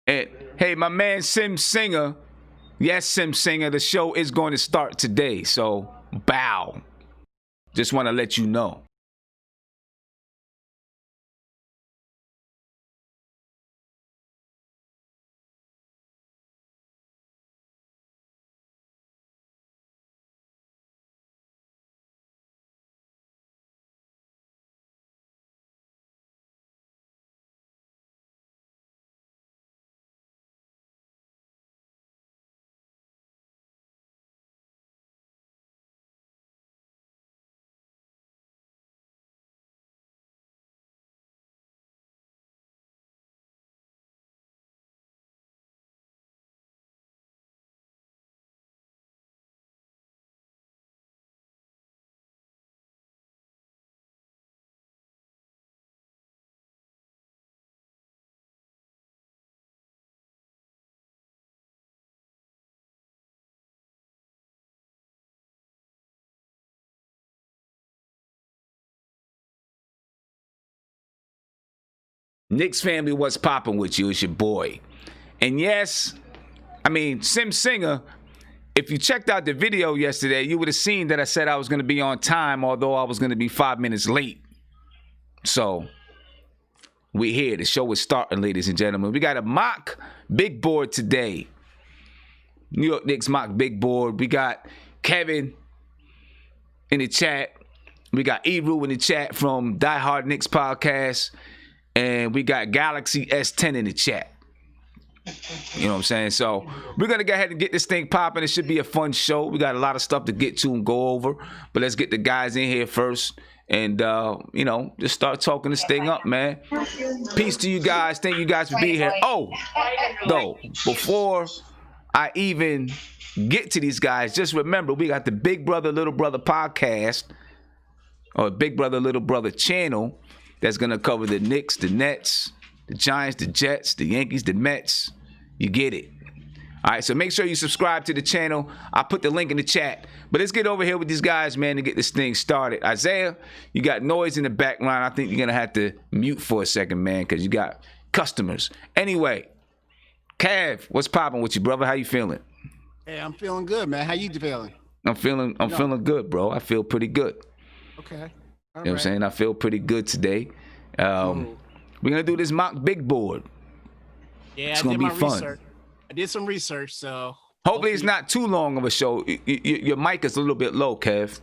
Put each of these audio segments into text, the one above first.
And hey, my man Sim Singer, yes, Sim Singer, the show is going to start today. So bow. Just want to let you know. Knicks family, what's popping with you? It's your boy. And yes, I mean, Sim Singer, if you checked out the video yesterday, you would have seen that I said I was going to be on time, although I was going to be 5 minutes late. So, we're here. The show is starting, ladies and gentlemen. We got a mock big board today. New York Knicks mock big board. We got Kevin in the chat. We got Eru in the chat from Die Hard Knicks podcast. And we got Galaxy S10 in the chat. You know what I'm saying? So we're going to go ahead and get this thing popping. It should be a fun show. We got a lot of stuff to get to and go over. But let's get the guys in here first. And, you know, just start talking this thing up, man. Peace to you guys. Thank you guys for being here. Oh, though, before I even get to these guys, just remember we got the Big Brother, Little Brother podcast, or Big Brother, Little Brother channel. That's going to cover the Knicks, the Nets, the Giants, the Jets, the Yankees, the Mets. You get it. All right, so make sure you subscribe to the channel. I'll put the link in the chat. But let's get over here with these guys, man, to get this thing started. Isaiah, you got noise in the background. I think you're going to have to mute for a second, man, because you got customers. Anyway, Cav, what's popping with you, brother? How you feeling? Hey, I'm feeling good, man. How you feeling? I'm feeling good, bro. I feel pretty good. Okay. You know what I'm saying? I feel pretty good today. We're going to do this mock big board. Yeah, it's going to be fun. Research. I did some research, so... Hopefully it's not too long of a show. Your mic is a little bit low, Kev.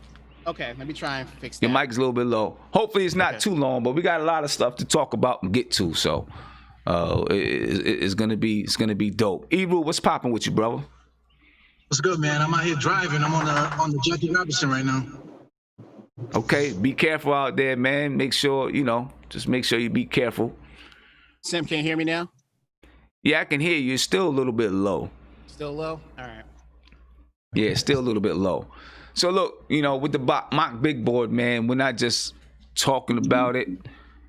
Okay, let me try and fix that. Your mic is a little bit low. Hopefully it's not too long, but we got a lot of stuff to talk about and get to, so it's going to be dope. Eru, what's popping with you, brother? What's good, man? I'm out here driving. I'm on the Jackie Robinson right now. Okay, be careful out there, man. Make sure, just make sure you be careful. Sim, can you hear me now? Yeah, I can hear you. It's still a little bit low. Still low? All right. Yeah, it's still a little bit low. So look, with the mock big board, man, we're not just talking about it.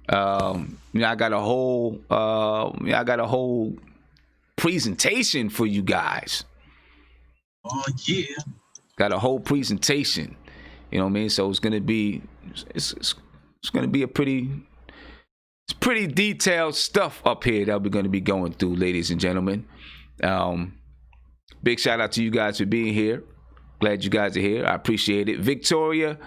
I got a whole presentation for you guys. Oh yeah. Got a whole presentation. You know what I mean? So it's gonna be a pretty detailed stuff up here that we're gonna be going through, ladies and gentlemen. Big shout out to you guys for being here. Glad you guys are here. I appreciate it. Victoria,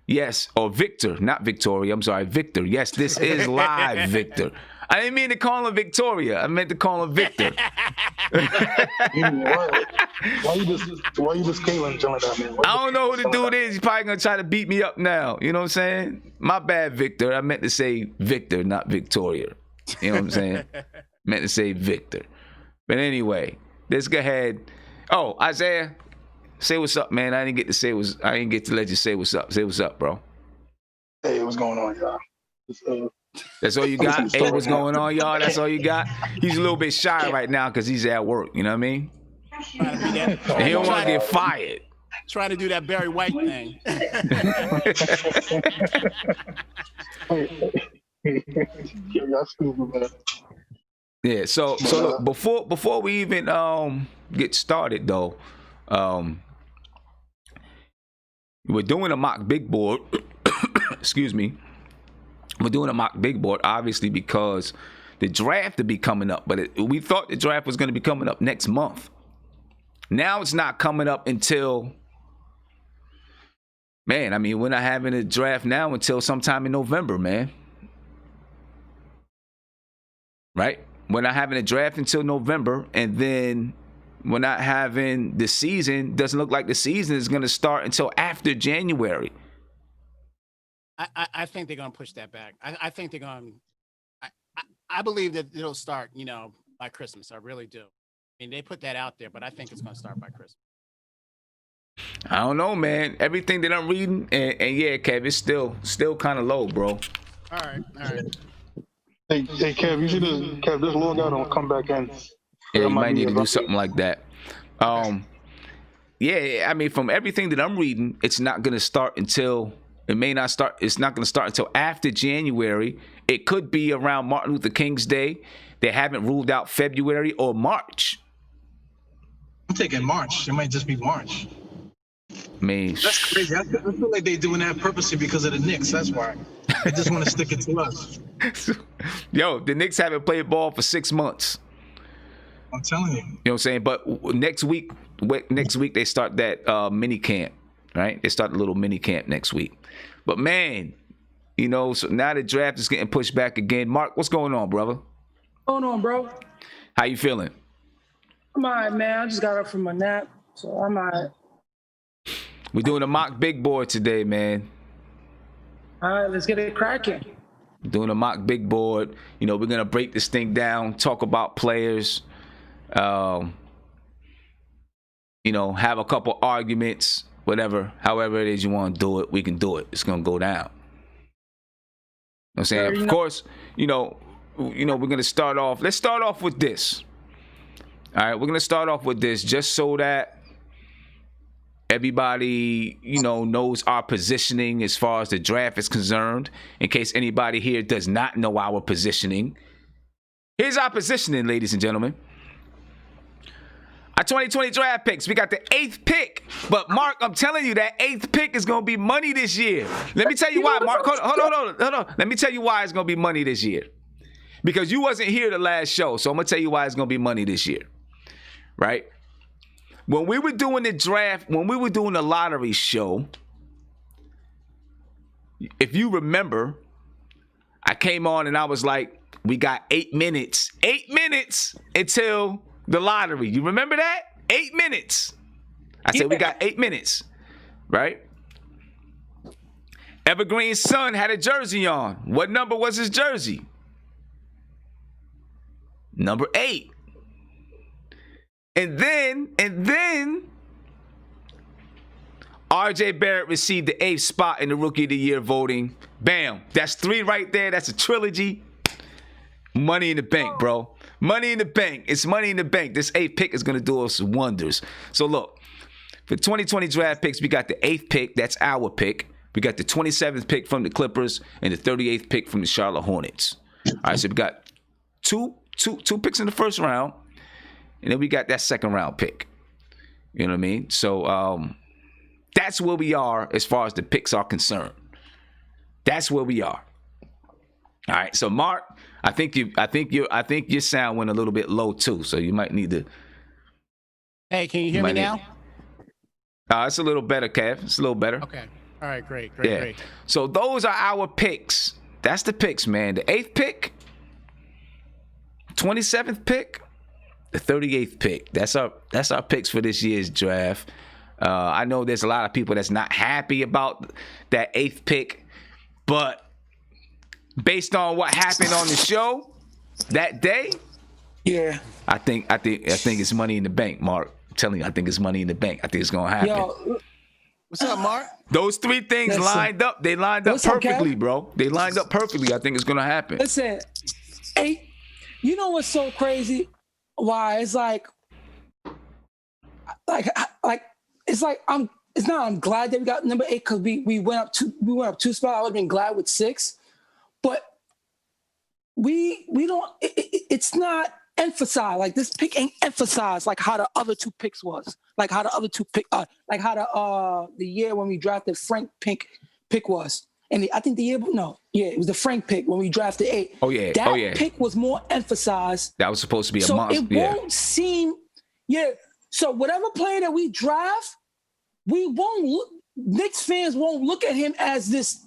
yes, or Victor, not Victoria. I'm sorry, Victor. Yes, this is live, Victor. I didn't mean to call him Victoria. I meant to call him Victor. Why you just came and joined that, man? I don't know who the dude is. He's probably gonna try to beat me up now. You know what I'm saying? My bad, Victor. I meant to say Victor, not Victoria. You know what I'm saying? Meant to say Victor. But anyway, let's go ahead. Oh, Isaiah, say what's up, man. I didn't get to let you say what's up. Say what's up, bro. Hey, what's going on, y'all? That's all you got? Hey, what's going on, y'all? That's all you got? He's a little bit shy right now because he's at work. You know what I mean? And he don't want to get fired. Trying to do that Barry White thing. Y'all stupid, man. Yeah. So look, before we even get started though, we're doing a mock big board. Excuse me. We're doing a mock big board, obviously, because the the draft to be coming up, but we thought the draft was going to be coming up next month. Now it's not coming up until, man, I mean, we're not having a draft now until sometime in November, man. Right? We're not having a draft until November, and then we're not having the season. Doesn't look like the season is going to start until after January. I think they're going to push that back. I think they're going to, I believe that it'll start, by Christmas. I really do. I mean, they put that out there, but I think it's going to start by Christmas. I don't know, man. Everything that I'm reading, and yeah, Kev, it's still kind of low, bro. All right. Hey, Kev, you should have, Kev, this little guy don't come back in. Yeah, you might need to do something like that. Yeah, I mean, from everything that I'm reading, it's not going to start until, it's not going to start until after January. It could be around Martin Luther King's Day. They haven't ruled out February or March. I'm thinking March. It might just be March. I mean, that's crazy. I feel like they're doing that purposely because of the Knicks. That's why. They just want to stick it to us. Yo, the Knicks haven't played ball for 6 months. I'm telling you. You know what I'm saying? But next week they start that mini camp, right? They start a little mini camp next week. But man, so now the draft is getting pushed back again. Mark, what's going on, brother? What's going on, bro? How you feeling? I'm all right, man. I just got up from my nap, so I'm all right. We're doing a mock big board today, man. All right, let's get it cracking. Doing a mock big board. We're going to break this thing down, talk about players, have a couple arguments, whatever. However it is you want to do it, we can do it. It's going to go down. You know what I'm saying? Of course, we're going to start off. Let's start off with this. All right, we're going to start off with this just so that everybody, knows our positioning as far as the draft is concerned. In case anybody here does not know our positioning. Here's our positioning, ladies and gentlemen. Our 2020 draft picks. We got the 8th pick. But, Mark, I'm telling you, that 8th pick is going to be money this year. Let me tell you why, Mark. Hold on. Let me tell you why it's going to be money this year. Because you wasn't here the last show, so I'm going to tell you why it's going to be money this year. Right? When we were doing the draft, when we were doing the lottery show, if you remember, I came on and I was like, we got 8 minutes. 8 minutes until the lottery. You remember that? 8 minutes. I said, we got 8 minutes. Right? Evergreen's son had a jersey on. What number was his jersey? Number 8. And then RJ Barrett received the 8th spot in the Rookie of the Year voting. Bam. That's 3 right there. That's a trilogy. Money in the bank, bro. Money in the bank. It's money in the bank. This 8th pick is going to do us wonders. So look, for 2020 draft picks, we got the 8th pick. That's our pick. We got the 27th pick from the Clippers and the 38th pick from the Charlotte Hornets. All right, so we got two picks in the first round. And then we got that second round pick. You know what I mean? So that's where we are as far as the picks are concerned. That's where we are. All right. So Mark, I think your sound went a little bit low too. So you might need to. Hey, can you hear me now? It's a little better, Kev. It's a little better. Okay. All right. Great. So those are our picks. That's the picks, man. The 8th pick, 27th pick, the 38th pick. That's our picks for this year's draft. I know there's a lot of people that's not happy about that 8th pick, but based on what happened on the show that day, yeah, I think it's money in the bank, Mark. I'm telling you, I think it's money in the bank. I think it's gonna happen. Yo, what's up, Mark? Those 3 things lined up. They lined up perfectly, bro. They lined up perfectly. I think it's gonna happen. Listen, 8. You know what's so crazy? Why it's like it's like I'm glad that we got number 8 because we went up 2 spots. I would have been glad with 6, but we don't. It's not emphasized. Like this pick ain't emphasized like how the other 2 picks was. Like how the other 2 pick. Like how the year when we drafted Frank pick was. And I think it was the Frank pick when we drafted 8. Oh yeah, that pick was more emphasized. That was supposed to be a so monster. It won't seem, So whatever player that we draft, Knicks fans won't look at him as this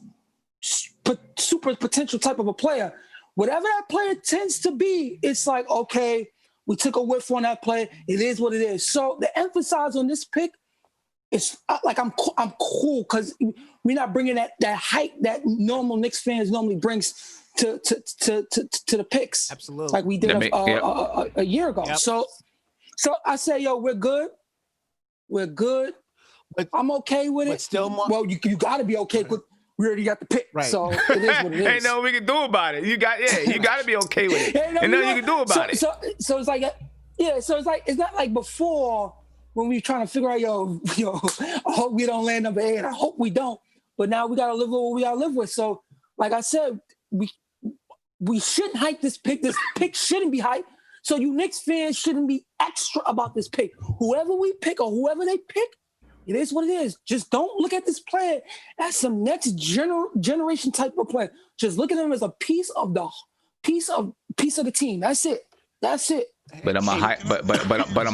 super potential type of a player. Whatever that player tends to be, it's like, okay, we took a whiff on that player. It is what it is. So the emphasis on this pick is like I'm cool because we're not bringing that hype that normal Knicks fans normally brings to the picks. Absolutely. Like we did a year ago. Yep. So I say, we're good. We're good. But I'm okay with it. But still more. Well, you got to be okay with. We already got the pick, Right. So it is what it is. Ain't nothing we can do about it. You got to be okay with it. Ain't nothing you can do about it. So it's like, it's not like before when we were trying to figure out, I hope we don't land number 8. I hope we don't. But now we got to live with what we got to live with. So, like I said, we shouldn't hype this pick. This pick shouldn't be hyped. So you Knicks fans shouldn't be extra about this pick. Whoever we pick or whoever they pick, it is what it is. Just don't look at this player as some next generation type of player. Just look at him as a piece of the team. That's it. But I'm I'm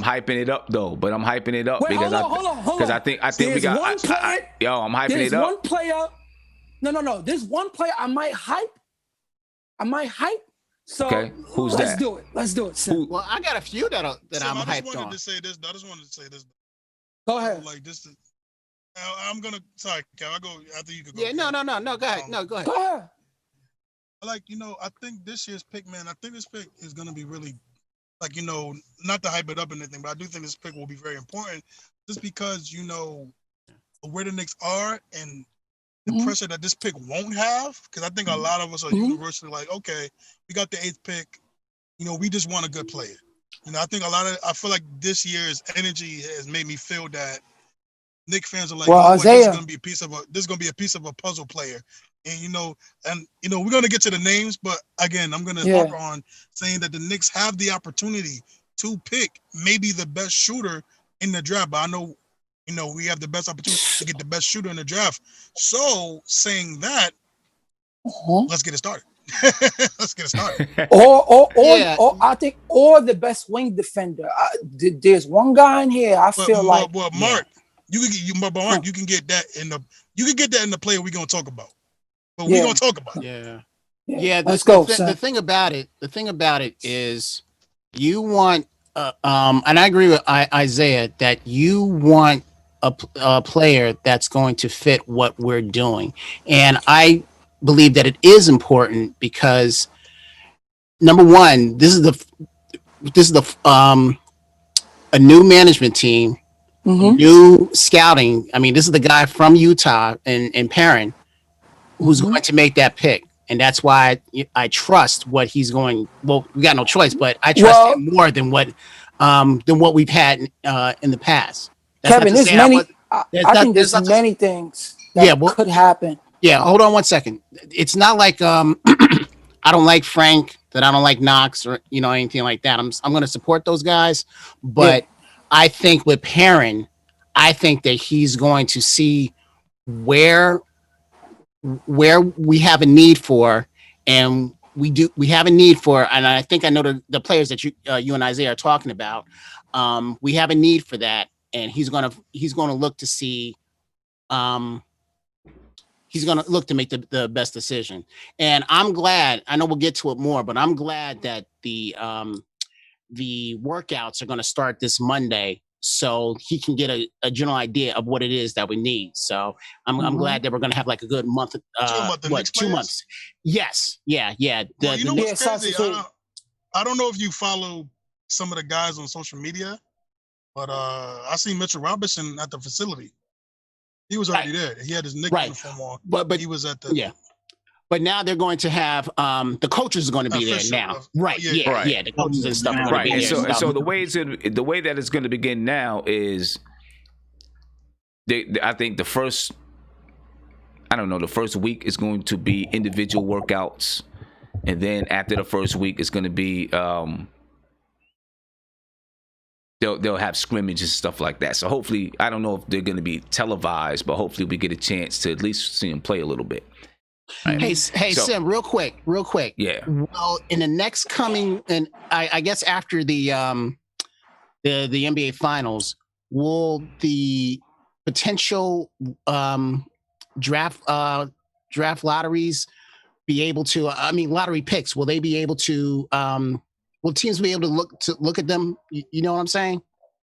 hyping it up though. But I'm hyping it up because hold on. Because I think we got. I'm hyping it up. There's one player. No. There's one player I might hype. So okay, who's let's that? do it. Let's do it. Sam. Well, I got a few that I'm hyped on. I just wanted to say this. Go ahead. Like this. I'm gonna. Sorry, Cal. I go after you. Could go. Yeah, no. Go ahead. Go ahead. Go ahead. I think this year's pick, man. I think this pick is gonna be really, not to hype it up or anything, but I do think this pick will be very important, just because where the Knicks are and the pressure that this pick won't have. Because I think a lot of us are universally like, okay, we got the 8th pick. We just want a good player. I think I feel like this year's energy has made me feel that Knicks fans are like, this is gonna be a piece of a puzzle player. And we're gonna get to the names, but again, I'm gonna harp on saying that the Knicks have the opportunity to pick maybe the best shooter in the draft. But I know, we have the best opportunity to get the best shooter in the draft. So saying that, let's get it started. Or I think the best wing defender. There's one guy in here. Mark, you can get that in the player we're gonna talk about. But we're gonna talk about it. Yeah. Let's go. The thing about it is, you want, and I agree with Isaiah that you want a player that's going to fit what we're doing, and I believe that it is important because, number one, this is a new management team, new scouting. I mean, this is the guy from Utah and Perrin who's going to make that pick. And that's why I trust what he's going. Well, we got no choice, but I trust him more than what we've had in the past. That's Kevin, there's many. I think there's many things that could happen. Yeah, hold on one second. It's not like I don't like Frank, that I don't like Knox, or anything like that. I'm going to support those guys, but I think with Perrin, I think that he's going to see where we have a need for, and we have a need for, and I think I know the players that you and Isaiah are talking about. We have a need for that, and he's gonna look to see. He's going to look to make the best decision. And I'm glad, I know we'll get to it more, but I'm glad that the workouts are going to start this Monday so he can get a general idea of what it is that we need. So I'm glad that we're going to have like a good month. 2 months? Yes. Yeah. What's crazy? I don't know if you follow some of the guys on social media, but I seen Mitchell Robinson at the facility. He was already there. He had his Knicks uniform on, but he was at the But now they're going to have the coaches are going to be there now, right? Yeah, the coaches and stuff are going to be there. And so the way that it's going to begin now is, I think the first week is going to be individual workouts, and then after the first week, it's going to be they'll have scrimmages and stuff like that. So hopefully, I don't know if they're going to be televised, but hopefully we get a chance to at least see them play a little bit. Right? Hey, So- Sim, real quick. Yeah. Well, in the next coming, and I guess after the NBA Finals, will the potential draft lotteries be able to? I mean, lottery picks. Will they be able to? Will teams be able to look at them? You know what I'm saying?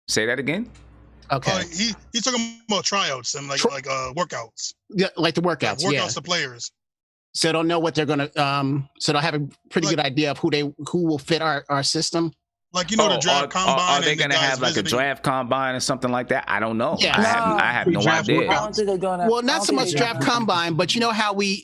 Say that again. Okay. He's talking about tryouts and like workouts. Yeah, like the workouts. Workouts Yeah. to players. So they'll know what they're gonna. So they'll have a pretty good idea of who will fit our system. Like the draft combine. Are they and going to the guys have like visiting. a draft combine or something like that? I don't know. Yeah. I have no Draft idea. I don't think they're doing that. Well, not so much draft combine, but you know how we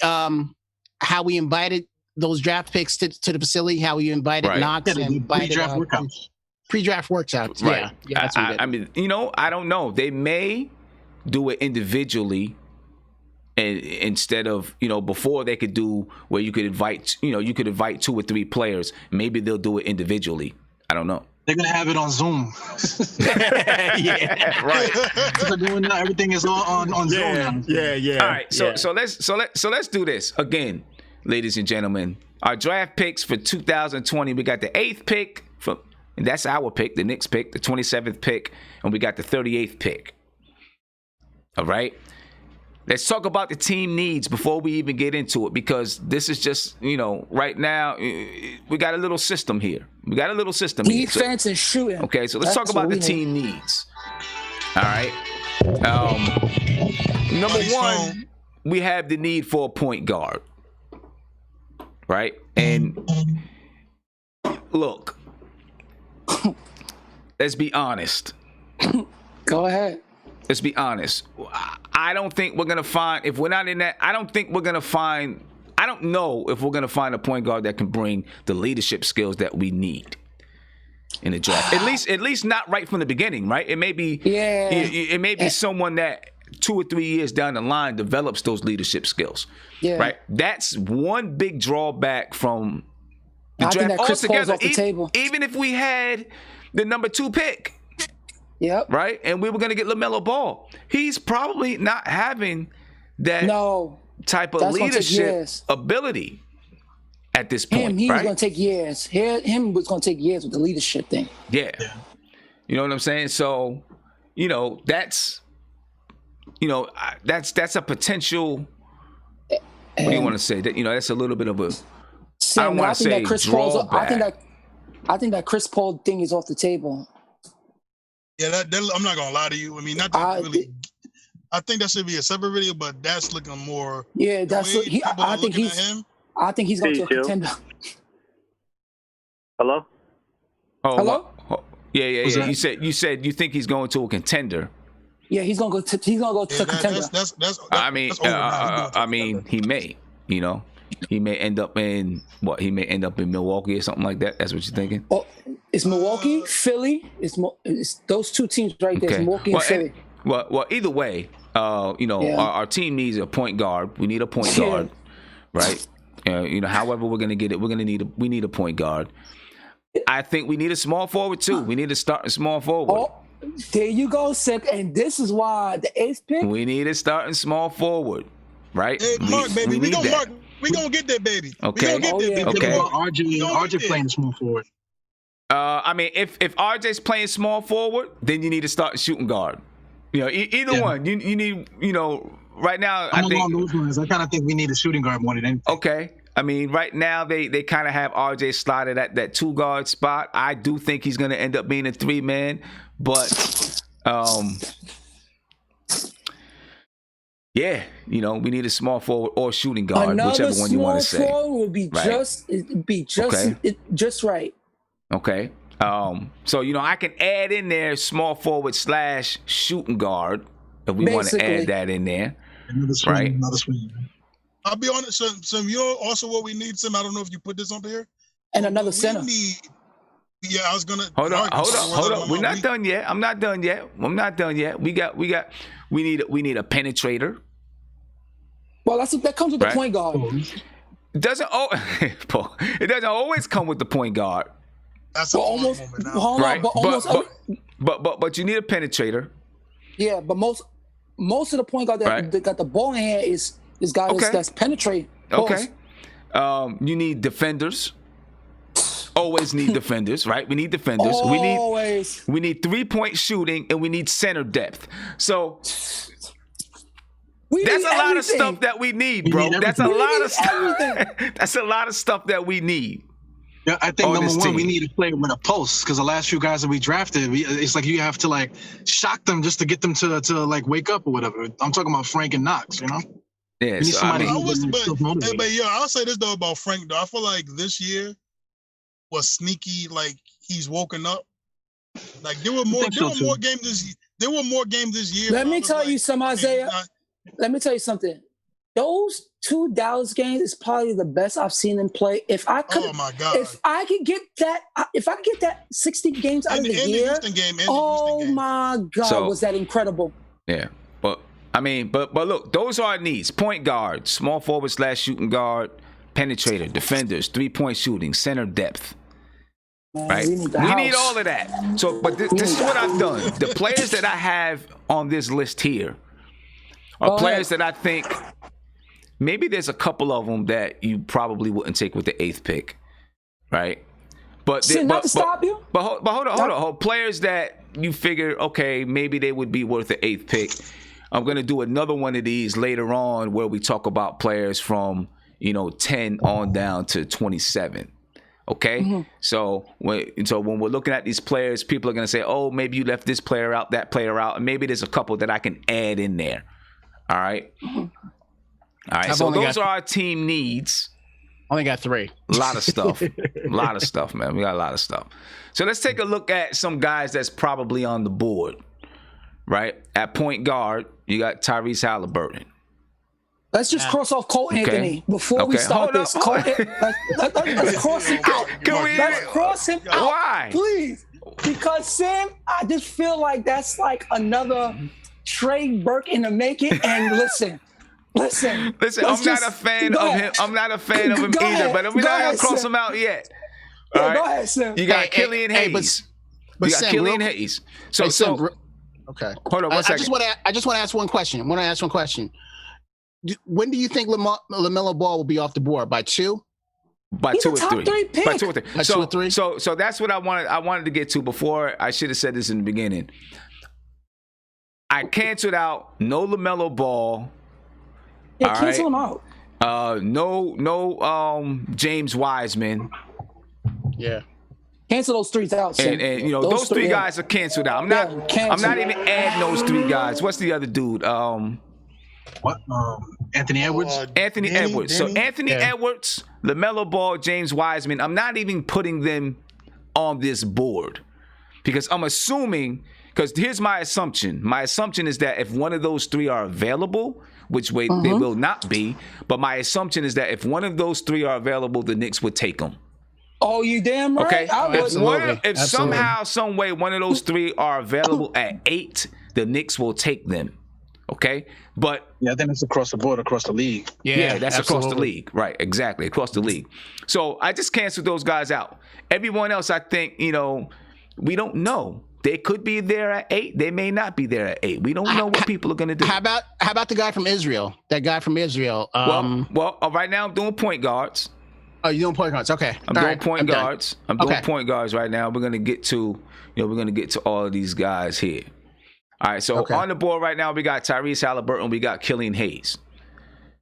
invited those draft picks to the facility, how we invited Right. Knox Yeah, and invited pre-draft workouts. pre-draft workouts. Right. Yeah, that's what we did. I mean, I don't know. They may do it individually, and instead of before they could do where you could invite 2 or 3 players. Maybe they'll do it individually. I don't know. They're gonna have it on Zoom. Yeah. Right. So they're doing now, everything is all on Zoom. Now. Yeah. All right. So let's do this again, ladies and gentlemen. Our draft picks for 2020. We got the 8th pick and that's our pick. The Knicks pick, the 27th pick, and we got the 38th pick. All right. Let's talk about the team needs before we even get into it, because this is just, right now, we got a little system here. Defense and shooting. Okay, so let's That's talk about what the we need. team needs. All right. Number one, we have the need for a point guard. Right? And look, let's be honest. Go ahead. Let's be honest. I don't think we're going to find, if we're not in that, I don't know if we're going to find a point guard that can bring the leadership skills that we need in the draft. At least not right from the beginning, right? It may be it may be someone that 2 or 3 years down the line develops those leadership skills. Yeah. Right? That's one big drawback from the I think draft that Chris Paul's altogether. off the table. Even if we had the number 2 pick, Yep. right? And we were going to get LaMelo Ball. He's probably not having that type of That's gonna take leadership years. ability at this point, He was right? going to take years. Him was going to take years with the leadership thing. Yeah. You know what I'm saying? So, that's that's a potential, what do you want to say? That that's a little bit of a Sam, I don't want to say drawback. I think that Chris Paul thing is off the table. Yeah, that I'm not gonna lie to you. I mean, not to really. I think that should be a separate video, but that's looking more. Yeah, that's the way he. people I are think looking he's. at him. I think he's going to a contender. Hello? Oh, Hello? Yeah. that? You said you think he's going to a contender. Yeah, he's going to go to. He's going to go to Yeah, a contender. that's I mean, that's over now. I mean, he may. He may end up in what? He may end up in Milwaukee or something like that. That's what you're thinking. Oh, it's Milwaukee, Philly. It's those 2 teams right there. It's Milwaukee and Philly. Well, either way, our team needs a point guard. We need a point guard, right? However we're gonna get it, we need a point guard. I think we need a small forward too. We need to start a small forward. Oh, there you go, Sip. And this is why the 8th pick. We need to start in small forward, right? Hey, Mark, baby, we need gonna that. Mark. We gonna get that, baby. Okay. We gonna get that, baby. Okay. RJ playing small forward. I mean, if RJ's playing small forward, then you need to start shooting guard. Either one. You need. Right now, I'm I think. along those lines. I kind of think we need a shooting guard more than anything. Okay. I mean, right now they kind of have RJ slotted at that 2 guard spot. I do think he's going to end up being a 3-man, but yeah, we need a small forward or shooting guard, Another whichever one you want to say. small forward would be Right. just right. Okay. So I can add in there small forward / shooting guard if we want to Basically. add that in there. Another swing, Right. another swing. I'll be honest. Some also what we need, Sim. I don't know if you put this up here. And another We center. need. Yeah, I was gonna. Hold on. Marcus, We're not done yet. I'm not done yet. We need a penetrator. Well, that comes with the Right. point guard. It doesn't always come with the point guard, That's a But hard almost, moment now. hold right? on, but almost, But you need a penetrator. yeah. But most of the point guard that Right. got the ball in hand is guys Okay. that's penetrate. Okay. You need defenders. Always need defenders, right? We need defenders. Always. We need 3-point shooting, and we need center depth. So We that's need a lot of everything. stuff that we need, We bro. need That's a everything. lot We of need stuff. That's a lot of stuff that we need. Yeah, I think on number this one, we team. need to play with a post because the last few guys that we drafted, it's like you have to like shock them just to get them to like wake up or whatever. I'm talking about Frank and Knox, you know. Yeah, We need so, somebody I who's was, self-motivated. but yeah, I'll say this though about Frank though. I feel like this year was sneaky. Like he's woken up. Like there were more games this year. There were more games this year. Let where I me was tell like, you something, okay, Isaiah. he's not- Let me tell you something. Those 2 Dallas games is probably the best I've seen him play. If I could, Oh my God. if I could get that 60 games out of the And the year, Houston game. And the oh Houston game. my God, So- was that incredible? yeah. But I mean, but look, those are our needs: point guard, small forward / shooting guard, penetrator, defenders, 3-point shooting, center depth. Man, Right? we need the We need house. all of that. So, but this is what I've done. The players that I have on this list here are Go players ahead. that I think maybe there's a couple of them that you probably wouldn't take with the 8th pick, right? But See, not to stop you. But hold on. Players that you figure, okay, maybe they would be worth the 8th pick. I'm gonna do another one of these later on where we talk about players from 10 on down to 27. Okay, so when we're looking at these players, people are gonna say, "Oh, maybe you left this player out, that player out," and maybe there's a couple that I can add in there. All right, all right. I've So only those got- are our team needs. Only got 3. A lot of stuff, man. We got a lot of stuff. So let's take a look at some guys that's probably on the board. Right at point guard, you got Tyrese Halliburton. Let's just cross off Cole Anthony before we Okay. start Hold this. up. Let's cross him out. Can we- Let's cross him out. Why? Please. Because Sam, I just feel like that's like another Trey Burke in the making. And listen. Listen, let's I'm not just- a fan go of ahead. him. I'm not a fan of him Go either. ahead. But we're Go not gonna ahead, cross Sam. him out yet. Yeah, All right? go ahead, Sam. You got Hey, Killian hey, Hayes. but You got Sam, Killian real- Hayes. So Hey, Sam, so okay. hold on one I second. just want to ask one question. When do you think LaMelo Ball will be off the board? By 2? By He's 2 a or top 3. 3 pick. By 2 or 3. By 2 or 3? So that's what I wanted to get to before. I should have said this in the beginning. I canceled out no LaMelo Ball. Yeah, All cancel right. him out. No James Wiseman. Yeah. Cancel those 3 out, Sam. And those 3 yeah. guys are canceled out. I'm Yeah, not canceled. even adding those 3 guys. What's the other dude? What? Anthony Edwards. Anthony Danny- Edwards. So Danny? Anthony Yeah. Edwards, LaMelo Ball, James Wiseman. I'm not even putting them on this board because I'm assuming. Because here's my assumption. My assumption is that if one of those 3 are available, which way they will not be, but my assumption is that if one of those 3 are available, the Knicks would take them. Oh, you damn right. Okay. I would. Absolutely. If Absolutely. somehow, some way, one of those 3 are available at 8, the Knicks will take them. Okay. But Yeah, I think it's across the board, across the league. yeah, that's across the absolutely. league. Right, exactly, across the league. So I just canceled those guys out. Everyone else, I think, we don't know. They could be there at 8. They may not be there at 8. We don't know what people are going to do. How about the guy from Israel? That guy from Israel. Well, right now I'm doing point guards. Oh, you doing point guards? Okay. I'm All doing right, point I'm done. guards. I'm doing Okay. point guards right now. We're gonna get to, all of these guys here. All right, so Okay. on the board right now we got Tyrese Halliburton. We got Killian Hayes.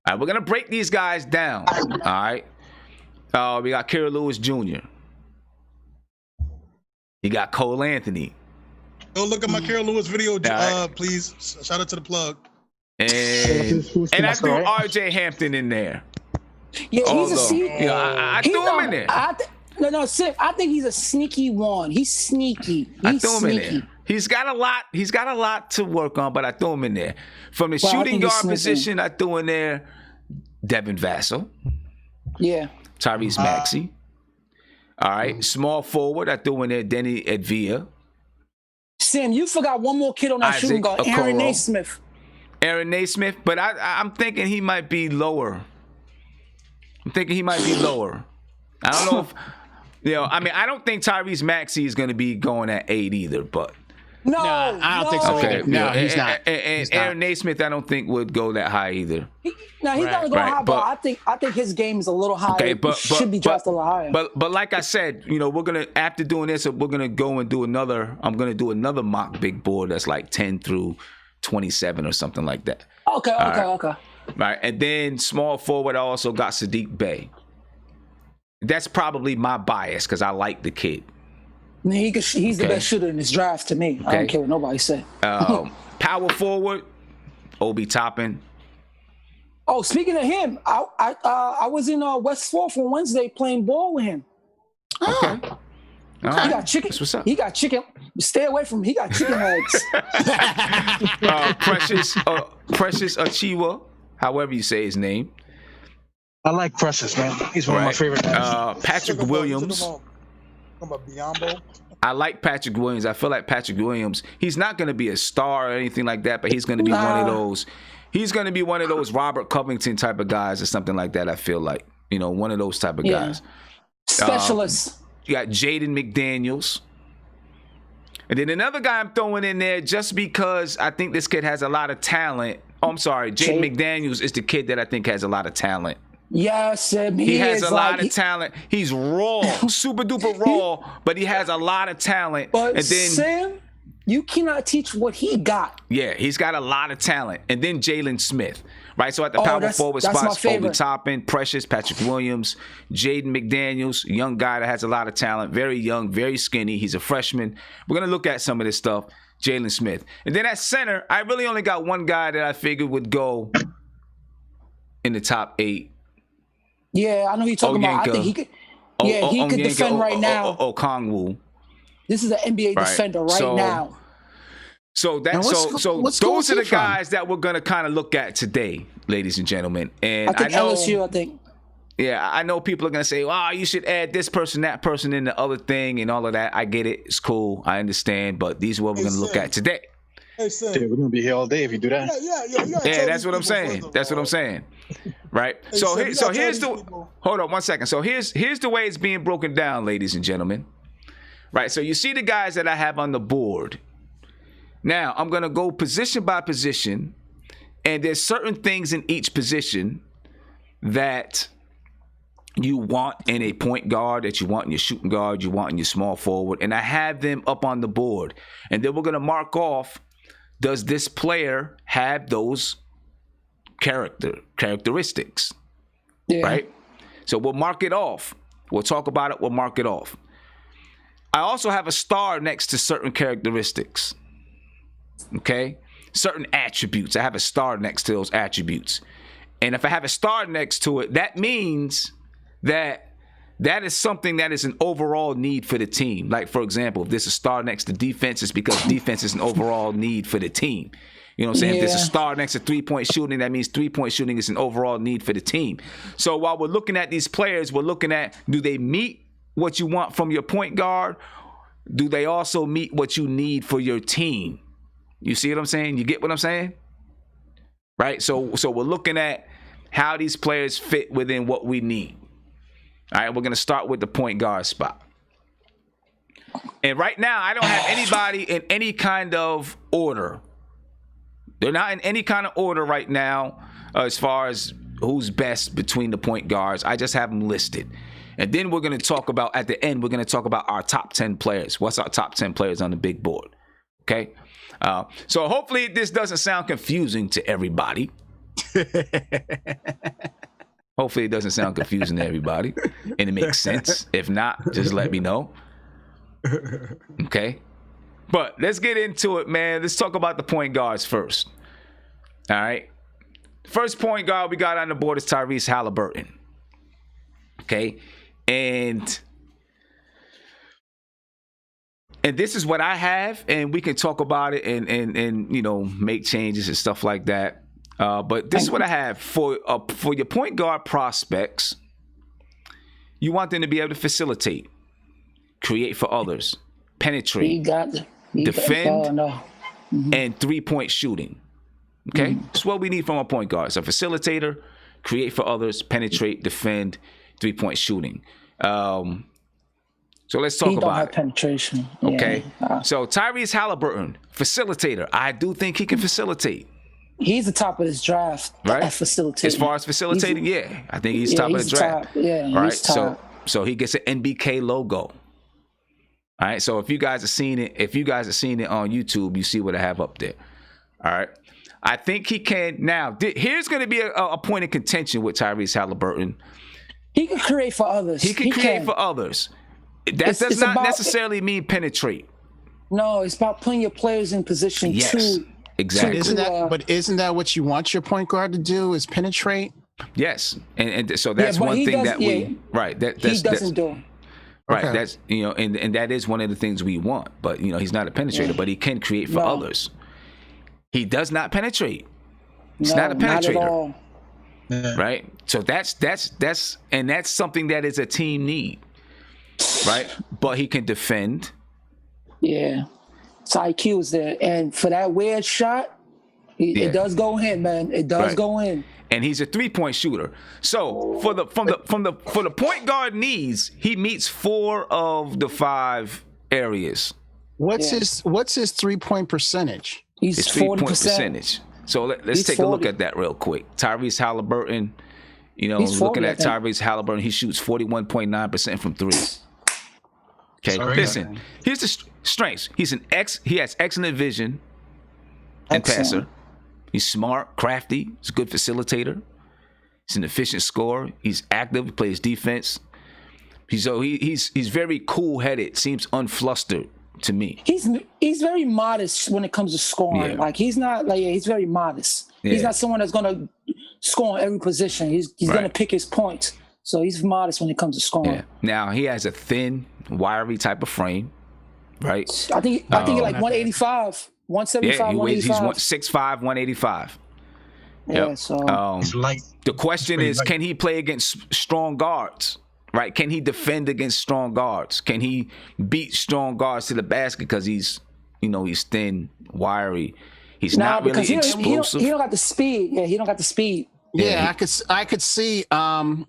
All right, we're gonna break these guys down. All right. We got Kira Lewis Jr. You got Cole Anthony. Go look at my Carol Lewis video, right. please. Shout out to the plug. And I threw RJ Hampton in there. Yeah, he's Although, a C. I threw him in there. No, Sim, I think he's a sneaky one. He's sneaky. I He's threw him sneaky. in there. He's got a lot. He's got a lot to work on, but I threw him in there. From the Well, I shooting think he's guard sneaky. position, I threw in there Devin Vassell, Yeah. Tyrese Maxey. All right, small forward, I threw in there Denny Edvia, Sam, you forgot one more kid on that Isaac shooting guard, Aaron Okoro. Naismith. Aaron Naismith, but I'm thinking he might be lower. I don't know if I don't think Tyrese Maxey is going to be going at 8 either, but No, I don't think so Okay, either. No, he's not. And He's not. Aaron Naismith, I don't think would go that high either. He's Right, not going right, high, but I think his game is a little higher. Okay, It should be drafted a little higher. But like I said, we're gonna after doing this, we're gonna go and do another. I'm gonna do another mock big board that's like 10 through 27 or something like that. Okay. Right, and then small forward, I also got Sadiq Bey. That's probably my bias because I like the kid. He's the best shooter in this draft to me. I don't care what nobody say. Power forward, Obi Toppin. Oh, speaking of him, I was in West 4th on Wednesday playing ball with him. Okay. All He right. got chicken. That's what's up. He got chicken. Stay away from him. He got chicken legs. Precious Achiuwa, however you say his name. I like Precious, man. He's one of my favorite guys. Patrick Williams. Talking about Biombo. I like Patrick Williams. I feel like Patrick Williams, he's not going to be a star or anything like that, but he's going to be one of those. He's going to be one of those Robert Covington type of guys or something like that, I feel like. One of those type of guys. Specialists. You got Jaden McDaniels. And then another guy I'm throwing in there just because I think this kid has a lot of talent. Oh, I'm sorry. Jaden McDaniels is the kid that I think has a lot of talent. Yes, he has a lot of talent. He's raw, super duper raw, but he has a lot of talent. But and then, Sam, you cannot teach what he got. Yeah, he's got a lot of talent. And then Jalen Smith, right? So at the power forward spots, Obi Toppin, Precious, Patrick Williams, Jaden McDaniels, young guy that has a lot of talent, very young, very skinny. He's a freshman. We're going to look at some of this stuff, Jalen Smith. And then at center, I really only got one guy that I figured would go in the top 8. Yeah, I know who you're talking about. I think he could. Yeah, he could defend right now. Kongwu. This is an NBA defender now. So those are the guys that we're gonna kind of look at today, ladies and gentlemen. And I think LSU. I think. Yeah, I know people are gonna say, "Oh, you should add this person, that person, in the other thing, and all of that." I get it. It's cool. I understand. But these are what we're gonna look at today. Hey, Dude, we're gonna be here all day if you do that. Yeah, that's what I'm saying. That's what I'm saying. Right. Hey, so here's the people. hold on 1 second. So here's the way it's being broken down, ladies and gentlemen. Right. So you see the guys that I have on the board. Now I'm gonna go position by position, and there's certain things in each position that you want in a point guard, that you want in your shooting guard, you want in your small forward, and I have them up on the board, and then we're gonna mark off. Does this player have those characteristics? Yeah. Right? So we'll mark it off. We'll talk about it. We'll mark it off. I also have a star next to certain characteristics. Okay? Certain attributes. I have a star next to those attributes. And if I have a star next to it, that means that is something that is an overall need for the team. Like, for example, if there's a star next to defense, it's because defense is an overall need for the team. You know what I'm saying? Yeah. If there's a star next to three-point shooting, that means three-point shooting is an overall need for the team. So while we're looking at these players, we're looking at, do they meet what you want from your point guard? Do they also meet what you need for your team? You see what I'm saying? You get what I'm saying? Right? So we're looking at how these players fit within what we need. All right, we're going to start with the point guard spot. And right now, I don't have anybody in any kind of order. They're not in any kind of order right now as far as who's best between the point guards. I just have them listed. And then we're going to talk about, at the end, we're going to talk about our top 10 players. What's our top 10 players on the big board? Okay? So hopefully this doesn't sound confusing to everybody. Hopefully it doesn't sound confusing to everybody and it makes sense. If not, just let me know. Okay? But let's get into it, man. Let's talk about the point guards first. All right? First point guard we got on the board is Tyrese Halliburton. Okay? And this is what I have, and we can talk about it and you know, make changes and stuff like that. But this is what I have for your point guard prospects. You want them to be able to facilitate, create for others, penetrate, defend, and three-point shooting. Okay? That's what we need from a point guard. It's a facilitator, create for others, penetrate, defend, three-point shooting. So let's talk He don't about have it. penetration. Okay. Yeah. So Tyrese Halliburton, facilitator. I do think he can facilitate. He's the top of this draft Right? at facilitating. As far as facilitating, yeah. I think he's yeah, top of he's the draft. top. Yeah, All right. he's top. So he gets an NBK logo. All right. So if you guys have seen it on YouTube, you see what I have up there. All right. I think he can now. Here's going to be a point of contention with Tyrese Halliburton. He can create for others. He can create for others. That does not necessarily mean penetrate. No, it's about putting your players in position to. Exactly. Isn't that what you want your point guard to do? Is penetrate? Yes, and so that's one thing that we he doesn't do. Okay. Right. That's and that is one of the things we want. But he's not a penetrator, but he can create for others. He does not penetrate. He's not a penetrator. Not at all. Right. So that's something that is a team need. Right. But he can defend. Yeah. His IQ is there, and for that weird shot, it does go in, man. It does go in. And he's a 3-point shooter. So for the point guard needs, he meets 4 of the 5 areas. What's his 3-point percentage? He's It's 40%. 3-point percentage. So let's take a look at that real quick. Tyrese Halliburton, looking at Tyrese Halliburton, he shoots 41.9% from 3. Okay, listen. Here's the strengths. He has excellent vision and passer. He's smart, crafty. He's a good facilitator. He's an efficient scorer. He's active. He plays defense. He's very cool-headed. Seems unflustered to me. He's very modest when it comes to scoring. Yeah. Like he's not he's very modest. Yeah. He's not someone that's gonna score on every position. He's gonna pick his points. So he's modest when it comes to scoring. Yeah. Now he has a thin, wiry type of frame, right? I think he's like 185, 175, Yeah, he's 185. 6'5", 185. Yeah, Yep. so It's light. The question is, can he play against strong guards? Right? Can he defend against strong guards? Can he beat strong guards to the basket because he's thin, wiry. He's not really explosive. He don't got the speed. Yeah, he don't got the speed. Yeah, I could see the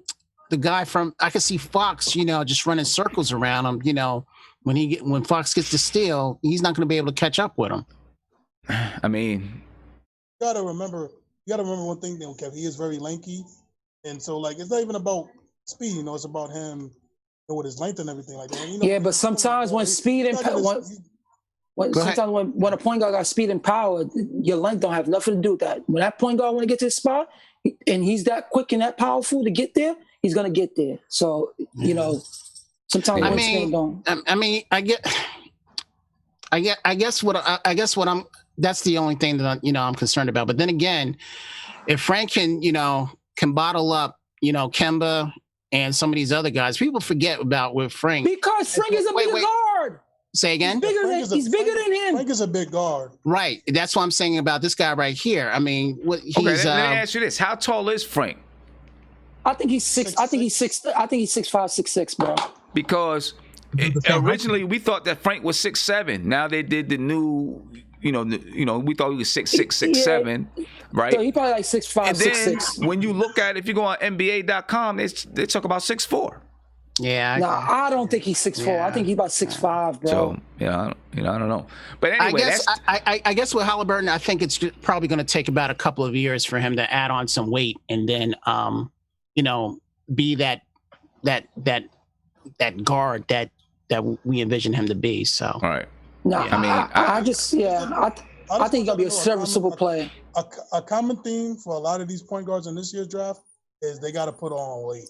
guy I could see Fox, just running circles around him. When Fox gets the steal, he's not going to be able to catch up with him. I mean, You gotta remember one thing, though, Kev. He is very lanky, and so it's not even about speed. It's about him with his length and everything like that. Yeah, but sometimes when speed and when a point guard got speed and power, your length don't have nothing to do with that. When that point guard want to get to his spot, and he's that quick and that powerful to get there, he's gonna get there. So sometimes that's the only thing that I'm concerned about. But then again, if Frank can bottle up Kemba and some of these other guys, people forget about with Frank. Because Frank is a bigger guard. Say again? He's bigger than him. Frank is a big guard. Right. That's what I'm saying about this guy right here. I mean, let me ask you this: how tall is Frank? I think he's 6'5", 6'6", bro. Because originally we thought that Frank was 6'7". Now they did the new, we thought he was 6'6", 6'7", right? So he probably like 6'5", and then 6'6". when you look at, if you go on NBA.com, they talk about 6'4". Yeah. I don't think he's 6'4". Yeah. I think he's about 6'5", bro. So I don't know. But anyway, I guess with Halliburton, I think it's probably going to take about a couple of years for him to add on some weight and then be that guard that we envision him to be. So all right. No, I think he's gonna be a serviceable player. A common theme for a lot of these point guards in this year's draft is they got to put on weight.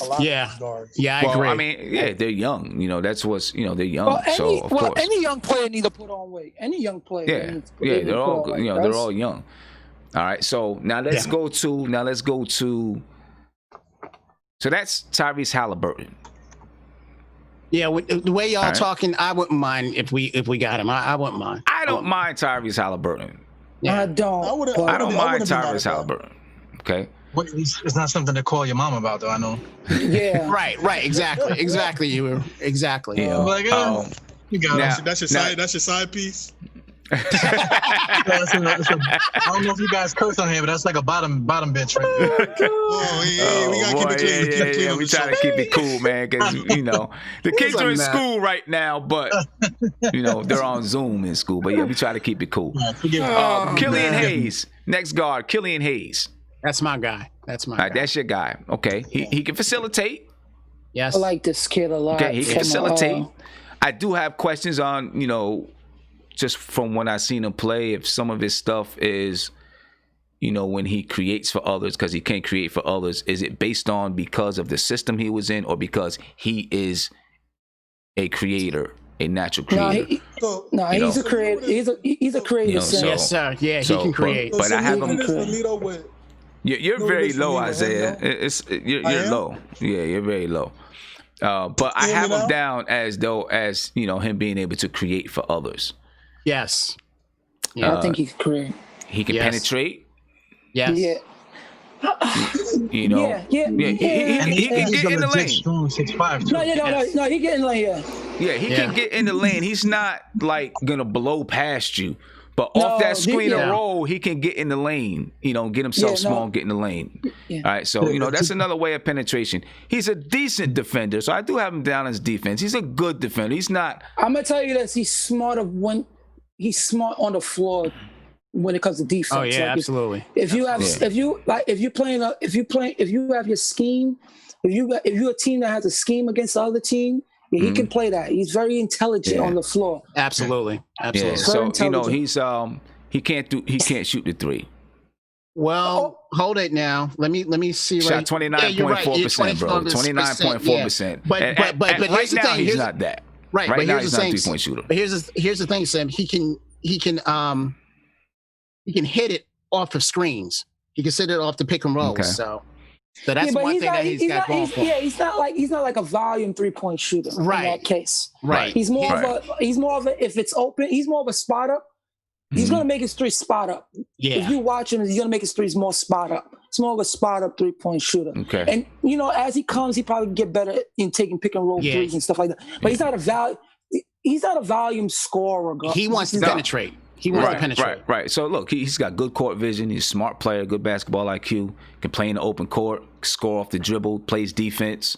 A lot of these guards. Yeah, I agree. I mean, they're young. That's what's they're young. Of course, any young player needs to put on weight. Any young player. They're all they're all young. All right, so now let's go to. So that's Tyrese Halliburton. Yeah, the way y'all talking, I wouldn't mind if we got him. I wouldn't mind. I don't mind Tyrese Halliburton. Yeah. I don't. I don't mind Tyrese Halliburton. Okay. It's not something to call your mom about, though. I know. Yeah. Right. Exactly. Exactly. You were exactly. Yeah. You got That's your side piece. I don't know if you guys curse on here, but that's like a bottom bench right there. Oh, yeah, we gotta keep it clean. Keep it clean on We the try to show. keep it cool, man, because the kids are in school right now, but they're on Zoom in school. But yeah, we try to keep it cool. Killian Hayes, next guard, Killian Hayes. That's my guy. That's my All right, guy. that's your guy. Okay, he can facilitate. Yes. I like this kid a lot. Okay, he can facilitate. I do have questions on, just from when I seen him play, if some of his stuff is, when he creates for others, because he can't create for others, is it based on because of the system he was in, or because he is a creator, a natural creator? He's a creator. He's a creator. Yes, sir. Yeah, he can create. But I have him. With, You're very low, Isaiah. You're low. Yeah, you're very low. But I have him down as him being able to create for others. Yes. Yeah, I think he can create. He can penetrate. Yes. Yeah. He can get in the lane. Strong 6'5" too. No, he get in the lane. Yeah, he can get in the lane. He's not like gonna blow past you. But off that screen and roll, he can get in the lane, get himself small and get in the lane. Yeah. All right, so, that's another way of penetration. He's a decent defender, so I do have him down as defense. He's a good defender. He's not. I'm going to tell you this. He's smart on the floor when it comes to defense. Oh, yeah, absolutely. If you have your scheme, if you're a team that has a scheme against the other team, he can play that. He's very intelligent on the floor. Absolutely. Yeah. So he's he can't shoot the three. Well, hold it now. Let me see. Shot 29.4%, bro. 29.4%. But right now he's not that. Right. Right but now here's he's the not thing. a 3-point shooter. But here's the thing, Sam. He can hit it off of screens. He can sit it off the pick and rolls. Okay. So that's one thing that he's got going for. Yeah, he's not like a volume 3-point shooter in that case. Right. He's more of a if it's open, he's more of a spot up. He's gonna make his three spot up. Yeah. If you watch him, he's gonna make his threes more spot up. It's more of a spot up 3-point shooter. Okay. And as he comes, he probably get better in taking pick and roll threes and stuff like that. But he's not a volume scorer. He wants to penetrate. He wants to penetrate. Right. So look, he's got good court vision. He's a smart player, good basketball IQ. Can play in the open court, score off the dribble, plays defense.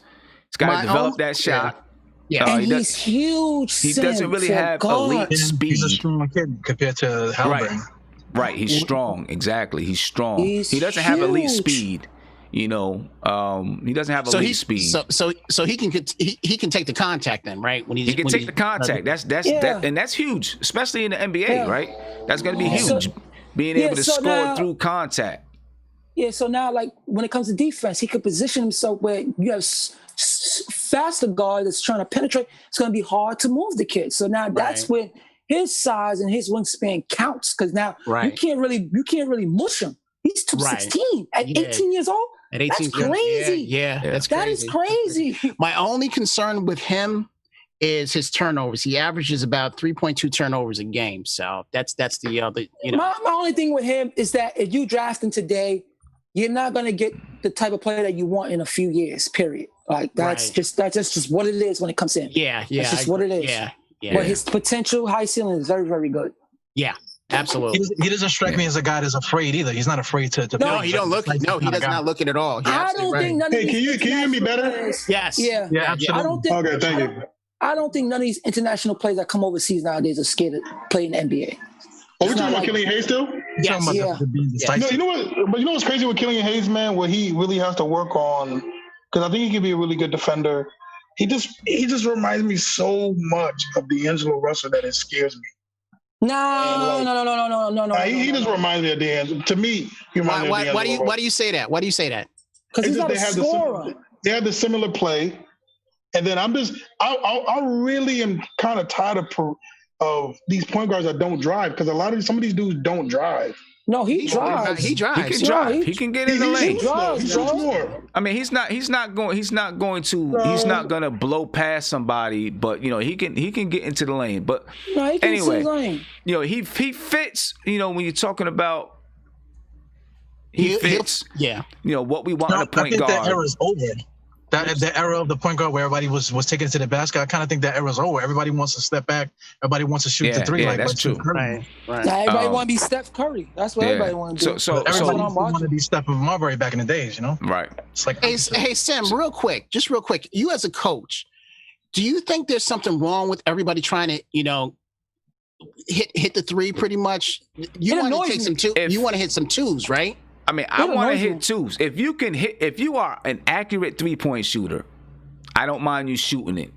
He's got to develop that shot. Yeah, and he's huge. He doesn't really have elite speed. He's a strong kid compared to Halliburton. Right. He's strong. Exactly. He's strong. He doesn't have elite speed. He doesn't have elite speed. So he can take the contact then, right? When he can take the contact. That's huge, especially in the NBA, right? That's going to be huge, being able to score through contact. Yeah. So now, like when it comes to defense, he could position himself where you have faster guard that's trying to penetrate. It's going to be hard to move the kid. So now that's when his size and his wingspan counts, because now you can't really mush him. He's 216 at 18 years old. At 18, that's crazy. Yeah, that's crazy. That is crazy. My only concern with him is his turnovers. He averages about 3.2 turnovers a game. So that's the other. My only thing with him is that if you draft him today, you're not going to get the type of player that you want in a few years. Period. Like that's just what it is when it comes in. Yeah. That's just what it is. Yeah. But his potential high ceiling is very, very good. Yeah. Absolutely. He doesn't strike me as a guy that's afraid either. He's not afraid to No, he don't look. No, he does not look it at all. I don't think none of these. Can you hear me better? Players, Yes. Yeah. absolutely. I don't think. Okay, thank you. I don't think none of these international players that come overseas nowadays are scared to play in the NBA. Are we talking about Killian Hayes still? Yes. No, you know what? But you know what's crazy with Killian Hayes, man? What he really has to work on, because I think he can be a really good defender. He just reminds me so much of D'Angelo Russell that it scares me. No. He just reminds me of D'Angelo. To me, he reminds me of D'Angelo. Why do you say that? Why do you say that? Because he's not a scorer. They have the similar play, and then I really am kind of tired of these point guards that don't drive, because some of these dudes don't drive. No, he drives. He drives. He can drive. He can get in the lane. He drives, bro. I mean, he's not going to blow past somebody, but he can get into the lane. But No, he can anyway, see the lane. he fits. When you're talking about he fits. Yeah. What we want in a point I think guard. that era's over. That the era of the point guard where everybody was taking it to the basket. I kind of think that era's over. Everybody wants to step back. Everybody wants to shoot the three. Yeah, like that's true. Right. Now everybody want to be Steph Curry. That's what everybody want to do. So Everybody what I'm wanted to watching. be Steph Marbury back in the days, you know. right. It's like Hey, Sam, real quick, you as a coach, do you think there's something wrong with everybody trying to, hit the three pretty much? You want to take some two. You want to hit some twos, right? I mean, I want to hit twos. If you are an accurate 3-point shooter, I don't mind you shooting it.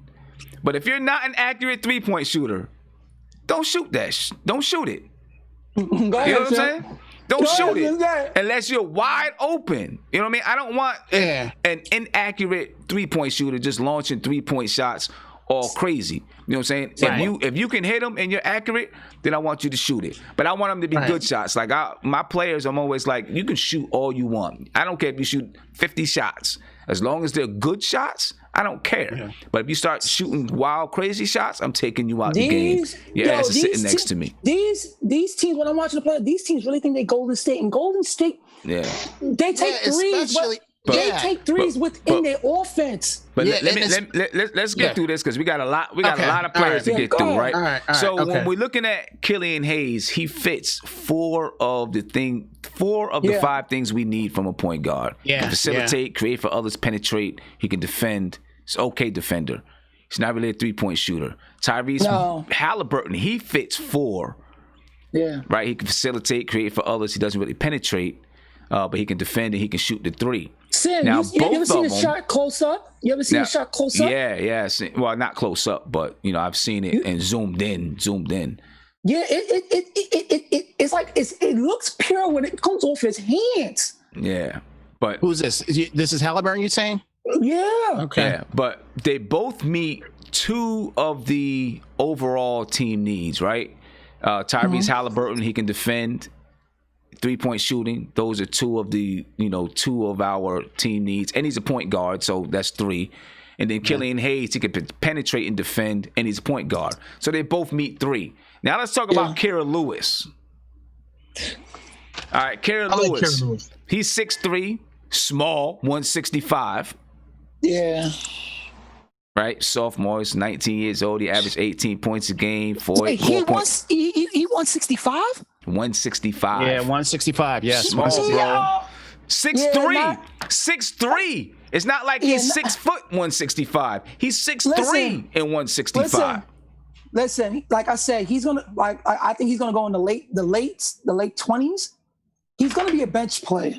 But if you're not an accurate 3-point shooter, don't shoot that. Don't shoot it. Go ahead, You know what I'm Sam. saying? Don't Go shoot ahead, it unless you're wide open. You know what I mean? I don't want an inaccurate 3-point shooter just launching 3-point shots all crazy. You know what I'm saying? Right. If you can hit them and you're accurate, then I want you to shoot it. But I want them to be good shots. Like my players, I'm always like, you can shoot all you want. I don't care if you shoot 50 shots. As long as they're good shots, I don't care. Yeah. But if you start shooting wild, crazy shots, I'm taking you out the game. Your ass is sitting next to me. These teams, when I'm watching the play, these teams really think they Golden State. And Golden State, they take threes. They take threes within their offense. But let's get through this because we got a lot of players to get through, right? All right. When we're looking at Killian Hayes, he fits four of the 5 things we need from a point guard. Yeah. He can facilitate, create for others, penetrate. He can defend. He's an okay defender. He's not really a 3-point shooter. Tyrese Halliburton, he fits 4. Yeah. Right? He can facilitate, create for others. He doesn't really penetrate, but he can defend and he can shoot the 3. Sam, you ever seen a shot close up? You ever seen a shot close up? Yeah. Well, not close up, but I've seen it and zoomed in. Yeah, it's like it looks pure when it comes off his hands. Yeah, but who's this? This is Halliburton, you saying? Yeah. Okay. Yeah, but they both meet 2 of the overall team needs, right? Tyrese Halliburton, he can defend. 3-point shooting, those are 2 of the 2 of our team needs, and he's a point guard, so that's 3. And then Killian Hayes, he can penetrate and defend, and he's a point guard, so they both meet 3. Now let's talk about Kira Lewis. All right, Kira Lewis. He's 6'3", small, 165. Yeah. Right, sophomore, he's 19 years old. He averaged 18 points a game. He won 65. 165. Yeah, 165. Yes, small, bro. 6'3". 6'3". It's not like he's 6 foot 165. He's 6'3" and 165. Listen, like I said, he's gonna I think he's gonna go in the late 20s. He's gonna be a bench player.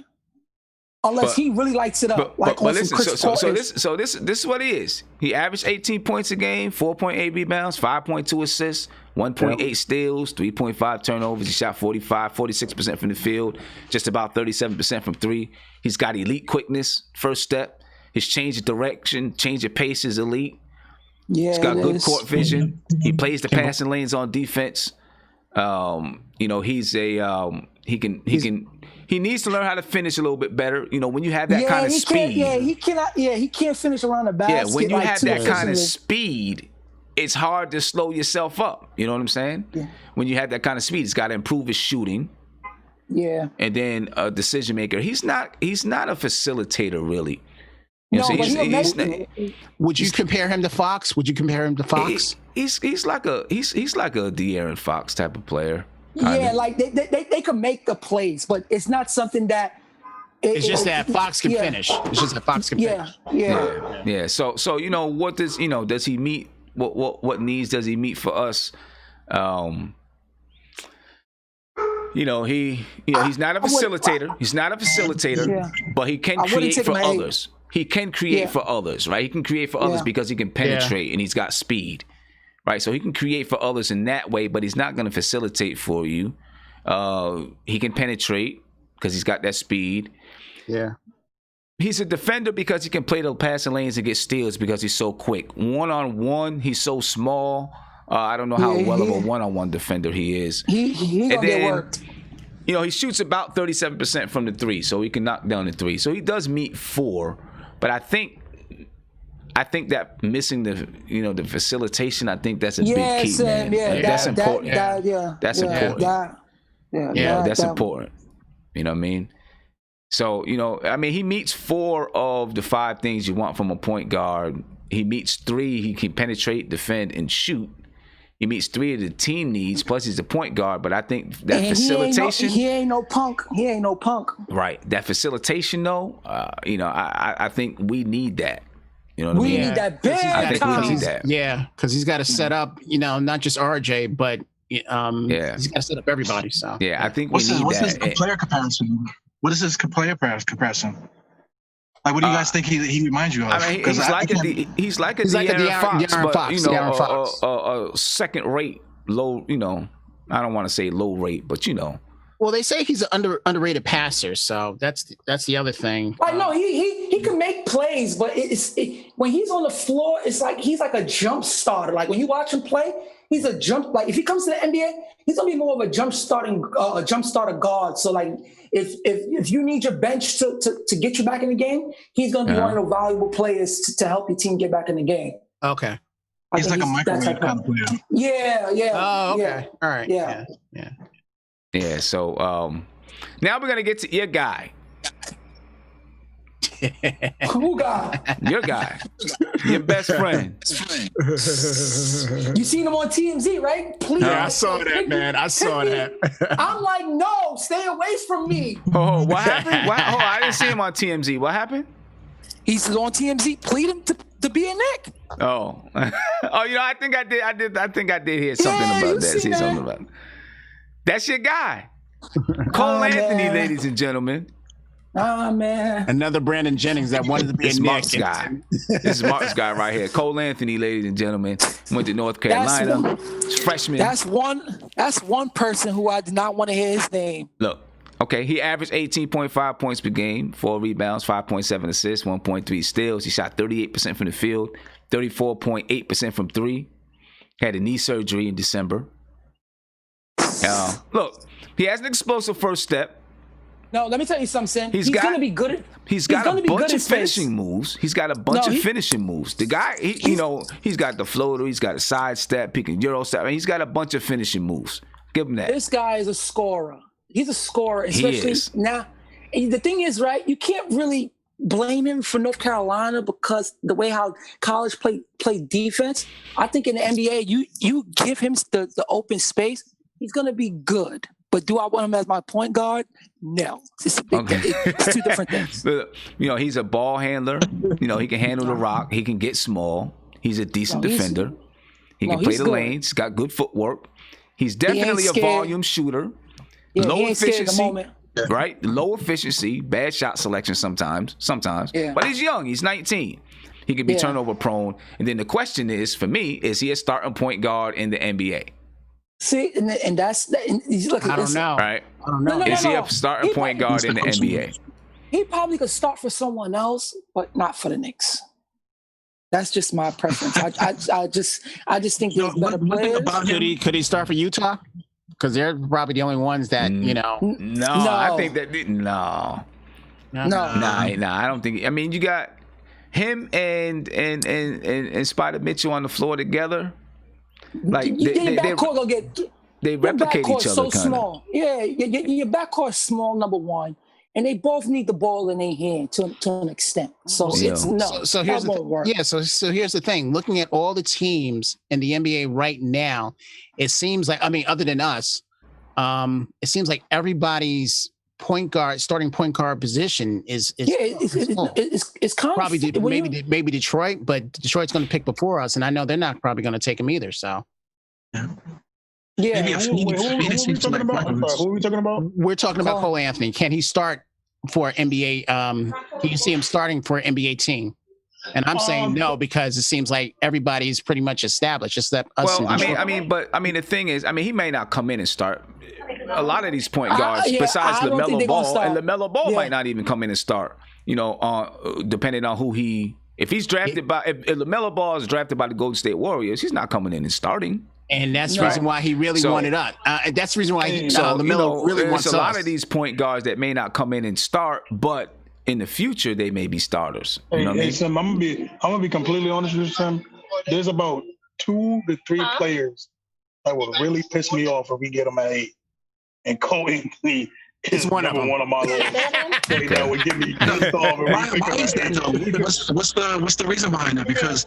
Unless he really lights it up. But listen, so this is what he is. He averaged 18 points a game, 4.8 rebounds, 5.2 assists, 1.8 steals, 3.5 turnovers. He shot 46% from the field, just about 37% from 3. He's got elite quickness, first step. His change of direction, change of pace is elite. Yeah, he's got good court vision. He plays the passing lanes on defense. He's he needs to learn how to finish a little bit better. When you have that kind of speed. He can't finish around the basket. Yeah, when you have that kind of speed, it's hard to slow yourself up. You know what I'm saying? Yeah. When you have that kind of speed, he's got to improve his shooting. Yeah. And then a decision maker. He's not a facilitator really. Would you compare him to Fox? He's like a De'Aaron Fox type of player. Yeah, like they can make the plays, but it's not something that. It's just that Fox can finish. It's just that Fox can finish. Yeah. So what does he meet? What needs does he meet for us? He's not a facilitator. He's not a facilitator, but he can create for others. He can create for others, right? He can create for others because he can penetrate and he's got speed. Right, so he can create for others in that way, but he's not going to facilitate for you. He can penetrate because he's got that speed. Yeah. He's a defender because he can play the passing lanes and get steals because he's so quick. One-on-one, he's so small. I don't know how well of a one-on-one defender he is. He's going to get worked. He shoots about 37% from the 3, so he can knock down the 3. So he does meet 4, but I think that missing the facilitation, I think that's a big key, man. That's important. That's important. That's important. You know what I mean? So, I mean, he meets 4 of the 5 things you want from a point guard. He meets 3. He can penetrate, defend, and shoot. He meets 3 of the team needs. Plus, he's a point guard. But I think that facilitation. He ain't no punk. He ain't no punk. Right. That facilitation, though, I think we need that. You know what I mean? We need that big I think time. we need that. Yeah, because he's got to set up, not just RJ, but he's got to set up everybody. So yeah, I think we need what's that. his player comparison? What is his player comparison? Like, what do you guys think he reminds you of? I mean, he's like a De'Aaron Fox, but a second-rate, low. I don't want to say low rate, but Well, they say he's an underrated passer, so that's the other thing. I know he can make plays, but when he's on the floor, it's like he's like a jump starter. Like when you watch him play, he's a jump. Like if he comes to the NBA, he's gonna be more of a jump starter guard. So like if you need your bench to get you back in the game, he's gonna be one of the valuable players to help your team get back in the game. Okay. He's like a microwave kind of player. Yeah. Oh, okay. Yeah. All right. Yeah. Yeah. So now we're gonna get to your guy. Who guy? Your guy. Your best friend. You seen him on TMZ, right? Please. Yeah, I saw that, man. I saw that. I'm like, no, stay away from me. Oh, what happened? I didn't see him on TMZ. What happened? He's on TMZ pleading to be a Knick. Oh. I think I did hear something about that. See something about it. That's your guy. Cole Anthony, man. ladies and gentlemen. Man. Another Brandon Jennings that wanted to be a Mark's Knick. guy. This is Mark's guy right here. Cole Anthony, ladies and gentlemen, went to North Carolina. Freshman. That's one person who I did not want to hear his name. Look, okay, he averaged 18.5 points per game, 4 rebounds, 5.7 assists, 1.3 steals. He shot 38% from the field, 34.8% from 3. Had a knee surgery in December. Look, he has an explosive first step. No, let me tell you something. He's going to be good. He's got a bunch of finishing moves. He's got a bunch of finishing moves. The guy, he's got the floater. He's got a side step. He can Euro step. He's got a bunch of finishing moves. Give him that. This guy is a scorer. He's a scorer, especially now. And the thing is, right, you can't really blame him for North Carolina because the way how college play defense. I think in the NBA, you give him the open space, he's going to be good. But do I want him as my point guard? No. It's two different things. He's a ball handler. He can handle the rock. He can get small. He's a decent defender. He can play the lanes. He's got good footwork. He's definitely a volume shooter. Yeah, low efficiency. The right? Low efficiency. Bad shot selection sometimes. Yeah. But he's young. He's 19. He can be turnover prone. And then the question is, for me, is he a starting point guard in the NBA? See, and that's look. I don't know. Right? I don't know. Is he a starting point guard in the NBA? He probably could start for someone else, but not for the Knicks. That's just my preference. I just think there's better players. Could he start for Utah? Because they're probably the only ones that No, I think that no. I don't think. I mean, you got him and Spider Mitchell on the floor together. Like they replicate each other. So small. Yeah, your backcourt's small. Number one, and they both need the ball in their hand to an extent. So it's no. So here's the work. Yeah. So here's the thing. Looking at all the teams in the NBA right now, it seems like other than us, it seems like everybody's starting point guard position is it's probably maybe Detroit, but Detroit's going to pick before us, and I know they're not probably going to take him either. So, yeah. Who are we talking about? Who are we talking about? We're talking about Cole Anthony. Can he start for NBA? Can you see him starting for an NBA team? And I'm saying no because it seems like everybody's pretty much established. Just that us. Well, the thing is, he may not come in and start. A lot of these point guards, besides LaMelo Ball, and LaMelo Ball might not even come in and start. Depending on who if he's drafted by, if LaMelo Ball is drafted by the Golden State Warriors, he's not coming in and starting. And that's the reason why he really wanted us. That's the reason why LaMelo really wants us. There's a lot of these point guards that may not come in and start, but in the future they may be starters. Sam, I'm gonna be completely honest with you, Sam. There's about 2 to 3 players that will really piss me off if we get them at 8. And Cole Anthony It's one of Never them. one of my little play that would give me pissed off. And Why we think is that about it. though? What's the reason behind that? Because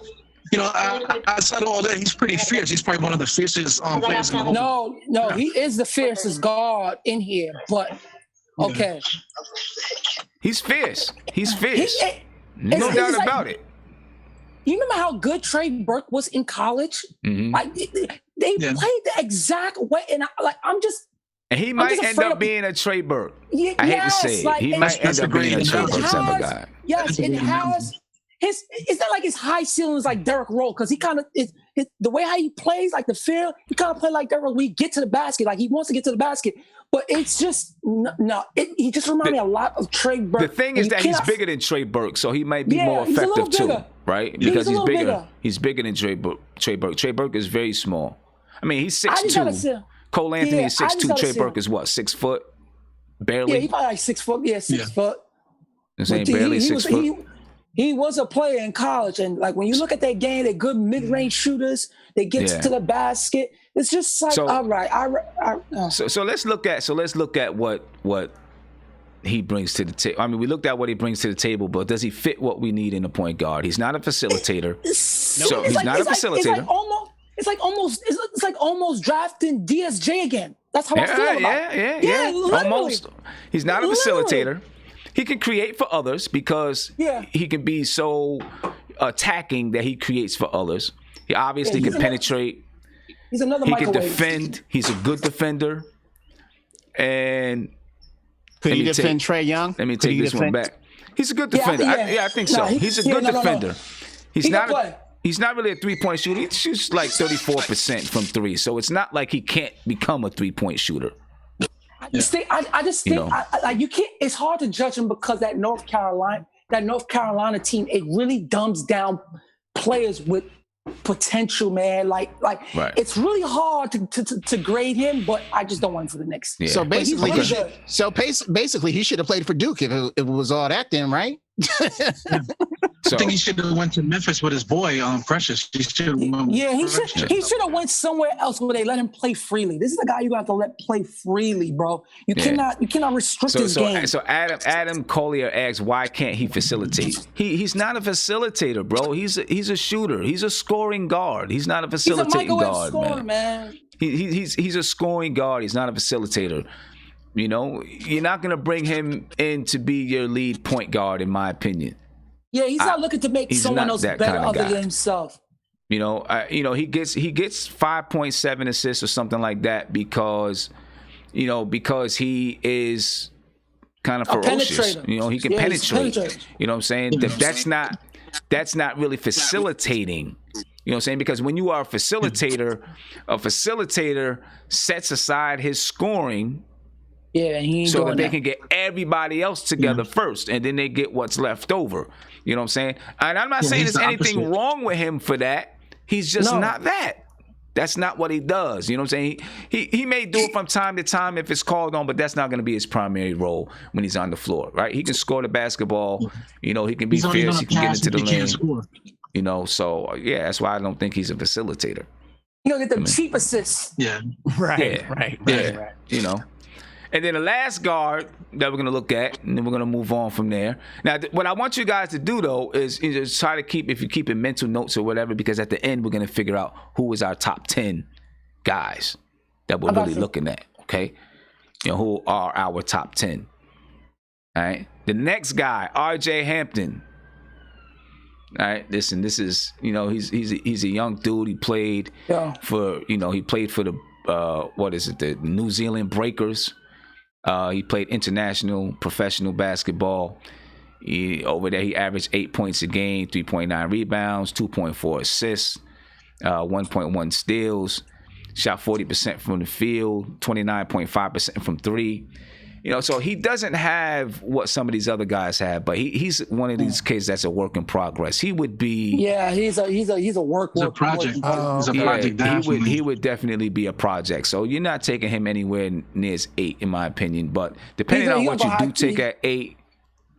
I said all that he's pretty fierce. He's probably one of the fiercest players in the whole. No, he is the fiercest guard in here. But okay, He's fierce. He's fierce. No it's doubt like- about it. you remember how good Trey Burke was in college? Mhm. Like they Yeah. played the exact way, and I'm just. And he might just end afraid up of- being a Trey Burke. Yes, I hate to say it. like, He and- might end That's a up being a great Trey analogy. Burke type of guy. Yes, That's a it good has. It's not like his high ceilings like Derrick Rose, because he kind of the way how he plays, like the feel, he kind of play like Derrick Rose. When he get to the basket, like he wants to get to the basket, but it's just no. He just reminds me a lot of Trey Burke. The thing And is you that he's cannot- bigger than Trey Burke, so he might be Yeah, more he's a little effective too, bigger. right? Yeah, Because he's a he's little bigger. bigger. He's bigger than Trey Burke. Trey Burke is very small. I mean, he's I just gotta 6'2". say, Cole Anthony yeah, is I just 6'2". gotta Trey say- Burke is what, 6 foot? yeah, Barely. he probably like 6 foot. Yeah, 6 foot. I'm saying But barely he 6 was, foot. He was a player in college, and like when you look at their game, they're good mid-range shooters. They get Yeah. to the basket. It's just like, So- all right, So let's look at what he brings to the table. I mean, we looked at what he brings to the table, but does he fit what we need in a point guard? He's not a facilitator. So he's not a facilitator. It's like almost drafting DSJ again. That's how I feel about it. Yeah. literally. Almost. He's not a Literally. facilitator. He can create for others because Yeah. he can be so attacking that he creates for others. He obviously Yeah, can he's penetrate. He's another He can microwave. defend. He's a good defender. And Could Let he me defend take- Trey Young? let me Could take he this one defend- back. He's a good Yeah, defender. yeah. I think No, so. he- He's a yeah, good no. defender. He's He can not. play. He's not really a 3-point shooter. He shoots like 34% from three. So it's not like he can't become a 3-point shooter. I just think, You know. like you can't. It's hard to judge him because that North Carolina team, it really dumbs down players with potential, man. Like Right. it's really hard to grade him, but I just don't want him for the Knicks. Yeah. So basically, really he should, good. basically he should have played for Duke if it was all that, then, right? So I think he should have went to Memphis with his boy, Precious. He should have went with Yeah, he Precious. should have went somewhere else where they let him play freely. This is a guy you're gonna have to let play freely, bro. You cannot restrict his game. So Adam Collier asks, why can't he facilitate? He's not a facilitator, bro. He's a shooter. He's a scoring guard. He's not a He's a facilitating microwave guard, scorer, man. man. He's a scoring guard. He's not a facilitator. You know, you're not gonna bring him in to be your lead point guard, in my opinion. Yeah, he's not looking to make he's someone not else that better kind of other guy. than himself. He gets 5.7 assists or something like that because he is kind of ferocious. penetrator. You know, he can Yeah, he's a penetrate. penetrator. You know what I'm saying? That's not really facilitating. You know what I'm saying? Because when you are a facilitator sets aside his scoring Yeah, and he ain't so doing that they can get everybody else together first, and then they get what's left over. You know what I'm saying? And I'm not saying he's there's the anything opposite. wrong with him for that. He's just No. not that. That's not what he does. You know what I'm saying? He may do it from time to time if it's called on, but that's not going to be his primary role when he's on the floor, right? He can score the basketball. You know, he can be He's only fierce. gonna He can get pass into the if he can't lane. score. You know, so yeah, that's why I don't think he's a facilitator. You're gonna get them cheap assists. Yeah. Right, Yeah. right. You know. And then the last guard that we're going to look at, and then we're going to move on from there. Now, what I want you guys to do, though, is try to keep in mental notes or whatever, because at the end, we're going to figure out who is our top 10 guys that we're really looking at, okay? You know, who are our top 10. All right? The next guy, R.J. Hampton. All right, listen, this is, he's a young dude. He played for the, the New Zealand Breakers. He played international professional basketball. Over there, he averaged 8 points a game, 3.9 rebounds, 2.4 assists, 1.1 steals, shot 40% from the field, 29.5% from thrk. So he doesn't have what some of these other guys have, but he's one of these kids that's a work in progress. He would be. Yeah, he's a work. He's a project. He's a Yeah, project. Definitely. he would definitely be a project. So you're not taking him anywhere near as 8, in my opinion. But depending on what you do take at 8,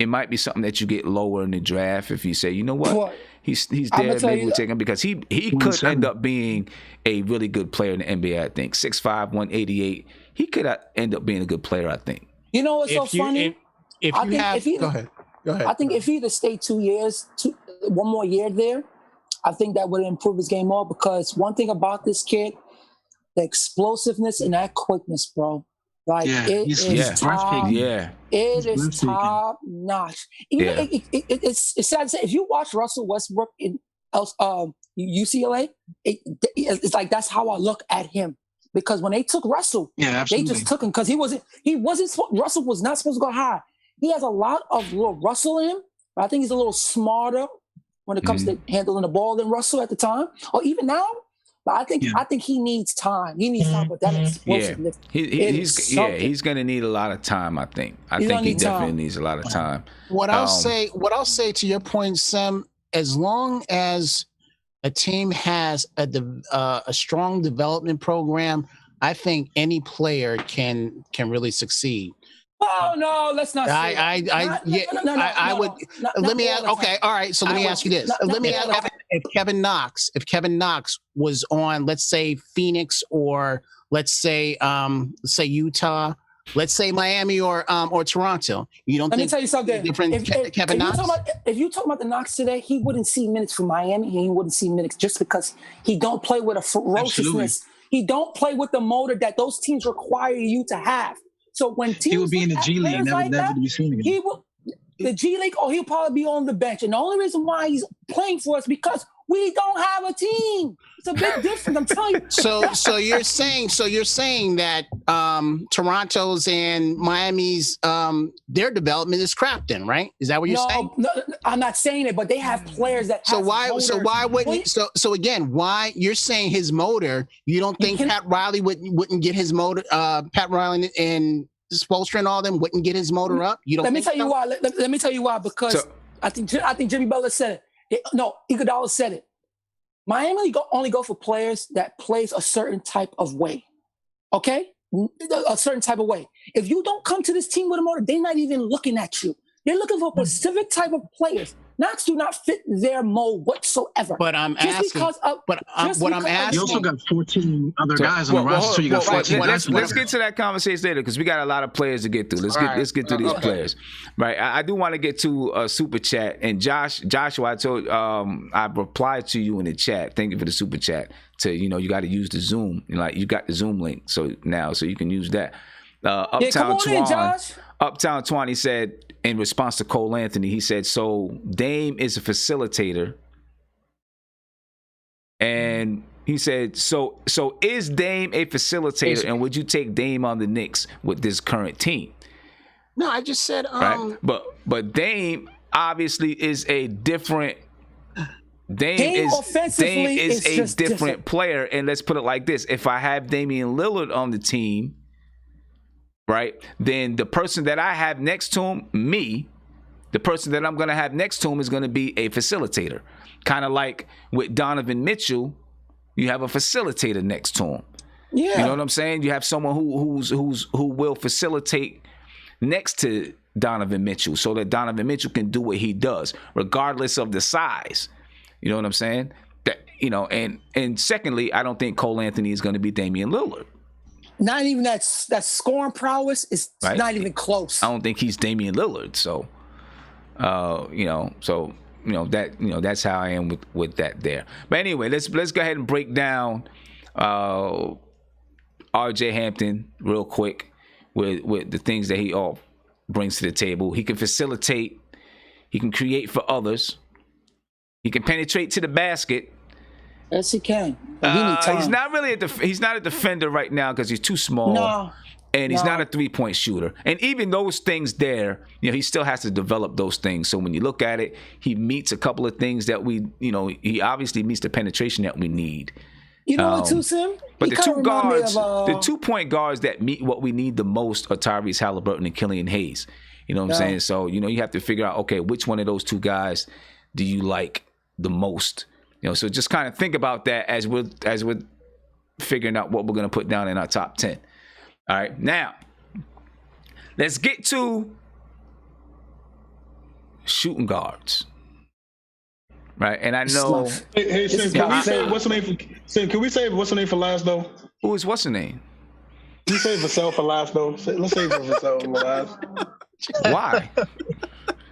it might be something that you get lower in the draft. If you say, you know what, he's there, maybe we'll take him, because he could end up being a really good player in the NBA. I think 6'5", 188. He could end up being a good player. I think. You know what's so funny? If I you think have, if he- go ahead. Go ahead. I think if he either stayed 2 years, one more year there, I think that would improve his game more. Because one thing about this kid, the explosiveness and that quickness, bro. Like Yeah, it he's is top. breathtaking. Yeah. It He's is breathtaking. top notch. Even Yeah. it's sad to say, if you watch Russell Westbrook in UCLA, it's like that's how I look at him. Because when they took Russell, Yeah, they absolutely. just took him because Russell was not supposed to go high. He has a lot of little Russell in him, but I think he's a little smarter when it comes to handling the ball than Russell at the time, or even now. But I think he needs time. He needs time with that explosiveness. He's gonna need a lot of time. I think he definitely needs a lot of time. What I'll say to your point, Sam, as long as a team has a strong development program, I think any player can really succeed. Oh no, let's not say I would. Let me ask. Okay, all right. So let me ask you this. Let me ask if Kevin Knox was on, let's say Phoenix, or let's say Utah, let's say Miami or Toronto. You don't Let think me tell you something. Kevin Knox? If you talk about the Knox today, he wouldn't see minutes for Miami. He wouldn't see minutes just because he don't play with a ferociousness. Absolutely. He don't play with the motor that those teams require you to have. So when teams he would be in the G League and never be seen again. He will the G League, or he'll probably be on the bench. And the only reason why he's playing for us because we don't have a team. It's a big difference. I'm telling you. So you're saying that Toronto's and Miami's their development is crap then, right? Is that what you're saying? No, I'm not saying it, but they have players that. So why wouldn't so again, why you're saying his motor? You don't think Pat Riley wouldn't get his motor? Pat Riley and Spoelstra and all them wouldn't get his motor up. You don't. Let me tell you why. Let me tell you why. Because I think Jimmy Butler said it. No, Iguodala said it. Miami only go for players that plays a certain type of way. Okay, a certain type of way. If you don't come to this team with a motor, they're not even looking at you. They're looking for a specific type of players. Knox do not fit their mold whatsoever. But I'm asking. You also got 14 other guys on the roster, so you got 14 guys. Let's get to that conversation later because we got a lot of players to get through. Let's get through these players. Right. I do want to get to a super chat. And Joshua, I told I replied to you in the chat. Thank you for the super chat. You got to use the Zoom. You got the Zoom link so you can use that. Uptown Twan, he said in response to Cole Anthony, he said, so Dame is a facilitator. And he said, so is Dame a facilitator? And would you take Dame on the Knicks with this current team? No, I just said right? But Dame obviously is a different Dame is a different player. And let's put it like this. If I have Damian Lillard on the team, right, then the person that I have next to him, the person that I'm going to have next to him is going to be a facilitator. Kind of like with Donovan Mitchell, you have a facilitator next to him. Yeah. You know what I'm saying? You have someone who will facilitate next to Donovan Mitchell so that Donovan Mitchell can do what he does, regardless of the size. You know what I'm saying? And secondly, I don't think Cole Anthony is going to be Damian Lillard. Not even that scoring prowess is right? Not even close. I don't think he's Damian Lillard. So, that's how I am with that there. But anyway, let's go ahead and break down R.J. Hampton real quick with the things that he all brings to the table. He can facilitate. He can create for others. He can penetrate to the basket. Yes, he can. He's not really he's not a defender right now because he's too small. And he's not a three-point shooter. And even those things there, he still has to develop those things. So when you look at it, he meets a couple of things that he obviously meets the penetration that we need. You know what, too, Sim? But the 2 guards, the 2-point guards that meet what we need the most are Tyrese Halliburton and Killian Hayes. You know what I'm saying? So, you have to figure out, okay, which one of those 2 guys do you like the most? So just kind of think about that as we're figuring out what we're going to put down in our top 10. All right, now let's get to shooting guards. Right, and I know. Hey, Sim, can we say what's the name for last though? What's the name? You save yourself for last, though. Let's save yourself for last. Why?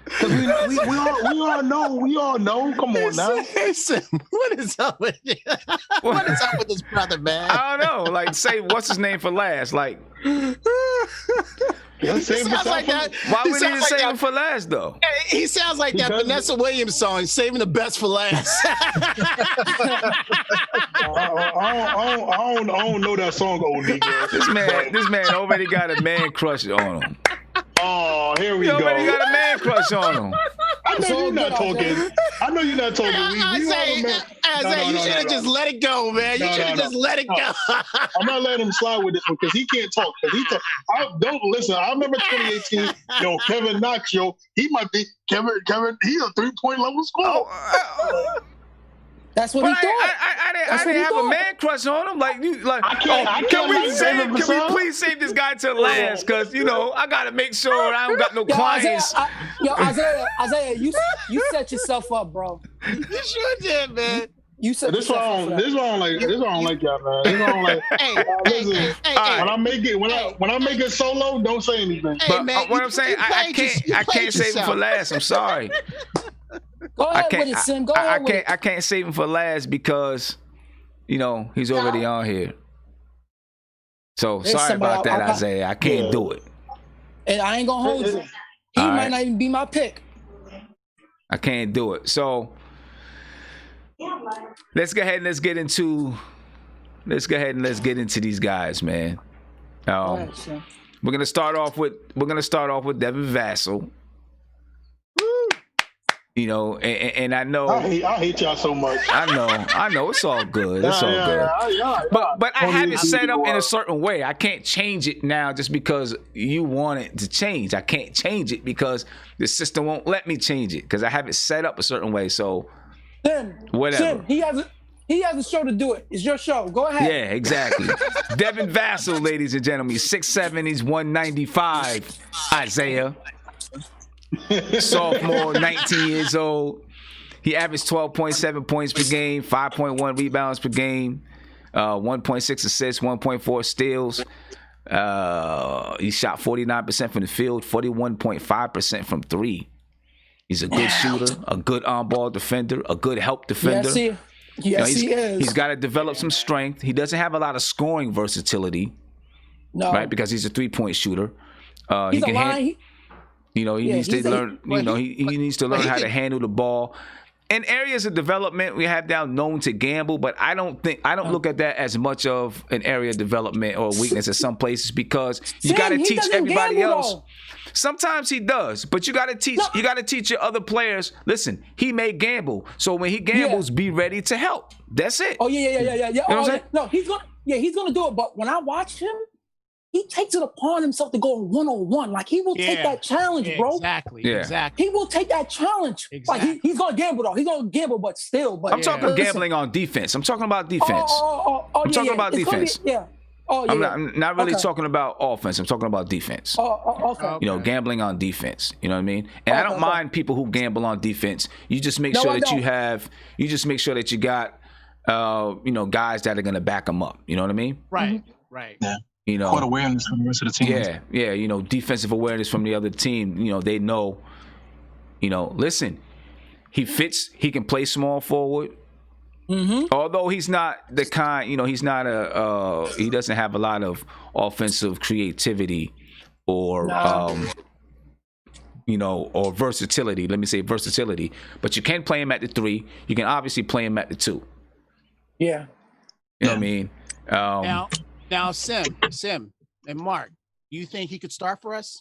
Because we all know. Come on now. Listen, what is up with you? What is up with this brother, man? I don't know. Like, say what's his name for last? Like, Let's save yourself like for that. why He would he sounds like save that. him for last though? He sounds like that Because- Vanessa Williams song, saving the best for last. I don't know that song, old nigga. This man already got a man crush on him. Oh, here we He go. already got a man crush on him. I know you're not talking. I know you're not talking. I say, you should have just let it go, man. You should have just let it go. I'm not letting him slide with this one because he can't talk. Don't listen. I remember 2018. Yo, Kevin Knox. Yo, he might be Kevin. He a 3-point level scorer. That's what But he thought. I That's didn't what he have a thought. man crush on him. Like you, like. I can't Can we save him for some? please save this guy till last? Because I gotta make sure I don't got no Yo, clients. Isaiah, you set yourself up, bro. You sure did, man. You set This yourself why I up. don't. for This that. why I don't like. This why I don't like y'all, man. This why I don't like. Listen, when I make it, when I make it solo, don't say anything. But man, what you- I'm saying, you I played your- can't you I played can't save him for yourself. last. I'm sorry. Go I ahead can't. with it, Sim. Go I ahead with can't. it. I can't save him for last because, he's already on here. So There's sorry somebody about that, I- Isaiah. I can't do it. And I ain't gonna hold you. He All might right. not even be my pick. I can't do it. So let's go ahead and let's get into these guys, man. Go ahead, Sim. We're gonna start off with Devin Vassell. And I know I hate y'all so much. I know it's all good. It's all good. But I have it set up in a certain way. I can't change it now just because you want it to change. I can't change it because the system won't let me change it because I have it set up a certain way. So Sim, whatever. Sim, he has a show to do it. It's your show. Go ahead. Yeah, exactly. Devin Vassell, ladies and gentlemen, he's 6'7", he's 195. Isaiah, sophomore, 19 years old. He averaged 12.7 points per game, 5.1 rebounds per game, 1.6 assists, 1.4 steals. He shot 49% from the field, 41.5% from three. He's a good shooter, a good on-ball defender, a good help defender. He is. He's got to develop some strength. He doesn't have a lot of scoring versatility, No. right? Because he's a three-point shooter. He's a line. He needs to learn. He needs to learn how to handle the ball. In areas of development, we have now known to gamble, but I don't look at that as much of an area of development or weakness at some places because you got to he teach doesn't everybody gamble, else. though. Sometimes he does, but you got to teach. No. You got to teach your other players. Listen, he may gamble, so when he gambles, be ready to help. That's it. Oh yeah. You know what I'm saying? No, he's gonna do it. But when I watch him, he takes it upon himself to go 1-on-1. Like he will take that challenge, bro. Exactly. Yeah. Exactly. He will take that challenge. Exactly. Like he's gonna gamble though. He's gonna gamble, but still. But I'm talking gambling on defense. I'm talking about defense. I'm talking about It's gonna defense. yeah. Oh yeah. I'm not really Okay. talking about offense. I'm talking about defense. Okay. Gambling on defense. You know what I mean? And I don't mind people who gamble on defense. You just make No, sure I that don't. you just make sure that you got, guys that are going to back them up. You know what I mean? Right. Right. Yeah. Court awareness from the rest of the team. Yeah. Defensive awareness from the other team. They know, listen, he fits, he can play small forward. Mm-hmm. Although he's not the kind, he's not he doesn't have a lot of offensive creativity or, or versatility. Let me say versatility. But you can play him at the 3. You can obviously play him at the 2. Yeah. You know what I mean? Now, Sim, and Mark, you think he could start for us?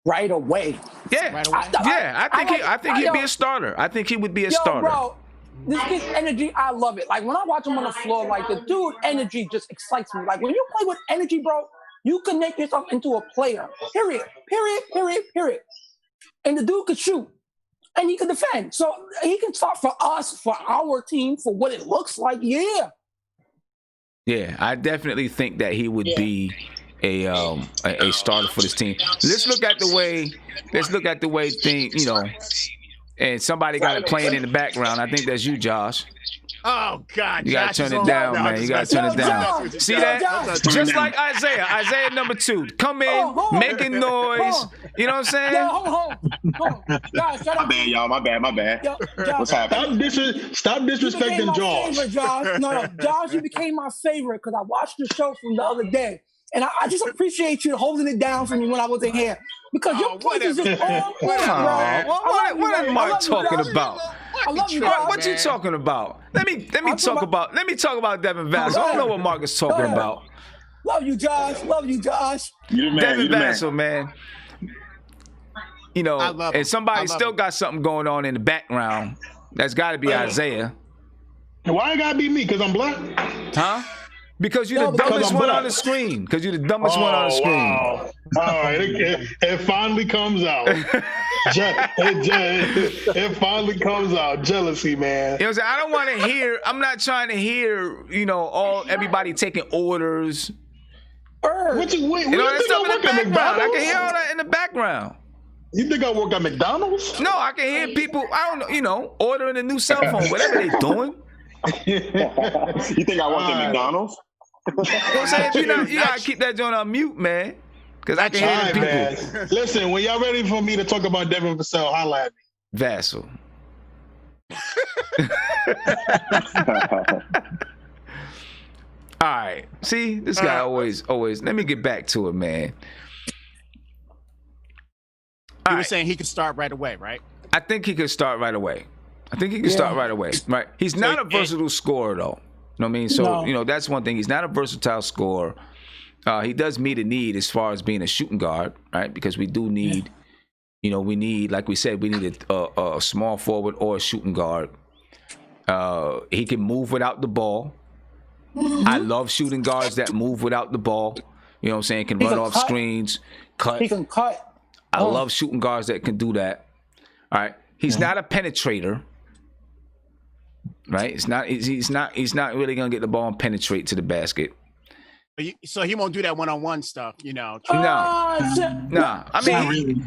Right away. Yeah. Right away? I think he'd be a starter. I think he would be a starter. Bro, this kid's energy, I love it. Like when I watch him on the floor, like the dude energy just excites me. Like when you play with energy, bro, you can make yourself into a player. Period. And the dude could shoot. And he can defend. So he can start for us, for our team, for what it looks like. Yeah. Yeah, I definitely think that he would be a starter for this team. Let's look at the way thing, and somebody got it playing in the background. I think that's you, Josh. Oh God, You gotta Josh turn is it on- down, No, man. I'm You just gotta turn messing it with you. down. I'm messing with you. See Yo, that? Josh. Just like Isaiah number 2, come in, Hold on. making noise. Hold on. You know what I'm Yo, saying? hold on. Josh, shut My up. bad, y'all. My bad. Yo, Josh, What's happening? Stop you became disrespecting my Josh. favorite, Josh. No, Josh, you became my favorite because I watched the show from the other day. And I just appreciate you holding it down for me when I wasn't here. Because your points is just whatever, on point, man. bro. Aw, what is Mark talking Josh. about? I love you, Mark, Josh. what you talking about? Let me talk about Devin Vassell. I don't know what Mark is talking ahead. about. Love you, Josh. Love you, Josh. You the man. Devin You the man. Vassell, man. You I know, love him. and somebody I love still him. got something going on in the background. That's got to be Isaiah, Why it gotta be me? Because I'm black? huh? Because you're No, the because dumbest I'm one black. on the screen. Because you're the dumbest one on the Oh, screen. wow. All right, it finally comes out. It finally comes out. Jealousy, man. You know what I'm saying? I don't want to hear. I'm not trying to hear. Everybody taking orders. What you You know, that think stuff I in the work at background. I can hear all McDonald's? that in the background. You think I work at McDonald's? No, I can hear people. I don't know. Ordering a new cell phone, whatever they doing. You think I work at McDonald's? You know what I'm saying? You gotta keep that joint on mute, man. Because I can All hear right, the people. man. Listen, when y'all ready for me to talk about Devin Vassell, holla at me. Vassell. All right. See, this guy always. Let me get back to it, man. You were saying he could start right away, right? I think he could start right away. Right. He's not a versatile scorer, though. You know what I mean? So, No. That's one thing. He's not a versatile scorer. He does meet a need as far as being a shooting guard, right? Because we do need, we need, like we said, we need a small forward or a shooting guard. He can move without the ball. I love shooting guards that move without the ball. You know what I'm saying? Can He run can off cut. screens, cut. He can cut. I love shooting guards that can do that. All right. He's not a penetrator. Right? He's not really gonna get the ball and penetrate to the basket. So he won't do that one-on-one stuff, Nah. I I Not mean, really.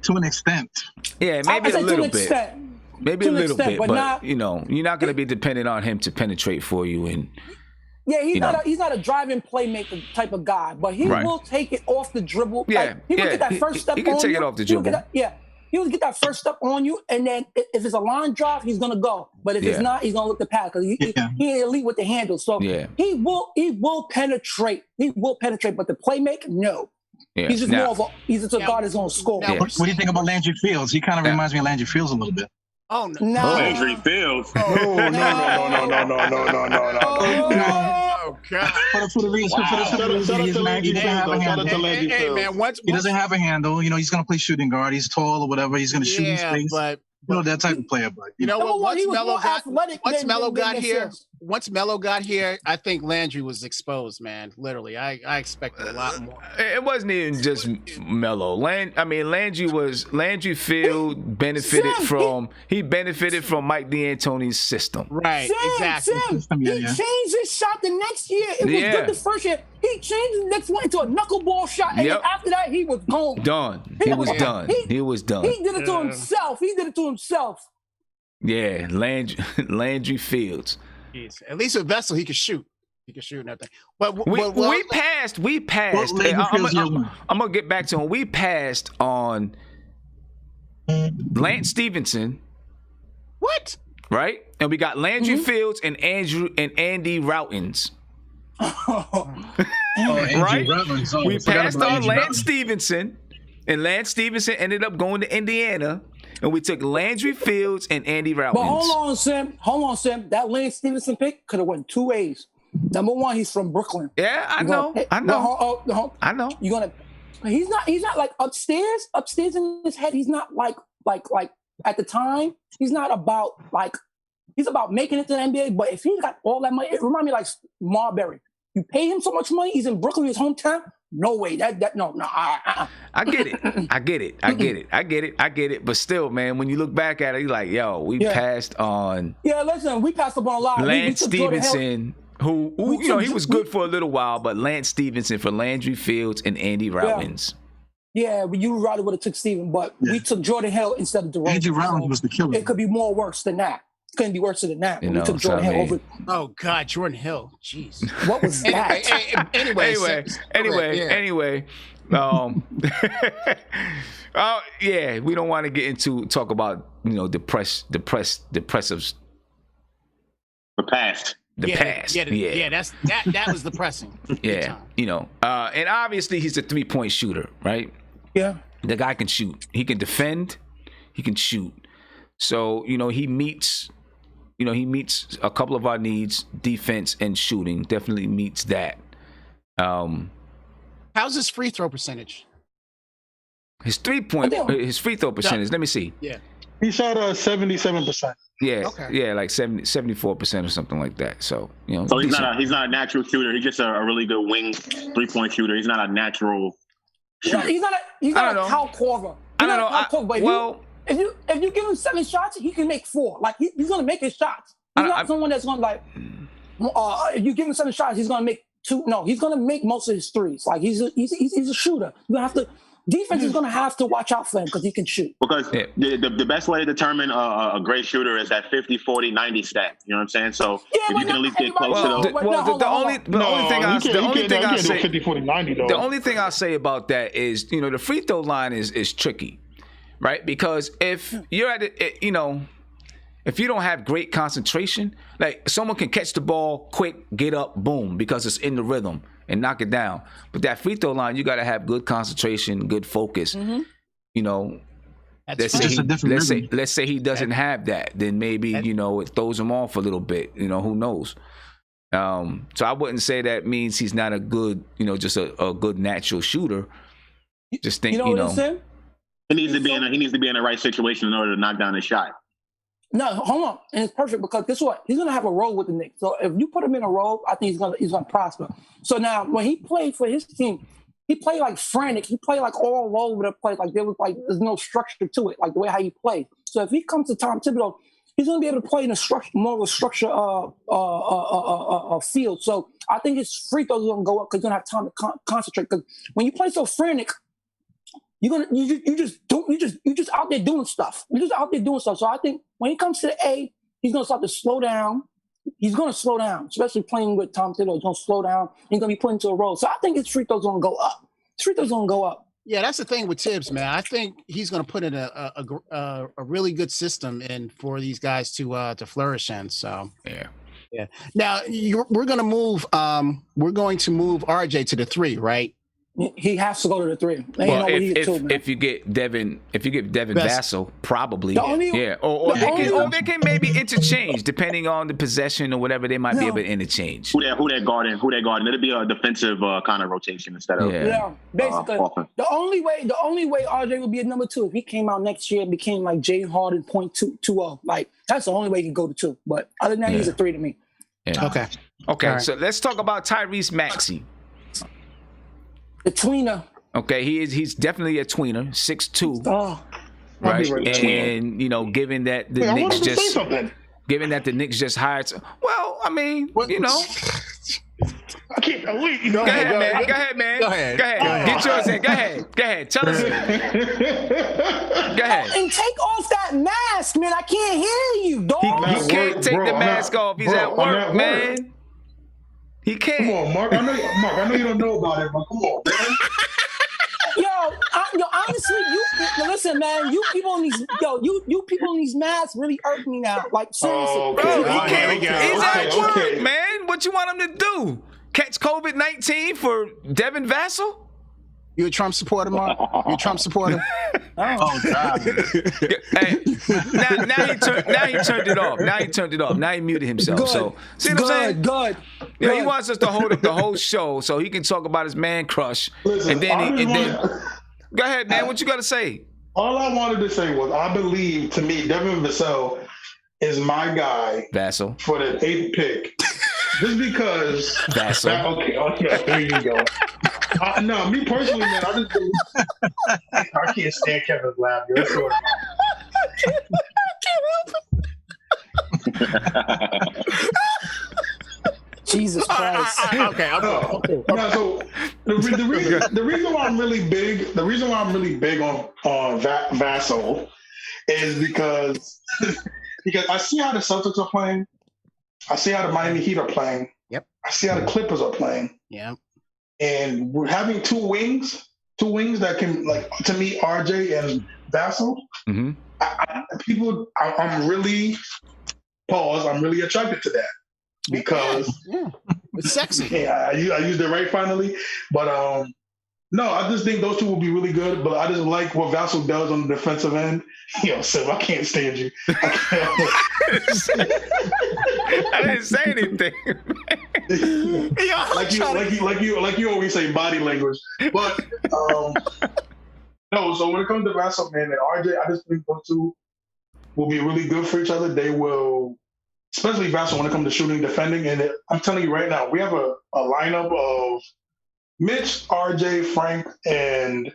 To an extent. yeah, maybe a said to little an bit. extent. Maybe To a an little extent, bit, but but not- you're not gonna be dependent on him to penetrate for you. And Yeah, he's You know. he's not a driving playmaker type of guy, but he Right. will take it off the dribble. Yeah, Like, he will yeah, get that he- first step he can on take you. it off the He will get dribble. he will get that first step on you, and then if it's a line drive, he's gonna go. But if Yeah. it's not, he's gonna look the pass because he ain't elite with the handle. So Yeah. he will penetrate. He will penetrate, but the playmaker, no. yeah, He's just now, he's just a guard that's gonna score. Now, Yeah. What do you think about Landry Fields? He kind of reminds me of Landry Fields a little bit. Oh no! Nah. Landry Fields. No. Oh God! For the reason, Shout out to he Landry doesn't have a Fields. Shout out to handle. Landry Hey Fields. man, once He doesn't have a handle. He's going to play shooting guard. He's tall or whatever. He's going to shoot in space. but That type of player. But you know Number what? one, he was Melo more athletic than here, Fields. once Melo got here, I think Landry was exposed, man. Literally, I expected a lot more. it wasn't even just Melo. Landry Field benefited Sam, he benefited from Mike D'Antoni's system. Right? Exactly. Sam, Yeah, he yeah. changed his shot the next year. It was Yeah. good the first year. He changed the next one into a knuckleball shot, and Yep. then after that, he was gone. Done. He was done. He was done. He did it to himself. Yeah, Landry Fields. Jeez. At least with Vessel, he could shoot. He could shoot and everything. But We passed. Landry Fields, year one. I'm gonna get back to him. We passed on Lance Stevenson, what? right? And we got Landry Fields and Andy Routins. Right? We passed on Lance Stevenson, and Lance Stevenson ended up going to Indiana, and we took Landry Fields and Andy Routins. But hold on, Sam. That Lance Stevenson pick could have went two ways. Number one, he's from Brooklyn. Yeah, I You're know. gonna- I know. I know. You're gonna. He's not like upstairs. Upstairs in his head, he's not like at the time. He's not about like. He's about making it to the NBA. But if he got all that money, it reminds me like Marbury. You pay him so much money. He's in Brooklyn, his hometown. No way. No. I get it. But still, man, when you look back at it, you're like, yo, we passed on Yeah, listen, we passed up on a lot. Lance we took Jordan Hill. Stevenson, who he was good for a little while, but Lance Stevenson for Landry Fields and Andy Routins. Yeah, but you rather would have took Steven, but we took Jordan Hill instead of DeRozan. Andrew Rollins was the killer. It could be more worse than that. couldn't be worse than that. You When we know, took Jordan so I Hill mean- over. Oh God, Jordan Hill. Jeez. What was that? Anyway. Oh yeah, we don't want to get into talk about depressive The past. past. Yeah, that was depressing. Yeah, and obviously he's a 3-point shooter, right? Yeah. The guy can shoot. He can defend. He can shoot. So he meets a couple of our needs: defense and shooting. Definitely meets that. How's his free throw percentage? His free throw percentage. Let me see. Yeah. He shot 77%. Yeah, Okay. yeah, like 74% or something like that. So So he's decent. not a natural shooter. He's just a really good wing 3-point shooter. He's not a natural shooter. He's not a Kyle Korver. I don't know. If you give him 7 shots, he can make 4. Like he's gonna make his shots. He's not someone that's gonna like. If you give him 7 shots, he's gonna make 2. No, he's gonna make most of his threes. Like he's a shooter. You have to. Defense is going to have to watch out for him because he can shoot. Because the best way to determine a great shooter is that 50, 40, 90 stat. You know what I'm saying? So if you can at least get close to those. The only thing I'll say about that is, the free throw line is tricky, right? Because if you're at it, if you don't have great concentration, like someone can catch the ball quick, get up, boom, because it's in the rhythm and knock it down. But that free throw line, you got to have good concentration, good focus. Mm-hmm. Let's say he doesn't have that, then maybe it throws him off a little bit. Who knows? So I wouldn't say that means he's not a good, just a good natural shooter. Just think, what I'm saying? He needs to be in the right situation in order to knock down his shot. No, hold on, and it's perfect because guess what? He's gonna have a role with the Knicks. So if you put him in a role, I think he's gonna prosper. So now when he played for his team, he played like frantic. He played like all over the place. Like there's no structure to it, like the way how he played. So if he comes to Tom Thibodeau, he's gonna be able to play in a more of a structure field. So I think his free throws are gonna go up because he's gonna have time to concentrate. Because when you play so frantic, you just out there doing stuff. You're just out there doing stuff. So I think when he comes to the A, he's gonna start to slow down. He's gonna slow down, especially playing with Tom Thibodeau. He's gonna slow down. He's gonna be put into a role. So I think his free throws gonna go up. His free throws gonna go up. Yeah, that's the thing with Tibbs, man. I think he's gonna put in a really good system in for these guys to flourish in. So yeah. Now we're going to move RJ to the 3, right? He has to go to the 3. Well, if you get Devin Vassell, probably. Or they can maybe interchange depending on the possession or whatever. They might be able to interchange. Who that guarding? It'll be a defensive kind of rotation instead of basically. The only way RJ would be a number 2 if he came out next year and became like James Harden 0.220. Like that's the only way he could go to 2. But other than that, he's a 3 to me. Yeah. Okay. Right. So let's talk about Tyrese Maxey. The tweener. Okay, he's definitely a tweener, 6'2". Oh, right. And given that the Knicks just hired. Well, I mean, I can't wait. Go ahead, man. Go ahead. Get yours in. Go ahead. Tell us. Go ahead. And take off that mask, man. I can't hear you, dog. He can't take the mask off. He's at work, man. He can't. Come on, Mark. I know you don't know about it, but come on, man. Honestly, listen, man. You people in these masks really irk me now. Like seriously, okay. He's at work, man. What you want him to do? Catch COVID-19 for Devin Vassell? You a Trump supporter, Mark? You a Trump supporter? Oh God! Hey, now he turned it off. Now he muted himself. Good. So see what I'm saying? Good. He wants us to hold up the whole show so he can talk about his man crush. Listen, go ahead, man. What you got to say? All I wanted to say was I believe, to me, Devin Vassell is my guy Vassell for the 8th pick. Just because. Vassell. Okay. There you go. No, me personally, man, I can't stand Kevin's laugh. That's what. Jesus Christ. Okay. No, so the reason why I'm really big on Vassell is because because I see how the Celtics are playing. I see how the Miami Heat are playing. Yep. I see how the Clippers are playing. Yeah. And we're having two wings that can, like, to me, RJ and Vassell. Mm-hmm. I'm really I'm really attracted to that because It's sexy. Yeah, I used it right finally, but no, I just think those two will be really good. But I just like what Vassell does on the defensive end. Yo, Sim, I can't stand you. I didn't say anything. like you always say body language. But no, so when it comes to Vassell, man, and RJ, I just think those two will be really good for each other. They will, especially Vassell when it comes to shooting, defending. And I'm telling you right now, we have a lineup of Mitch, RJ, Frank, and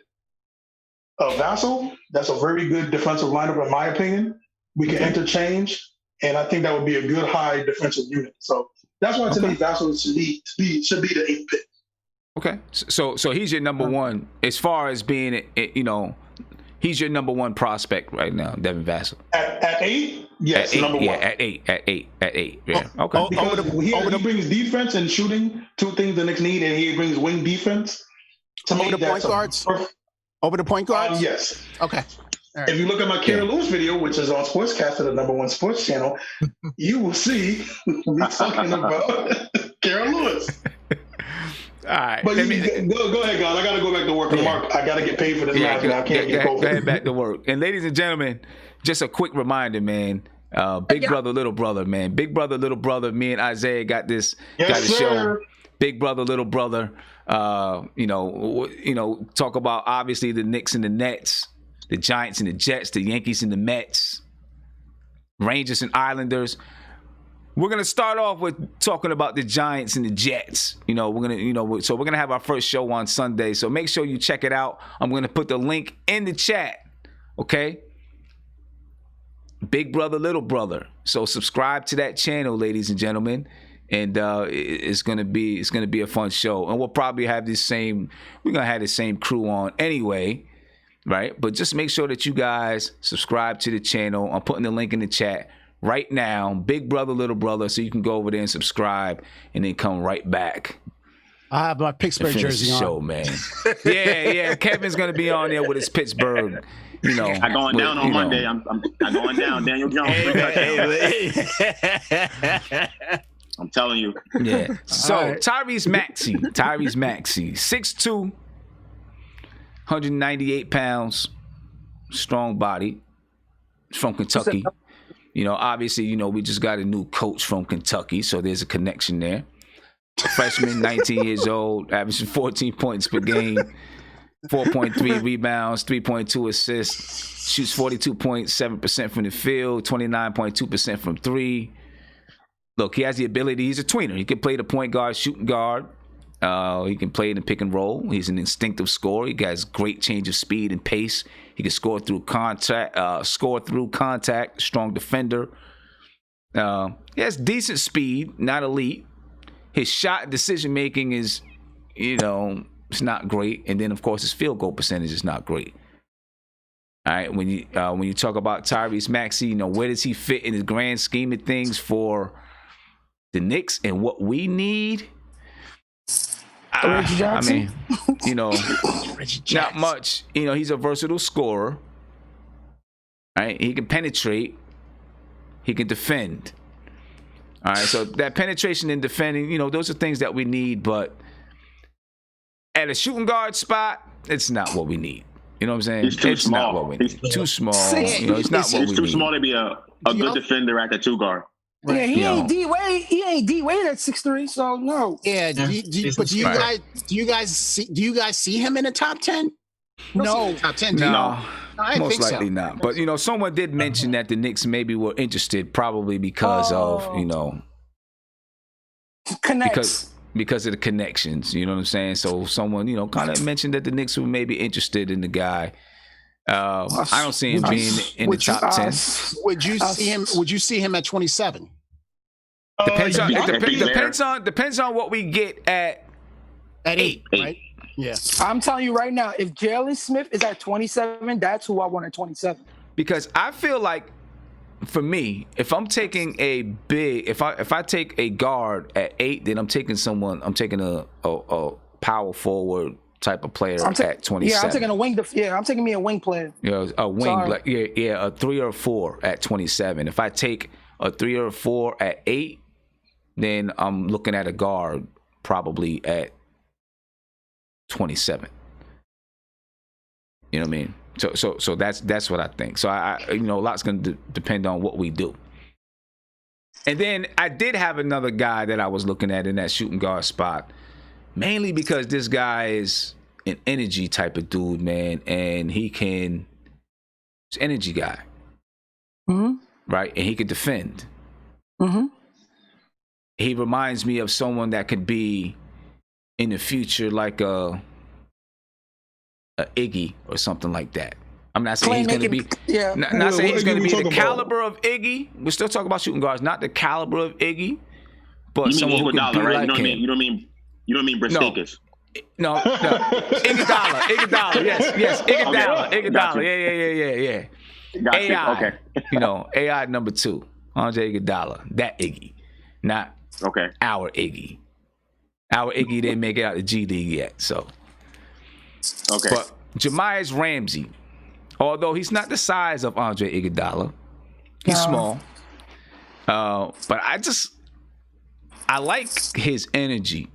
Vassell. That's a very good defensive lineup, in my opinion. We can interchange, and I think that would be a good high defensive unit. So that's why to me, Vassell should be the 8th pick. Okay, so he's your number one as far as being, he's your number one prospect right now, Devin Vassell. At 8, yes, number one. Yeah, at eight. Yeah, okay. Because he brings defense and shooting, two things the Knicks need, and he brings wing defense. To me, Over the point guards? Over the point guards? Yes. Okay. Right. If you look at my Kara Lewis video, which is on Sportscaster, the number one sports channel, you will see me talking about Kara Lewis. All right. But go ahead, guys. I got to go back to work. Mark, I got to get paid for this match. I can't get Go ahead back to work. And ladies and gentlemen, just a quick reminder, man. Big brother, little brother, man. Big brother, little brother. Me and Isaiah got this show. Big brother, little brother. Talk about obviously the Knicks and the Nets, the Giants and the Jets, the Yankees and the Mets, Rangers and Islanders. We're gonna start off with talking about the Giants and the Jets. So we're gonna have our first show on Sunday. So make sure you check it out. I'm gonna put the link in the chat. Okay. Big brother, little brother. So subscribe to that channel, ladies and gentlemen. And it's gonna be a fun show. And we'll probably have the same crew on anyway, right? But just make sure that you guys subscribe to the channel. I'm putting the link in the chat right now, Big Brother, Little Brother, so you can go over there and subscribe and then come right back. I have my Pittsburgh jersey on. Show, man. Yeah. Kevin's gonna be on there with his Pittsburgh. I'm going down on Monday. I'm going down. Daniel Jones. I'm telling you. Yeah. So Tyrese Maxey, 6'2", 198 pounds, strong body, from Kentucky. Obviously, we just got a new coach from Kentucky, so there's a connection there. Freshman, 19 years old, averaging 14 points per game, 4.3 rebounds, 3.2 assists, shoots 42.7% from the field, 29.2% from three. Look, he has the ability. He's a tweener. He can play the point guard, shooting guard. He can play in the pick and roll. He's an instinctive scorer. He has great change of speed and pace. He can score through contact. Strong defender. He has decent speed, not elite. His shot decision making is, it's not great. And then of course his field goal percentage is not great. All right, when you talk about Tyrese Maxey, where does he fit in the grand scheme of things for the Knicks and what we need? Reggie Jackson? Not much. He's a versatile scorer. Right? He can penetrate. He can defend. All right, so that penetration and defending, those are things that we need, but at a shooting guard spot, it's not what we need. You know what I'm saying? He's too small. Not what we need. Too small. He's not what we need. He's too small to be a good defender at the two guard. Yeah, he ain't D Wade. He ain't D Wade at 6'3", so no. Yeah, do you guys see him in the top 10? No. Top 10. No. I Most think likely so. not. But someone did mention that the Knicks maybe were interested, probably because of Connects. because of the connections. You know what I'm saying? So someone kind of mentioned that the Knicks were maybe interested in the guy. I don't see him being in the top 10. Would you see him at 27? Depends on what we get at 8, right? Yeah. I'm telling you right now, if Jalen Smith is at 27, that's who I want at 27. Because I feel like for me, if I'm taking a big, if I take a guard at 8, then I'm taking a power forward type of player at 27. Yeah, I'm taking a wing. I'm taking me a wing player. You know, a wing, like a 3 or 4 at 27. If I take a 3 or 4 at 8, then I'm looking at a guard probably at 27. You know what I mean? So that's what I think. So I a lot's going to depend on what we do. And then I did have another guy that I was looking at in that shooting guard spot, mainly because this guy is an energy type of dude, man, and he's an energy guy, right? And he could defend. He reminds me of someone that could be in the future like a Iggy or something like that. I'm not saying he's going to be. Yeah. Not saying he's going to be the caliber of Iggy. We're still talking about shooting guards, not the caliber of Iggy, but someone who could be right? like him. You don't mean Bristakas. No. Iguodala. Yes. Iguodala. Yeah. Gotcha. AI. Okay. AI number 2. Andre Iguodala. That Iggy, not our Iggy. Our Iggy didn't make it out the G League yet, so. Okay. But Jamias Ramsey, although he's not the size of Andre Iguodala, he's small. But I like his energy.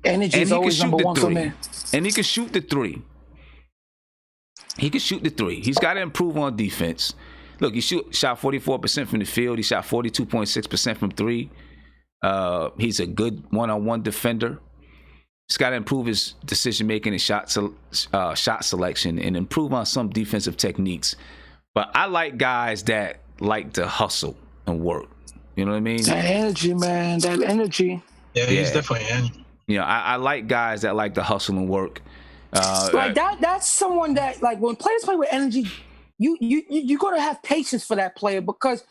Energy is always number 1 for me. And he can shoot the 3. He's got to improve on defense. Look, he shot 44% from the field. He shot 42.6% from 3. He's a good one-on-one defender. He's got to improve his decision-making and shot selection and improve on some defensive techniques. But I like guys that like to hustle and work. You know what I mean? That energy, man. That energy. Yeah, he's definitely in. I like guys that like to hustle and work. That's someone that, like, when players play with energy, you got to have patience for that player because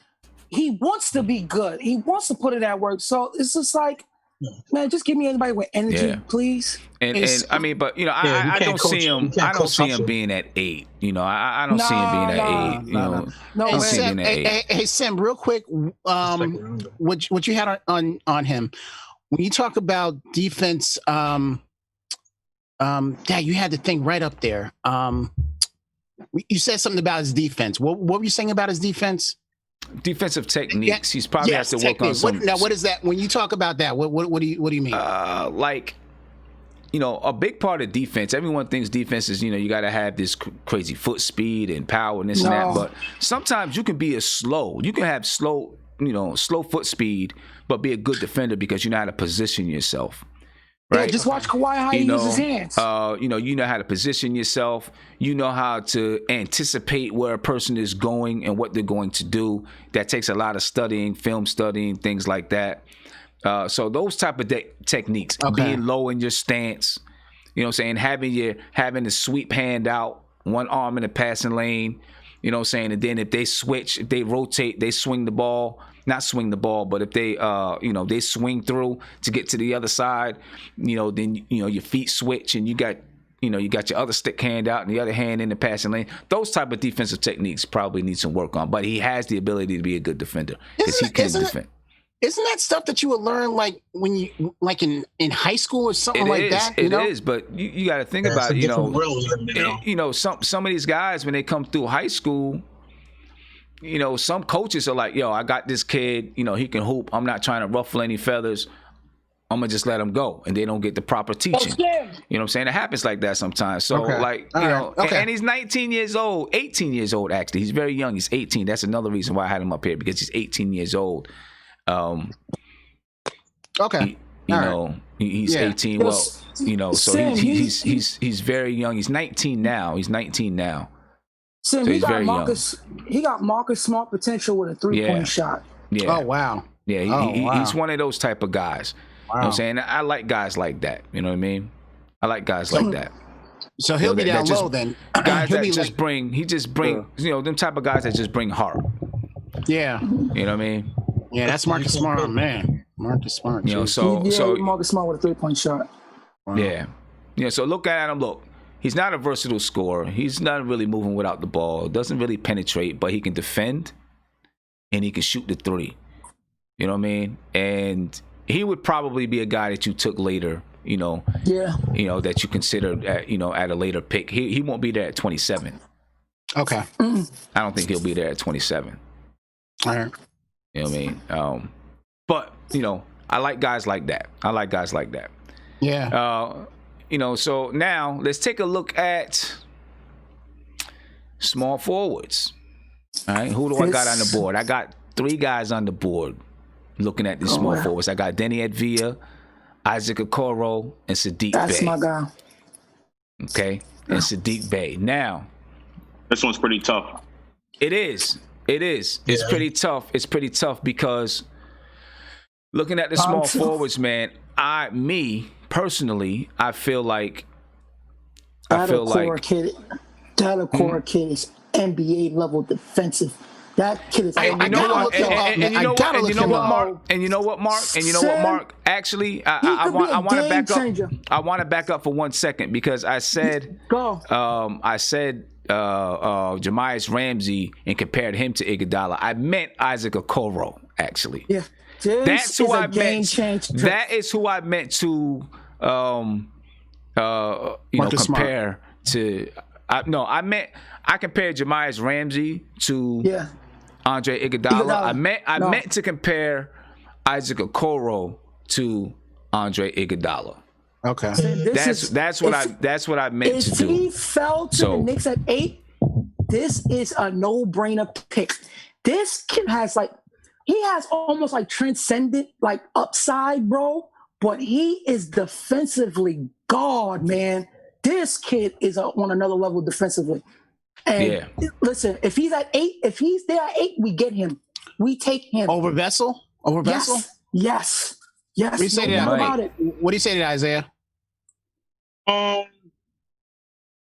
he wants to be good. He wants to put in that work. So it's just like, man, just give me anybody with energy, please. And I mean, but I don't see him. I don't see him being at 8. I don't see him being at 8. No, Sam, hey, Sam, real quick, what you had on him when you talk about defense? You had the thing right up there. You said something about his defense. What were you saying about his defense? Defensive techniques. He's probably has to work on some. What is that? When you talk about that, what do you mean? A big part of defense. Everyone thinks defense is, you got to have this crazy foot speed and power and this and that. But sometimes you can be slow. You can have slow foot speed, but be a good defender because you know how to position yourself. Right? Yeah, just watch Kawhi how he uses his hands. You know how to position yourself. You know how to anticipate where a person is going and what they're going to do. That takes a lot of studying, film studying, things like that. So those type of techniques, being low in your stance, having the sweep hand out, one arm in the passing lane, and then if they switch, if they rotate, they swing the ball. Not swing the ball, but if they, they swing through to get to the other side, then, your feet switch and you got your other stick hand out and the other hand in the passing lane. Those type of defensive techniques probably need some work on, but he has the ability to be a good defender because he can defend. Isn't that stuff that you would learn like when you like in high school or something like that? It is, but you got to think about it. Some of these guys when they come through high school. Some coaches are like, yo, I got this kid, he can hoop. I'm not trying to ruffle any feathers. I'm going to just let him go. And they don't get the proper teaching. You know what I'm saying? It happens like that sometimes. So, and he's 19 years old, 18 years old, actually. He's very young. He's 18. That's another reason why I had him up here, because he's 18 years old. He's 18. Well, so he's very young. He's 19 now. Sim, so he got Marcus Smart potential with a 3-point shot. Yeah. Oh, wow. Yeah, he's one of those type of guys. Wow. You know what I'm saying? I like guys like that. You know what I mean? I like guys like that. So he'll be down low then. Guys that just bring them type of guys that just bring heart. Yeah. You know what I mean? Yeah, that's Marcus Smart, man. Marcus Smart. So Marcus Smart with a 3-point shot. Wow. Yeah. Yeah, so look at him. Look. He's not a versatile scorer. He's not really moving without the ball. Doesn't really penetrate, but he can defend. and he can shoot the three. You know what I mean? And he would probably be a guy that you took later. That you considered at a later pick. He won't be there at 27. Okay. I don't think he'll be there at 27. All right. You know what I mean? But I like guys like that. Yeah. So now let's take a look at small forwards. All right. Who do I got on the board? I got 3 guys on the board looking at these small forwards. I got Denny Advia, Isaac Okoro, and Sadiq Bey. That's my guy. Okay. And Sadiq Bey. Now, this one's pretty tough. It is. It's pretty tough. It's pretty tough because looking at the small forwards, man, personally, I feel like that Okoro kid is NBA level defensive. That kid is. And you know what, Mark? Actually, I want to back up for 1 second because I said Jamias Ramsey and compared him to Iguodala. I meant Isaac Okoro, actually. Yeah. That's who I meant. That is who I meant to compare to. I compared Jamias Ramsey to Andre Iguodala. I meant to compare Isaac Okoro to Andre Iguodala. Okay. That's what I meant to do. If he fell to the Knicks at 8, this is a no-brainer pick. This kid has almost like transcendent like upside, bro. But he is defensively God, man. This kid is on another level defensively. And listen, if he's at 8, if he's there at 8, we get him. We take him. Over Vessel? Yes. What do you say to that? About it. What do you say to that, Isaiah?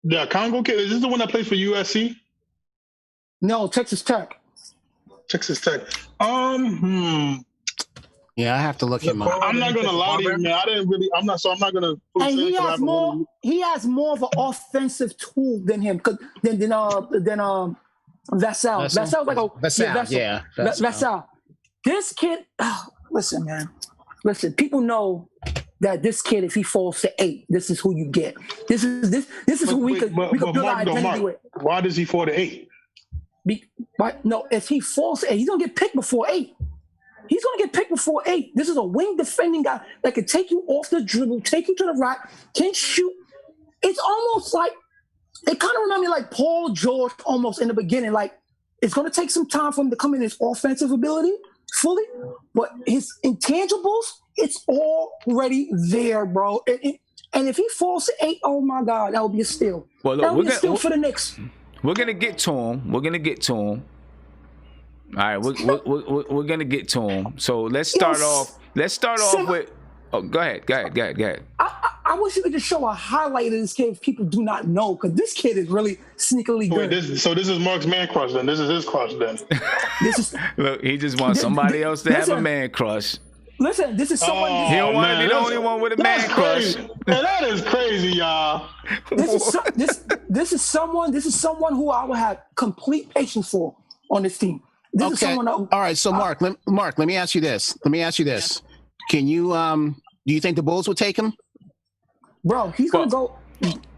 The Congo kid, is this the one that plays for USC? No, Texas Tech. Yeah, I have to look him up. I'm not gonna lie to you, man. I'm not gonna. And he has more of an offensive tool than him, than Vassell. Vassell's like Vassell. This kid, listen, man. Listen, people know that this kid, if he falls to 8, this is who you get. This is who we could build our identity with. Why does he fall to 8? If he falls to 8, he's gonna get picked before 8. He's going to get picked before 8. This is a wing defending guy that can take you off the dribble, take you to the rack, can shoot. It's almost like, it kind of reminds me like Paul George almost in the beginning. Like, it's going to take some time for him to come in his offensive ability fully, but his intangibles, it's already there, bro. And if he falls to 8, oh my God, that would be a steal. Well, look, that would be a steal for the Knicks. We're going to get to him. All right, we're gonna get to him. So let's start off with. Oh, go ahead. I wish you could just show a highlight of this kid if people do not know, because this kid is really sneakily good. This is Mark's man crush then. This is his crush then. Look, he just wants somebody else to have a man crush. Listen, this is someone. He don't want to be the only one with a man crush. Man, that is crazy, y'all. This is someone who I would have complete patience for on this team. All right, so Mark, let me ask you this. Can you do you think the Bulls will take him? Bro, he's gonna go.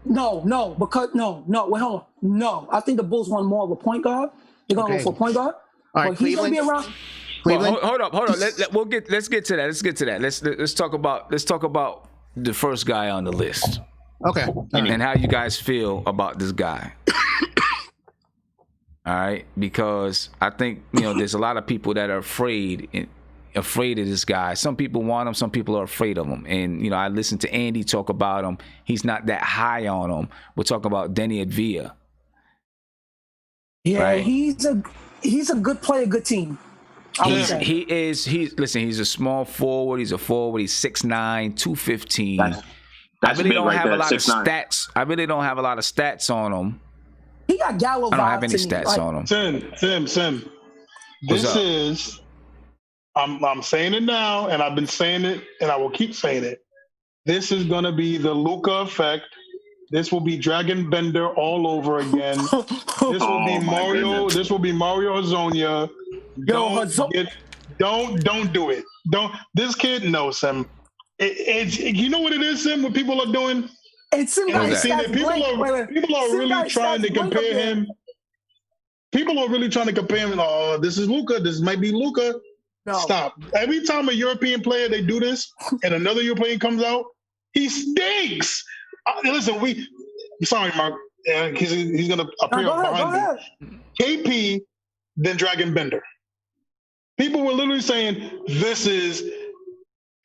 No, wait, hold on. No, I think the Bulls want more of a point guard. They're gonna go for a point guard. All right, he's gonna be around. Well, hold up. Let's get to that. Let's talk about the first guy on the list. Okay. And how you guys feel about this guy. All right, because I think there's a lot of people that are afraid of this guy. Some people want him, some people are afraid of him. And I listened to Andy talk about him. He's not that high on him. We're talking about Denny Advia. Yeah, right? He's a good player, good team. He's a small forward. He's a forward. He's 6'9", 215. I really don't have a lot of stats. I really don't have a lot of stats on him. He got Gallo vibes. I don't have any stats on him. Tim. I'm saying it now, and I've been saying it, and I will keep saying it. This is going to be the Luka effect This will be Dragon Bender all over again. This will be Mario. Goodness. This will be Mario Hazonia. Don't do it. Don't. This kid knows him. You know what it is, Sim? What people are doing. And Sim guys, people are really trying to compare him. People are really trying to compare him. Oh, this is Luka. This might be Luka. No. Stop. Every time a European player they do this, and another European comes out, he stinks. Listen, sorry, Mark. He's going to appear behind me. KP, then Dragon Bender. People were literally saying, this is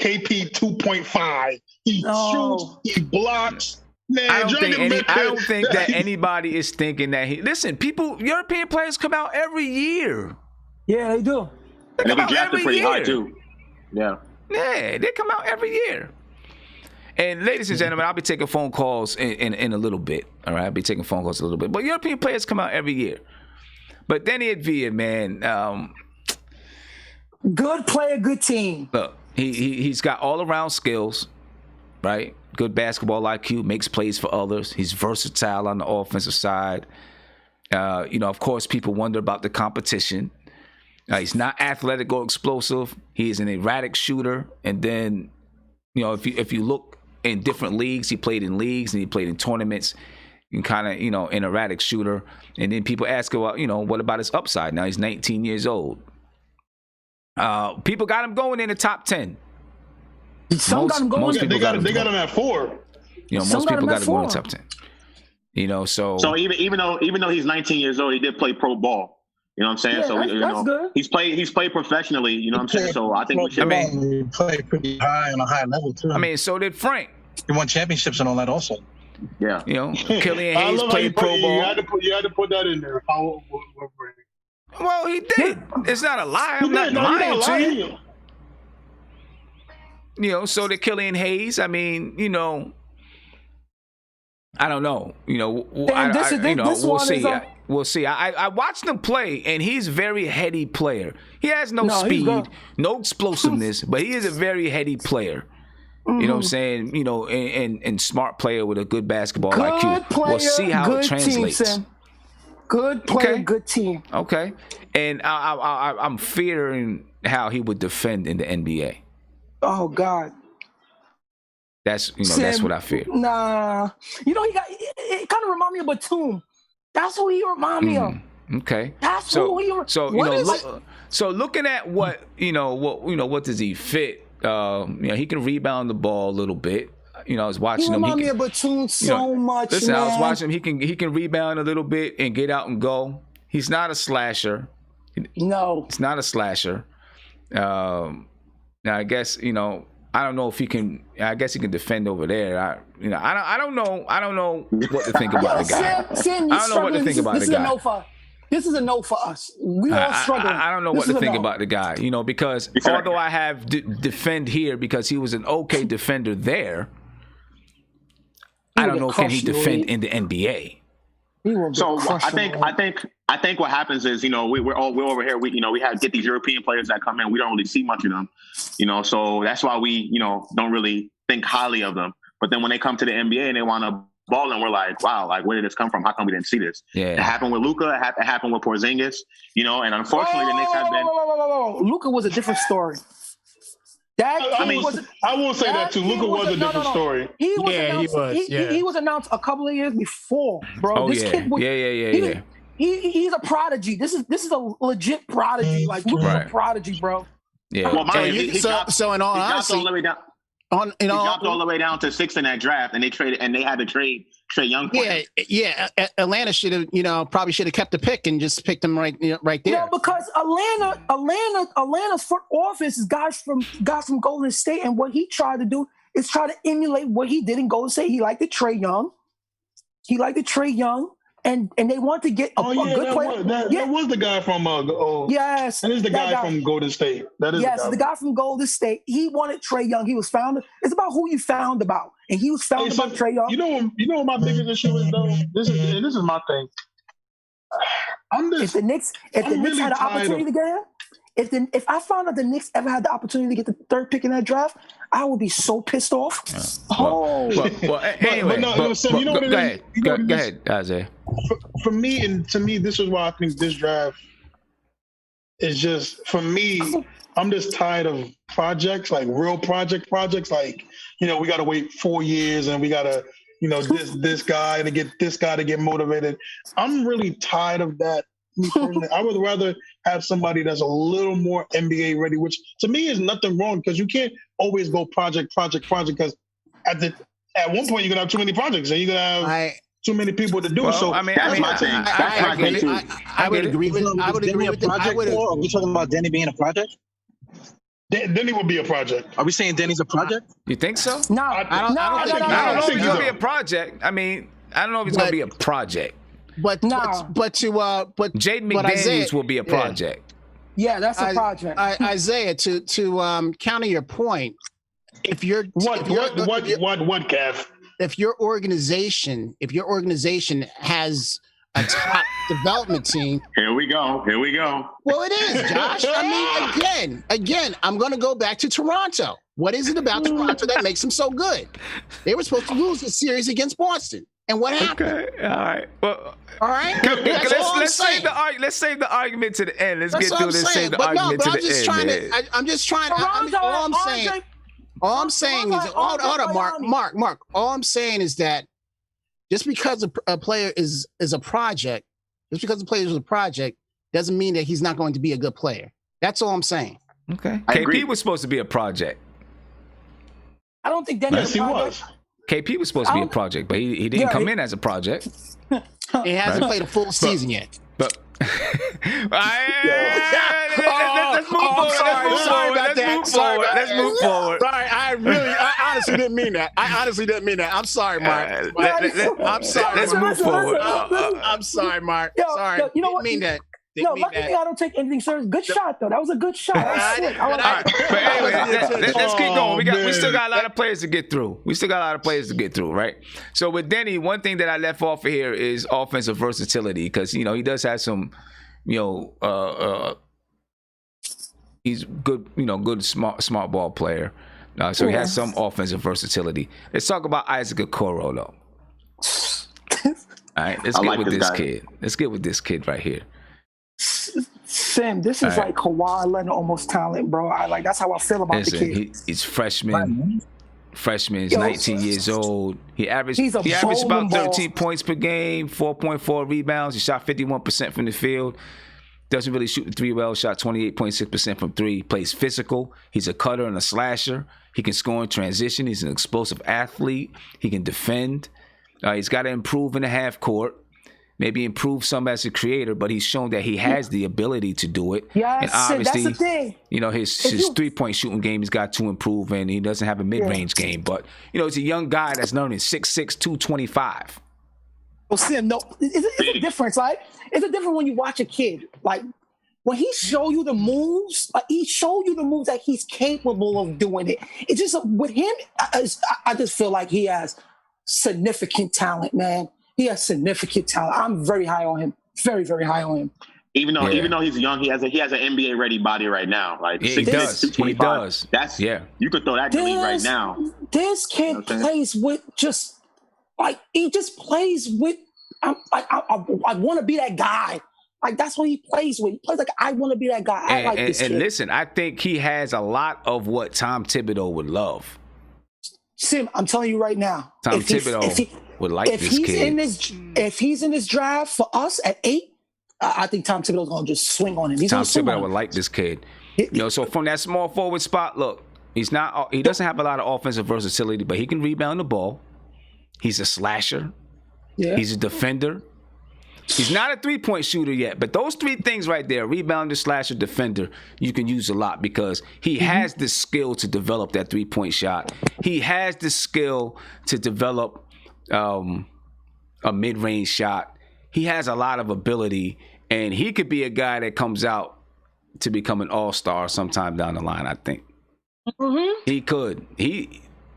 KP 2.5. He shoots, he blocks. Man, I don't think that anybody is thinking that listen, European players come out every year. Yeah, they do. They get drafted pretty high, too. Yeah. Yeah, they come out every year. And ladies and gentlemen, I'll be taking phone calls in a little bit. All right, I'll be taking phone calls a little bit. But European players come out every year. But Denny Advia, man, good player, good team. Look, he's got all around skills, right? Good basketball IQ, makes plays for others. He's versatile on the offensive side. Of course, people wonder about the competition. He's not athletic or explosive. He is an erratic shooter. And then, if you look in different leagues, he played in leagues and he played in tournaments. And kind of, an erratic shooter. And then people ask, well, what about his upside? Now he's 19 years old. People got him going in the top 10. Some got him going. They got him at 4. Most people got him going in the top 10. So even though he's 19 years old, he did play pro ball. You know what I'm saying? Yeah, so good. he's played professionally. You know what I'm saying? So I think we should. He played pretty high on a high level too. So did Frank. He won championships and all that also. Yeah. Killian Hayes played pro ball. You had to put that in there. Well, he did. It's not a lie. I'm not lying to you. So did Killian Hayes. I don't know. We'll see. We'll see. I watched him play, and he's a very heady player. He has no speed, no explosiveness, but he is a very heady player. Mm-hmm. You know what I'm saying? And smart player with a good basketball IQ. We'll see how it translates. Team, good player, good team. Okay. And I'm fearing how he would defend in the NBA. Oh God. That's that's what I fear. Nah. It kind of remind me of Batum. That's who he remind me of. Okay. That's who he So looking at what does he fit? He can rebound the ball a little bit. I was watching him. He remind me of Batum so much. Listen, man. I was watching him. He can rebound a little bit and get out and go. He's not a slasher. No. It's not a slasher. Now I guess I don't know if he can. I guess he can defend over there. I don't know. I don't know what to think about the guy. Sam, I don't know what to think about the guy. This is a no for us. We all struggle. I don't know what to think about the guy. Because although I have defend here because he was an okay defender there, I don't know can he defend in the NBA. So I think what happens is we're over here. We have get these European players that come in. We don't really see much of them. So that's why we don't really think highly of them. But then when they come to the NBA and they want to ball, and we're like, wow, like where did this come from? How come we didn't see this? Yeah. It happened with Luka. It happened with Porzingis. And unfortunately the Knicks have been. Luka was a different story. I will say that too. Luka was a different story. He was announced a couple of years before, bro. Oh, kid was, yeah. He's a prodigy. This is a legit prodigy. Like Luka's a prodigy, bro. Yeah. Well, he dropped in all honesty, all the way down. He dropped all the way down to 6 in that draft, and they had to trade Trae Young. Yeah. Atlanta should have, probably should have kept the pick and just picked him right there. No, because Atlanta's front office is guys from Golden State, and what he tried to do is try to emulate what he did in Golden State. He liked the Trae Young. And they want to get a good player. That was the guy from yes, that is the guy from Golden State. That is the guy from Golden State. He wanted Trae Young. He was found. It's about who you found about, and he was found about Trae Young. You know what my biggest issue is though. This is my thing. If the Knicks had an opportunity to get him, if I found out the Knicks ever had the opportunity to get the 3rd pick in that draft, I would be so pissed off. Anyway, no, Sam, you know what it is? Go ahead, Isaiah. For me, and to me, this is why I think this draft is just, for me, I'm just tired of projects, like real projects. Like, we got to wait 4 years and we got to, this guy to get this guy to get motivated. I'm really tired of that. I would rather have somebody that's a little more NBA ready, which to me is nothing wrong, because you can't always go project, because at one point you're gonna have too many projects and you're gonna have too many people to do it. So that's my thing. I would agree with that. Are we talking about Denny being a project? Denny would be a project. Are we saying Denny's a project? You think so? No, I don't know if think he's so. gonna be a project. I mean, I don't know if he's gonna be a project. But Jaden McDaniels Isaiah, will be a project. Yeah, that's a project. Isaiah, to counter your point, if you're what, Kev? If your organization has a top development team. Here we go. Well, it is, Josh. I mean, again, I'm going to go back to Toronto. What is it about Toronto that makes them so good? They were supposed to lose the series against Boston. And what happened? Okay, all right. Well, all right. Let's save the argument to the end. Let's get through this. Save the argument to the end. I'm just trying. All I'm saying is, hold on, Mark. All I'm saying is that just because a player is a project, doesn't mean that he's not going to be a good player. That's all I'm saying. Okay. KP was supposed to be a project. I don't think Denny was. KP was supposed to be a project, but he didn't come in as a project. He hasn't played a full season yet. But let's move forward. Right, I honestly didn't mean that. I'm sorry, Mark. I'm sorry. Let's move forward. I'm sorry, Mark. Sorry. You know what? Didn't mean that. No, luckily I don't take anything serious. Good shot, though. That was a good shot. But anyway, let's keep going. We still got a lot of players to get through. Right? So with Denny, one thing that I left off of here is offensive versatility, because he does have some, he's good, good smart ball player. So he has some offensive versatility. Let's talk about Isaac Okoro, though. All right, let's get with this kid right here. Sam, this is like Kawhi Leonard almost talent, bro. That's how I feel about the kid. He's freshman. He's 19 years old. He averaged about 13 points per game, 4.4 rebounds. He shot 51% from the field. Doesn't really shoot the three well. Shot 28.6% from three. Plays physical. He's a cutter and a slasher. He can score in transition. He's an explosive athlete. He can defend. He's got to improve in the half court. Maybe improve some as a creator, but he's shown that he has the ability to do it. Yes, and obviously, that's the thing. His 3-point shooting game, he's got to improve, and he doesn't have a mid-range game. But, he's a young guy that's learning 6'6", 225. Well, Sam, no, it's a difference. It's a different when you watch a kid. Like, when he show you the moves, he show you the moves that he's capable of doing it. It's just, with him, I just feel like he has significant talent, man. He has significant talent. I'm very high on him. Very, very high on him. Even though he's young, he has an NBA ready body right now. Like he does. He does. You could throw that in the league right now. This kid plays with he just plays with. I want to be that guy. Like, that's what he plays with. He plays like, I want to be that guy. I like this kid. And listen, I think he has a lot of what Tom Thibodeau would love. Sim, I'm telling you right now. Tom Thibodeau would like this kid. If he's in this draft for us at 8, I think Tom Thibodeau's going to just swing on him. Tom Thibodeau would like this kid. So from that small forward spot, look, he doesn't have a lot of offensive versatility, but he can rebound the ball. He's a slasher. Yeah. He's a defender. He's not a 3-point shooter yet, but those 3 things right there, rebounder, slasher, defender, you can use a lot, because he has the skill to develop that 3-point shot. He has the skill to develop a mid-range shot. He has a lot of ability, and he could be a guy that comes out to become an all-star sometime down the line, I think. He could.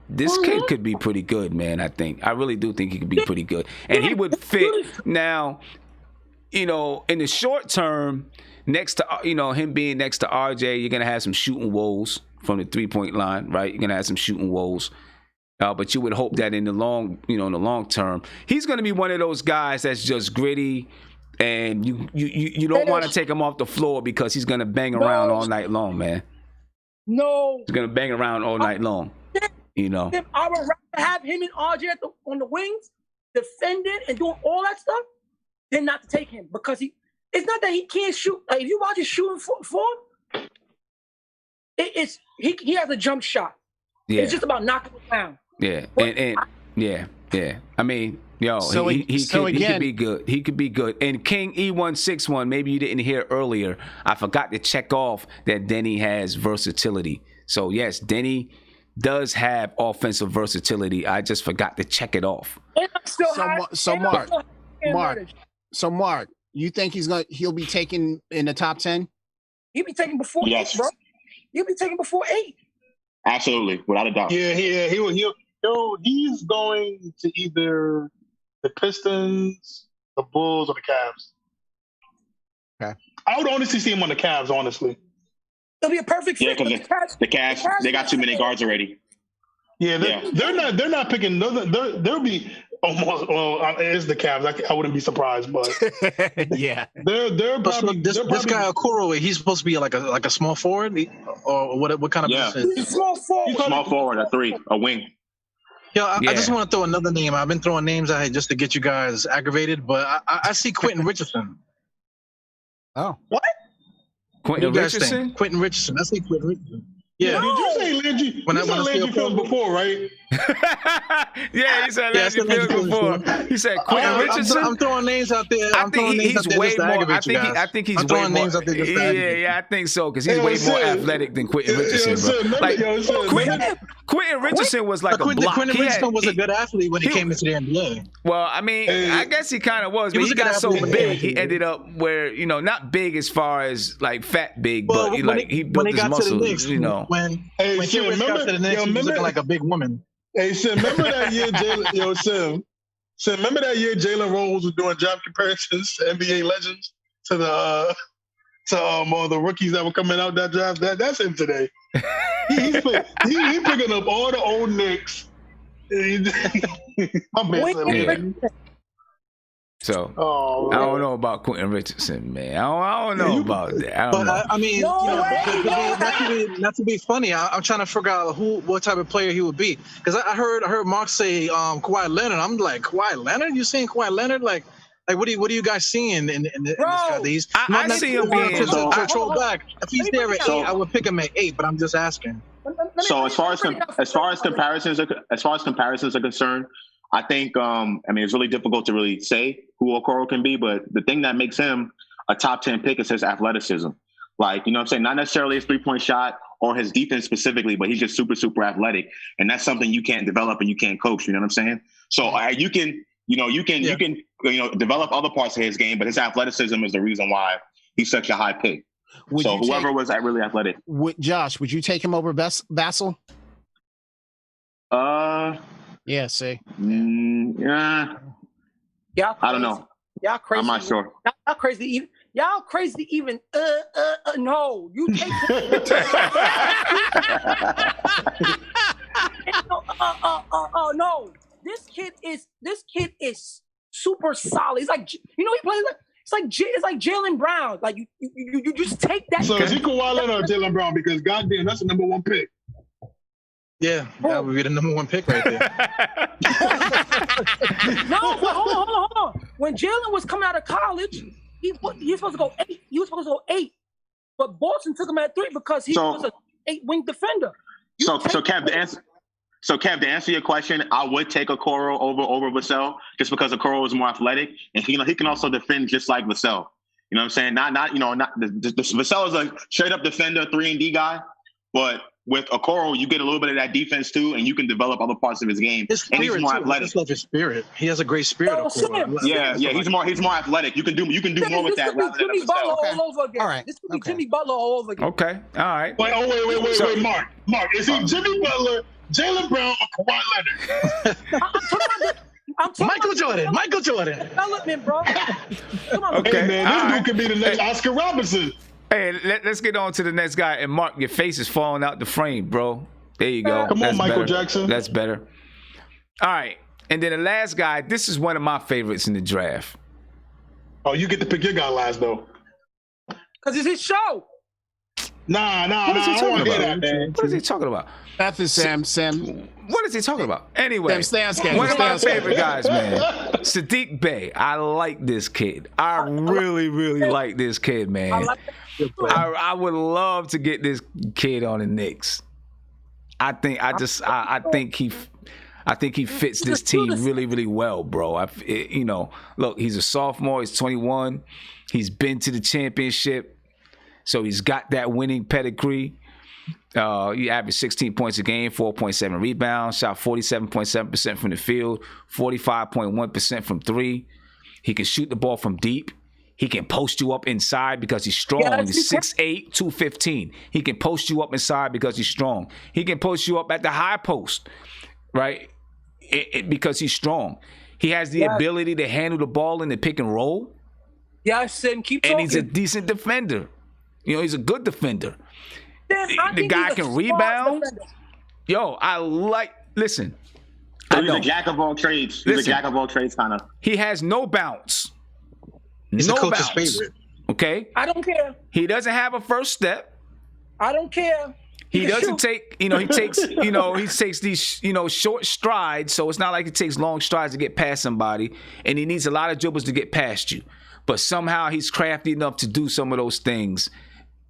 This kid could be pretty good, man, I think. I really do think he could be pretty good. And he would fit. Now, you know, in the short term, next to him being next to RJ, you're gonna have some shooting woes from the 3-point line, right? You're gonna have some shooting woes. But you would hope that in the long term, he's gonna be one of those guys that's just gritty, and you don't want to take him off the floor because he's gonna bang around all night long, man. No, he's gonna bang around all night long. You know, I would rather have him and RJ on the wings, defending and doing all that stuff, than not to take him because it's not that he can't shoot. Like, if you watch his shooting form, he has a jump shot. Yeah. It's just about knocking it down. Yeah, yeah. I mean, he could be good. He could be good. And King E161, maybe you didn't hear earlier. I forgot to check off that Denny has versatility. So yes, Denny does have offensive versatility. I just forgot to check it off. Mark, you think he'll be taken in the top 10? He'll be taken before 8, bro. He'll be taken before 8. Absolutely, without a doubt. Yeah, he's going to either the Pistons, the Bulls, or the Cavs. Okay. I would honestly see him on the Cavs, honestly. It'll be a perfect fit. Yeah, because the Cavs, they got too many guards already. Yeah, they're not picking. They'll be almost. Well, it's the Cavs. I wouldn't be surprised, but yeah, they're probably this guy Okoro. He's supposed to be like a small forward, or what kind of position? He's small forward. Small forward, a 3, a wing. I just want to throw another name. I've been throwing names out here just to get you guys aggravated, but I see Quentin Richardson. Oh, what? Quentin Richardson? Quentin Richardson. I see Quentin Richardson. Yeah. Did you say Landry? You said Landry Fields before, right? Yeah, he said Landry Fields before. He said Quentin Richardson. I'm throwing names out there. I think he's way more. I think he's way more. Yeah, I think so because he's way more athletic than Quentin Richardson, bro. Like Quentin Richardson was like a block. Quentin Richardson was a good athlete when he came into the NBA. Well, I mean, I guess he kind of was, but he got so big, he ended up where not big as far as like fat big, but he built his muscles, When Sim got to the Knicks, he was looking like a big woman. Hey, Sim, remember that year Sim, remember that year Jalen Rose was doing job comparisons to NBA legends to the rookies that were coming out that draft? That's him today. He's picking up all the old Knicks. My man. So I don't know about Quentin Richardson, man. I don't know about that. I don't know. I mean, not to be funny, I'm trying to figure out what type of player he would be. Because I heard Mark say Kawhi Leonard. I'm like, Kawhi Leonard? You saying Kawhi Leonard? Like what are you guys seeing in this guy? I see him being control back. If he's there at 8, I would pick him at 8. But I'm just asking. So as far as comparisons are concerned, I think it's really difficult to really say who Okoro can be, but the thing that makes him a top 10 pick is his athleticism. Like, what I'm saying? Not necessarily his 3-point shot or his defense specifically, but he's just super, super athletic. And that's something you can't develop and you can't coach, you know what I'm saying? So you can develop other parts of his game, but his athleticism is the reason why he's such a high pick. Whoever was really athletic. Josh, would you take him over Vassell? Yeah, see. Yeah. I don't know. Y'all crazy. I'm not sure. Y'all crazy. Y'all crazy even. No. You take. No. This kid is super solid. He's like, he plays like. It's like Jaylen Brown. Like you just take that. So is he Kawhi Leonard or Jaylen Brown? Because goddamn, that's the number 1 pick. Yeah, that would be the number 1 pick right there. No, but hold on. When Jalen was coming out of college, he was supposed to go 8. He was supposed to go 8, but Boston took him at 3 because he was an 8-wing defender. So Kev, to answer your question, I would take Okoro over Vassell just because Okoro is more athletic and he can also defend just like Vassell. You know what I'm saying? Not Vassell is a straight up defender, 3-and-D guy, but with Okoro, you get a little bit of that defense too, and you can develop other parts of his game. His spirit, and he's more athletic. I just love his spirit. He has a great spirit. Yeah. He's more athletic. You can do more with that rather than Jimmy Butler all over again. All right. This could be Jimmy Butler all over again. Okay. All right. Wait, Mark, is he Jimmy Butler, Jaylen Brown, or Kawhi Leonard? I'm talking Michael about Jordan. Michael Jordan. development, bro. Come on, Okay. Hey man, all this right. dude could be the next Oscar Robinson. Hey, let's get on to the next guy. And Mark, your face is falling out the frame, bro. There you go. Come on, That's Michael better. Jackson. That's better. All right. And then the last guy, this is one of my favorites in the draft. Oh, you get to pick your guy last though. because it's his show. Nah, What is he I don't talking want to hear about? that, man. What is he talking about? That's the Sam. What is he talking about? Anyway, Stan schedule, one of my Stan favorite guys, man. Sadiq Bey. I like this kid. I really like this kid, man. I like that. I would love to get this kid on the Knicks. I think he fits this team really well, bro. Look, he's a sophomore. He's 21. He's been to the championship, so he's got that winning pedigree. He averaged 16 points a game, 4.7 rebounds, shot 47.7% from the field, 45.1% from three. He can shoot the ball from deep. He can post you up inside because he's strong. Yeah, He's 6'8", 215. He can post you up inside because he's strong. He can post you up at the high post, right? Because he's strong. He has the ability to handle the ball in the pick and roll. Yes, Sim, keep talking. And he's a decent defender. He's a good defender. Sim, I The think guy he's a can smart rebound. defender. Listen. He's a jack of all trades. He's a jack of all trades kind of. He has no bounce. He's no the coach's bounce. favorite. Okay? I don't care. He doesn't have a first step. I don't care. He doesn't shoot. take, he takes these, short strides. So it's not like he takes long strides to get past somebody. And he needs a lot of dribbles to get past you. But somehow he's crafty enough to do some of those things.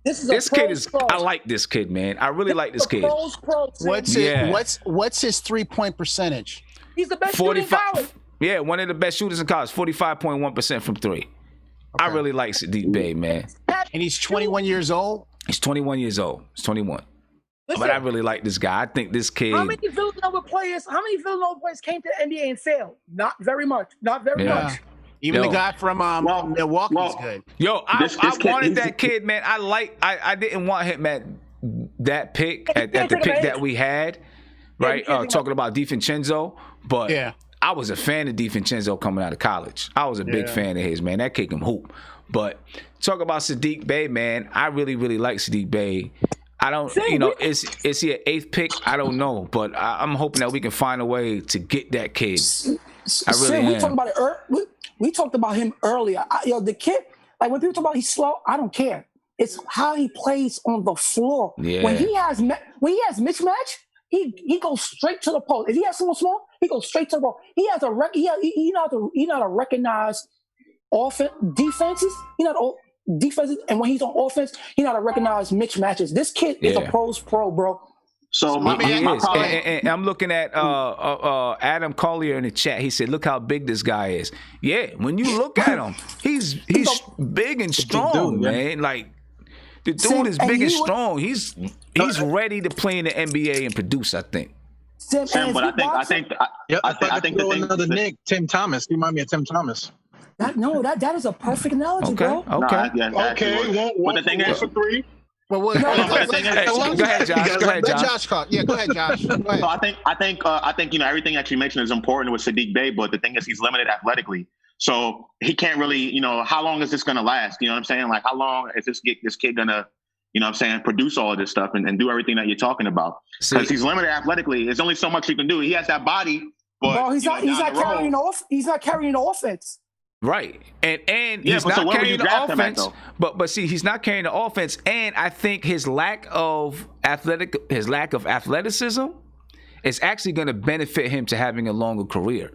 This kid is, I like this kid, man. I really like this kid. What's his 3-point percentage? He's the best shooter in college. Yeah, one of the best shooters in college, 45.1% from three. Okay. I really like Sadiq Bey, man. And he's 21 years old? He's 21 years old. He's 21. Listen, but I really like this guy. I think this kid. How many Villanova players came to the NBA and failed? Not very much. Not very much. Even the guy from Milwaukee's good. I wanted that kid, man. I didn't want him at that pick, at the pick that we had, right? Talking about DiVincenzo. But I was a fan of DiVincenzo coming out of college. I was a big fan of his, man. That kid can hoop. But talk about Sadiq Bey, man. I really like Sadiq Bey. I don't, is he an 8th pick? I don't know. But I'm hoping that we can find a way to get that kid. I really am. We talked about it. We talked about him earlier. The kid, like when people talk about he's slow, I don't care. It's how he plays on the floor. Yeah. When he has mismatch, he goes straight to the post. If he has someone small, he goes straight to the post. He has he know how to recognize defenses. Defenses, and when he's on offense, he know how to recognize mismatches. This kid is a pro's pro, bro. So and I'm looking at Adam Collier in the chat. He said, "Look how big this guy is." Yeah, when you look at him, he's big and strong, man. Like the dude is big and strong. He's ready to play in the NBA and produce. I think. Sam, but I think the thing. Another Nick, Tim Thomas. You remind me of Tim Thomas. That is a perfect analogy, bro. Okay. But the thing is, for 3. Well, go ahead, Josh. Go ahead, Josh. Yeah, go ahead, Josh. Go ahead. So I think everything that you mentioned is important with Sadiq Bey, but the thing is he's limited athletically, so he can't really. How long is this gonna last? You know what I'm saying? Like, how long is this kid gonna, produce all of this stuff and do everything that you're talking about? Because he's limited athletically. There's only so much he can do. He has that body, but bro, he's not carrying the offense. Right, and he's not carrying the offense. But see, he's not carrying the offense, and I think his lack of athleticism is actually going to benefit him to having a longer career.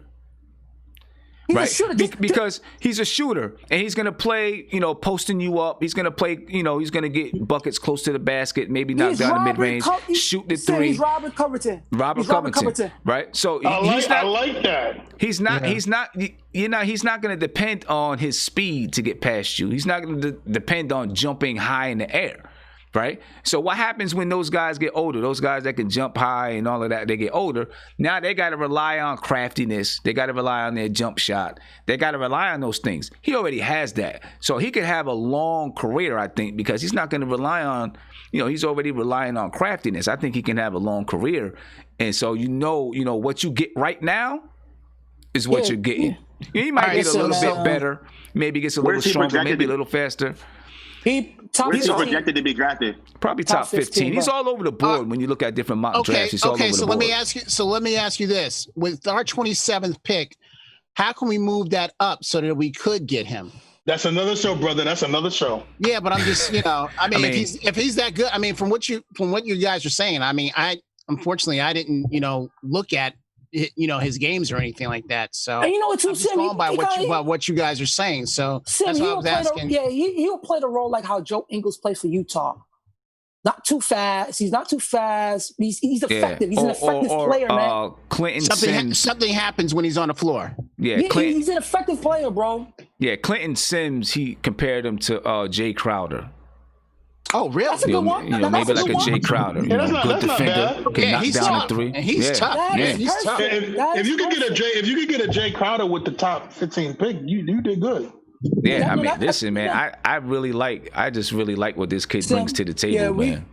He's because he's a shooter, and he's going to play, posting you up. He's going to play, he's going to get buckets close to the basket, maybe knock down the mid-range, shoot the three. He's Robert Covington. Robert Covington, right? So I like that. He's not going to depend on his speed to get past you. He's not going to depend on jumping high in the air. Right? So what happens when those guys get older? Those guys that can jump high and all of that, they get older. Now they got to rely on craftiness. They got to rely on their jump shot. They got to rely on those things. He already has that. So he could have a long career, I think, because he's not going to rely on, he's already relying on craftiness. I think he can have a long career. And so, what you get right now is what Yeah, you're getting. yeah. He might Alright, get a so- little so- bit better. Maybe gets a Where's little he stronger, projected maybe a to- little faster. He top Where's he 15. projected to be drafted? Probably Top top 15. 15, He's bro. all over the board when you look at different mock Okay, drafts. He's all over the so board. let me ask you this. With our 27th pick, how can we move that up so that we could get him? That's another show, brother. That's another show. Yeah, but I'm just, if he's that good, I mean, from what you guys are saying, I mean, unfortunately I didn't, look at his games or anything like that. So And you know what, too, I'm just Sim? going by what you guys are saying. So Sim, that's what I was asking. he'll play the role like how Joe Ingles plays for Utah. Not too fast. He's not too fast. He's effective. He's an effective player, man. Clinton Sims. Something happens when he's on the floor. Yeah, He's an effective player, bro. Yeah, Clinton Sims, he compared him to Jay Crowder. Oh, really? That's a good one. Maybe That's like a good Jay one. Crowder. Yeah, that's Good not defender. bad. Can knock he's down tough. a three. And he's tough. That Yeah, is he's tough. perfect. That If is you could get perfect. if you could get a Jay Crowder with the top 15 pick, you did good. Yeah, I mean, that- listen, man, yeah. I just really like what this kid brings to the table, Yeah, man.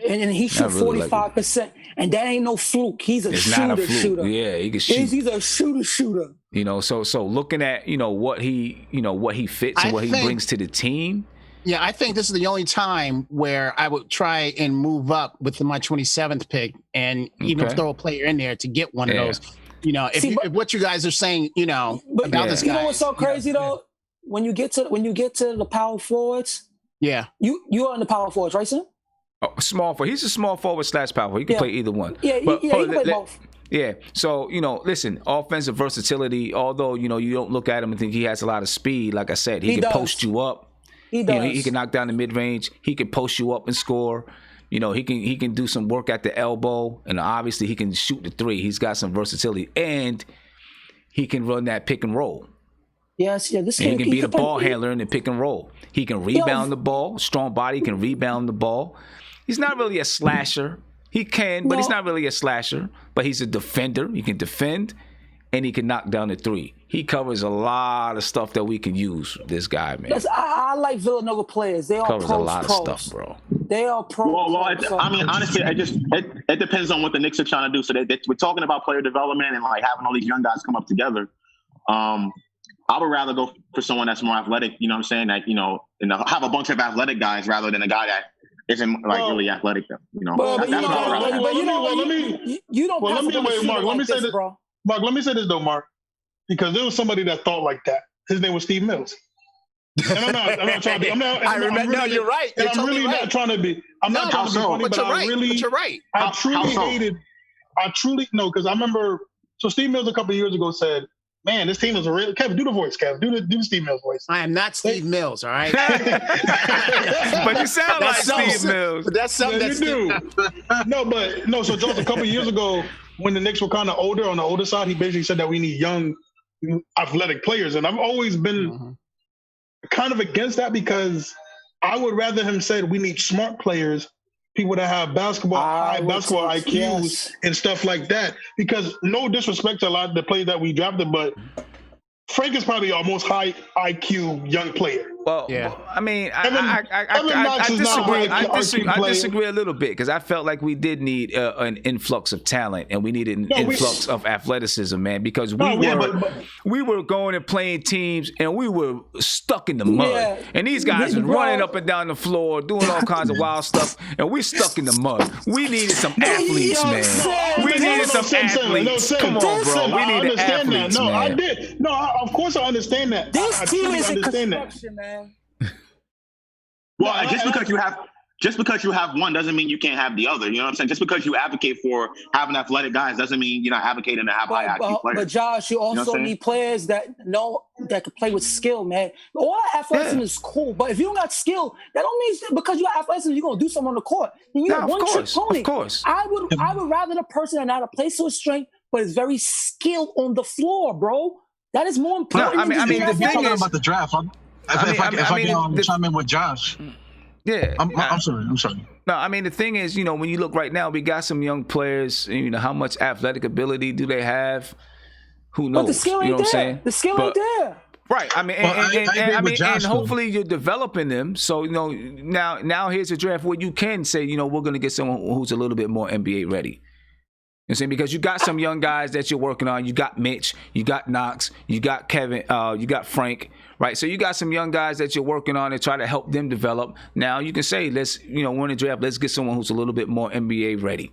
And he shoots really like 45%, and that ain't no fluke. He's a It's shooter. not a fluke. Shooter. Yeah, he can shoot. He's a shooter. So looking at what he fits and what he brings to the team. Yeah, I think this is the only time where I would try and move up with my 27th pick and even throw a player in there to get one of those. If what you guys are saying, about this guy. You know what's so crazy though? When you get to the power forwards, yeah, you are in the power forwards, right, Sam? Oh, small forward. He's a small forward / power forward. He can play either one. Yeah, he can play both. Yeah. So, listen, offensive versatility, although, you don't look at him and think he has a lot of speed, like I said, he can post you up. He does. He can knock down the mid-range. He can post you up and score. He can do some work at the elbow, and obviously he can shoot the three. He's got some versatility, and he can run that pick and roll. Yes, yeah. This and kid, he can be the ball handler in the pick and roll. He can rebound the ball. Strong body, can rebound the ball. He's not really a slasher. He can, but he's not really a slasher. But he's a defender. He can defend, and he can knock down the three. He covers a lot of stuff that we can use. This guy, man. I like Villanova players. They are covers pros, a lot pros. of stuff, bro. They are pros. Honestly, it depends on what the Knicks are trying to do. So we're talking about player development and like having all these young guys come up together. I would rather go for someone that's more athletic. You know what I'm saying? Like have a bunch of athletic guys rather than a guy that isn't really athletic. You don't. Let me say this though, Mark, because there was somebody that thought like that. His name was Steve Mills. And I'm not trying to be. No, you're right. And I'm really not trying to be. I'm not trying to be funny, but you're right. I truly hated. Because I remember. So Steve Mills a couple of years ago said, "Man, this team is a real." Kevin, do the voice, Kevin. Do the Steve Mills voice. I am not Steve Mills, all right. But you sound like Steve Mills. But that's something you do. So just a couple of years ago, when the Knicks were kind of older, on the older side, he basically said that we need young, athletic players, and I've always been kind of against that because I would rather him said we need smart players, people that have high basketball IQs and stuff like that. Because no disrespect to a lot of the players that we drafted, but Frank is probably our most high IQ young player. Well, yeah. I mean, I disagree a little bit because I felt like we did need an influx of talent and we needed an influx of athleticism, man. Because we were going and playing teams and we were stuck in the mud, and these guys are running up and down the floor, doing all kinds of wild stuff, and we're stuck in the mud. We needed some athletes, man. We needed some athletes. Come on, bro. We needed athletes, man. I did. Of course I understand that. This team is in construction, man. Well, just because you have one doesn't mean you can't have the other. You know what I'm saying? Just because you advocate for having athletic guys doesn't mean you're not advocating to have high IQ players. But Josh, you also need players that can play with skill, man. All athleticism is cool, but if you don't got skill, that don't mean because you have athleticism you're gonna do something on the court. You got one trick pony. Of course. I would rather the person that not a place of strength, but is very skilled on the floor, bro. That is more important. No, I mean, the thing is about the draft. If I can chime in with Josh. Yeah. I'm sorry. No, I mean, the thing is, when you look right now, we got some young players, how much athletic ability do they have? Who knows? But the skill ain't there. The skill ain't there. Right. I mean, and hopefully you're developing them. So, now here's a draft where you can say, we're going to get someone who's a little bit more NBA ready. You know what I'm saying? Because you got some young guys that you're working on. You got Mitch, you got Knox, you got Kevin, you got Frank, right? So you got some young guys that you're working on and try to help them develop. Now you can say, let's, win the draft. Let's get someone who's a little bit more NBA ready.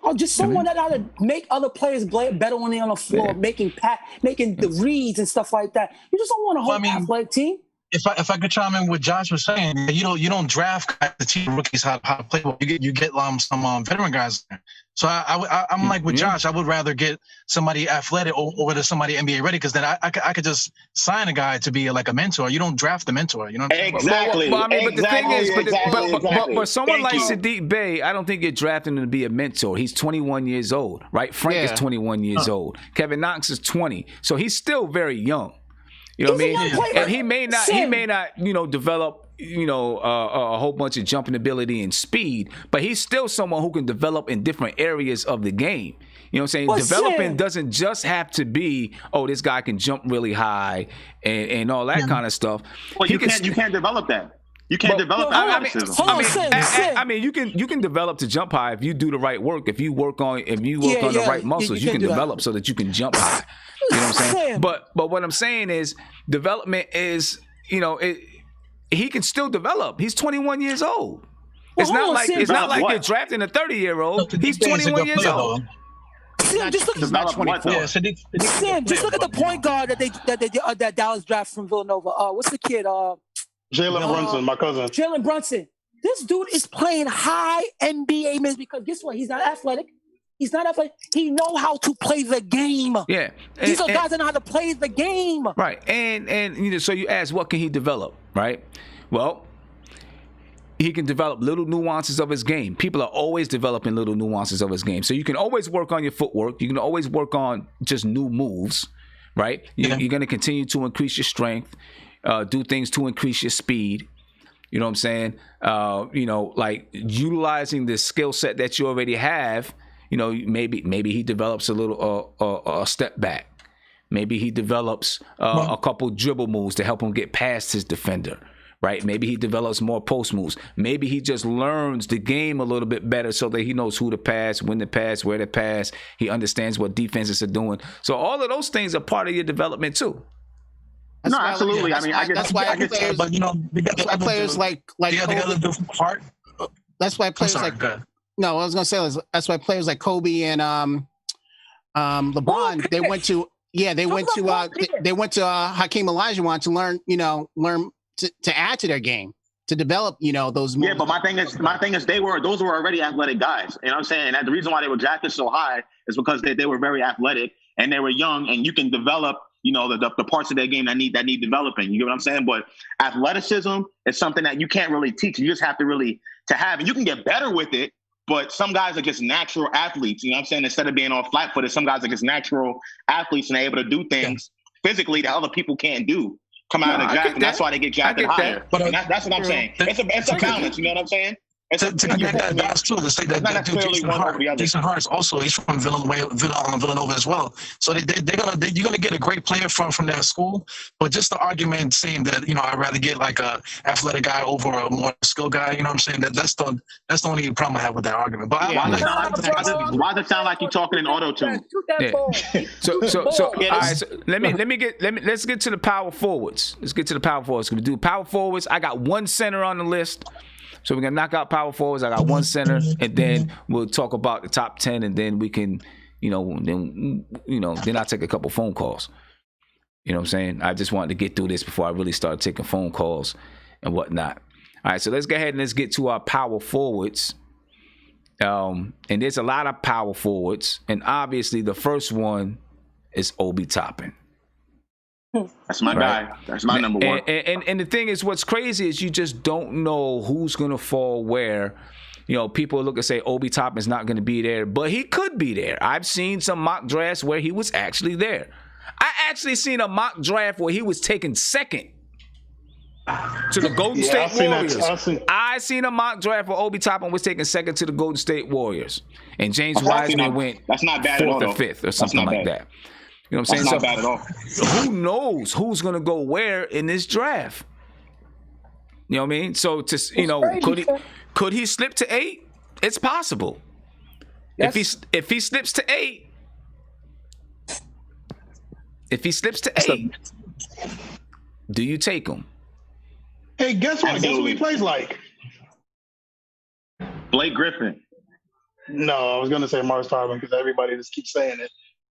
Oh, just someone that ought to make other players better when they're on the floor, making the reads and stuff like that. You just don't want a whole athletic team. If I could chime in what Josh was saying, you don't draft the team rookies how to play well. You get some veteran guys there. So I'm like with Josh, I would rather get somebody athletic over to somebody NBA ready, because then I could just sign a guy to be like a mentor. You don't draft the mentor. You know what I'm saying? Exactly. Well, I mean, but the thing is, but someone Thank like you. Sadiq Bey, I don't think you're drafting him to be a mentor. He's 21 years old, right? Frank is 21 years old. Kevin Knox is 20, so he's still very young. You know what I mean? And he may not, develop, a whole bunch of jumping ability and speed, but he's still someone who can develop in different areas of the game. You know what I'm saying? Developing doesn't just have to be, this guy can jump really high and all that kind of stuff. Well, you can't develop that. You can't develop athleticism. I mean, you can develop to jump high if you do the right work. If you work on the right muscles, you can develop so that you can jump high. You know what I'm saying? But what I'm saying is, development is, he can still develop. He's 21 years old. It's not like you're drafting a 30-year-old. He's 21 years old. Sam, just look at the point guard that Dallas drafted from Villanova. What's the kid? Jalen Brunson, my cousin. Jalen Brunson. This dude is playing high NBA minutes because guess what? He's not athletic. He know how to play the game. Yeah. These are guys that know how to play the game. Right. And so you ask, what can he develop? Right. Well, he can develop little nuances of his game. People are always developing little nuances of his game. So you can always work on your footwork. You can always work on just new moves. Right. You're going to continue to increase your strength, do things to increase your speed. You know what I'm saying? Like utilizing the skill set that you already have. Maybe he develops a little a step back. Maybe he develops a couple dribble moves to help him get past his defender, right? Maybe he develops more post moves. Maybe he just learns the game a little bit better so that he knows who to pass, when to pass, where to pass. He understands what defenses are doing. So all of those things are part of your development too. No, absolutely. I mean, that's why players, but players like part. That's why players No, I was gonna say that's why players like Kobe and LeBron they went to Hakeem Olajuwon to learn to add to their game, to develop those moves. Yeah, but my thing is those were already athletic guys. You know what I'm saying? And the reason why they were drafted so high is because they were very athletic and they were young, and you can develop the parts of their game that need developing. You get what I'm saying? But athleticism is something that you can't really teach. You just have to really to have, and you can get better with it. But some guys are just natural athletes, you know what I'm saying? Instead of being all flat-footed, some guys are just natural athletes and they're able to do things physically that other people can't do, come out of the draft, and that's why they get drafted higher. But that's what I'm saying. It's a balance, you know what I'm saying? To get that's true. To say that Jason Hart's also, he's from Villanova as well. So you're gonna get a great player from that school. But just the argument saying that I'd rather get like a athletic guy over a more skilled guy. You know what I'm saying? That's the only problem I have with that argument. But why does it sound like you're talking in auto tune? So all right. So let's get to the power forwards. Let's get to the power forwards. Can we do power forwards? I got one center on the list. So we're going to knock out power forwards. I got one center, and then we'll talk about the top 10, and then we can, then I'll take a couple phone calls. You know what I'm saying? I just wanted to get through this before I really start taking phone calls and whatnot. All right, so let's go ahead and let's get to our power forwards. And there's a lot of power forwards, and obviously the first one is Obi Toppin. That's my guy. That's my number one. And the thing is, what's crazy is you just don't know who's going to fall where. People look and say Obi Toppin's not going to be there, but he could be there. I've seen some mock drafts where he was actually there. I actually seen a mock draft where he was taken second to the Golden State Warriors. I seen a mock draft where Obi Toppin was taken second to the Golden State Warriors, and James Wiseman went that's not bad fourth or fifth or something like that. You know what I'm saying? That's not bad at all. Who knows who's going to go where in this draft? You know what I mean? So could he slip to 8? It's possible. If he slips to 8, do you take him? Hey, guess what? Absolutely. Guess who he plays like? Blake Griffin. No, I was gonna say Morris Toppin because everybody just keeps saying it.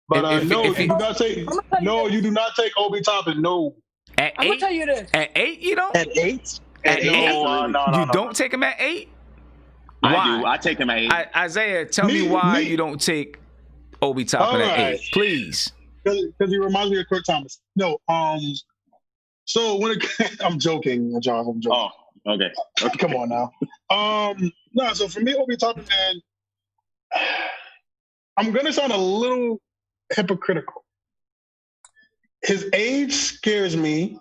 But you do not take. No, you do not take Obi Toppin. No. At I'm 8? gonna tell you this. At 8, you don't? At 8? At 8? No, You don't take him at 8? I Why? do. I take him at 8. Isaiah, tell me why you don't take Obi Toppin at 8, please. Because he reminds me of Kurt Thomas. No, so when I'm joking, Josh. I'm joking. Oh, okay. Come on now. No, so for me, Obi Toppin, man, I'm gonna sound a little hypocritical. His age scares me.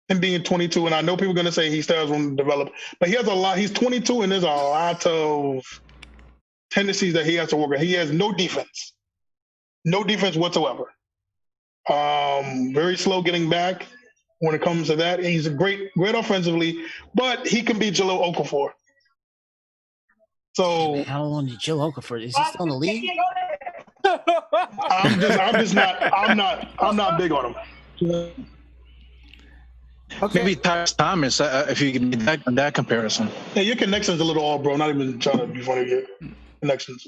Him being 22, and I know people are gonna say he still has room to develop, but he has a lot. He's 22, and there's a lot of tendencies that he has to work on. He has no defense whatsoever. Very slow getting back when it comes to that. He's a great offensively, but he can be Jahlil Okafor. So how long did Jahlil Okafor? Is he still in the league? I'm not big on him. Okay. Maybe Tyrese Thomas, if you can make that comparison. Yeah, your connection's a little off, bro. Not even trying to be funny with your connections.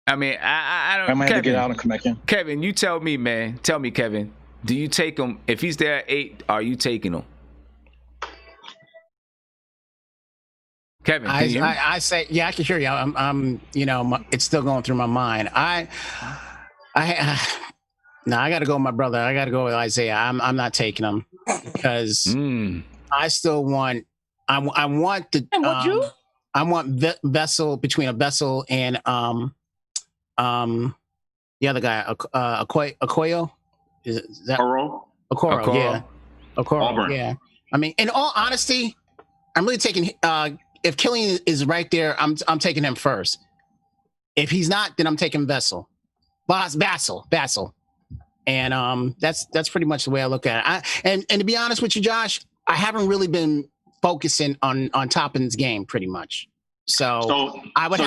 I mean, I don't. I might have to Kevin, get out and come back in. Kevin, you tell me, man. Tell me, Kevin. Do you take him if he's there at 8? Are you taking him? Kevin, can you hear me? I say, yeah, I can hear you. I'm it's still going through my mind. No, I got to go with my brother. I got to go with Isaiah. I'm not taking him because I still want. I want the. I want Vessel between a Vessel and the other guy, Okoyo. Is that Okoro? Yeah, Okoro. Yeah. I mean, in all honesty, I'm really taking. If Killian is right there, I'm taking him first. If he's not, then I'm taking Vessel. Vassell. And that's pretty much the way I look at it. And to be honest with you, Josh, I haven't really been focusing on Toppin's game pretty much. So I would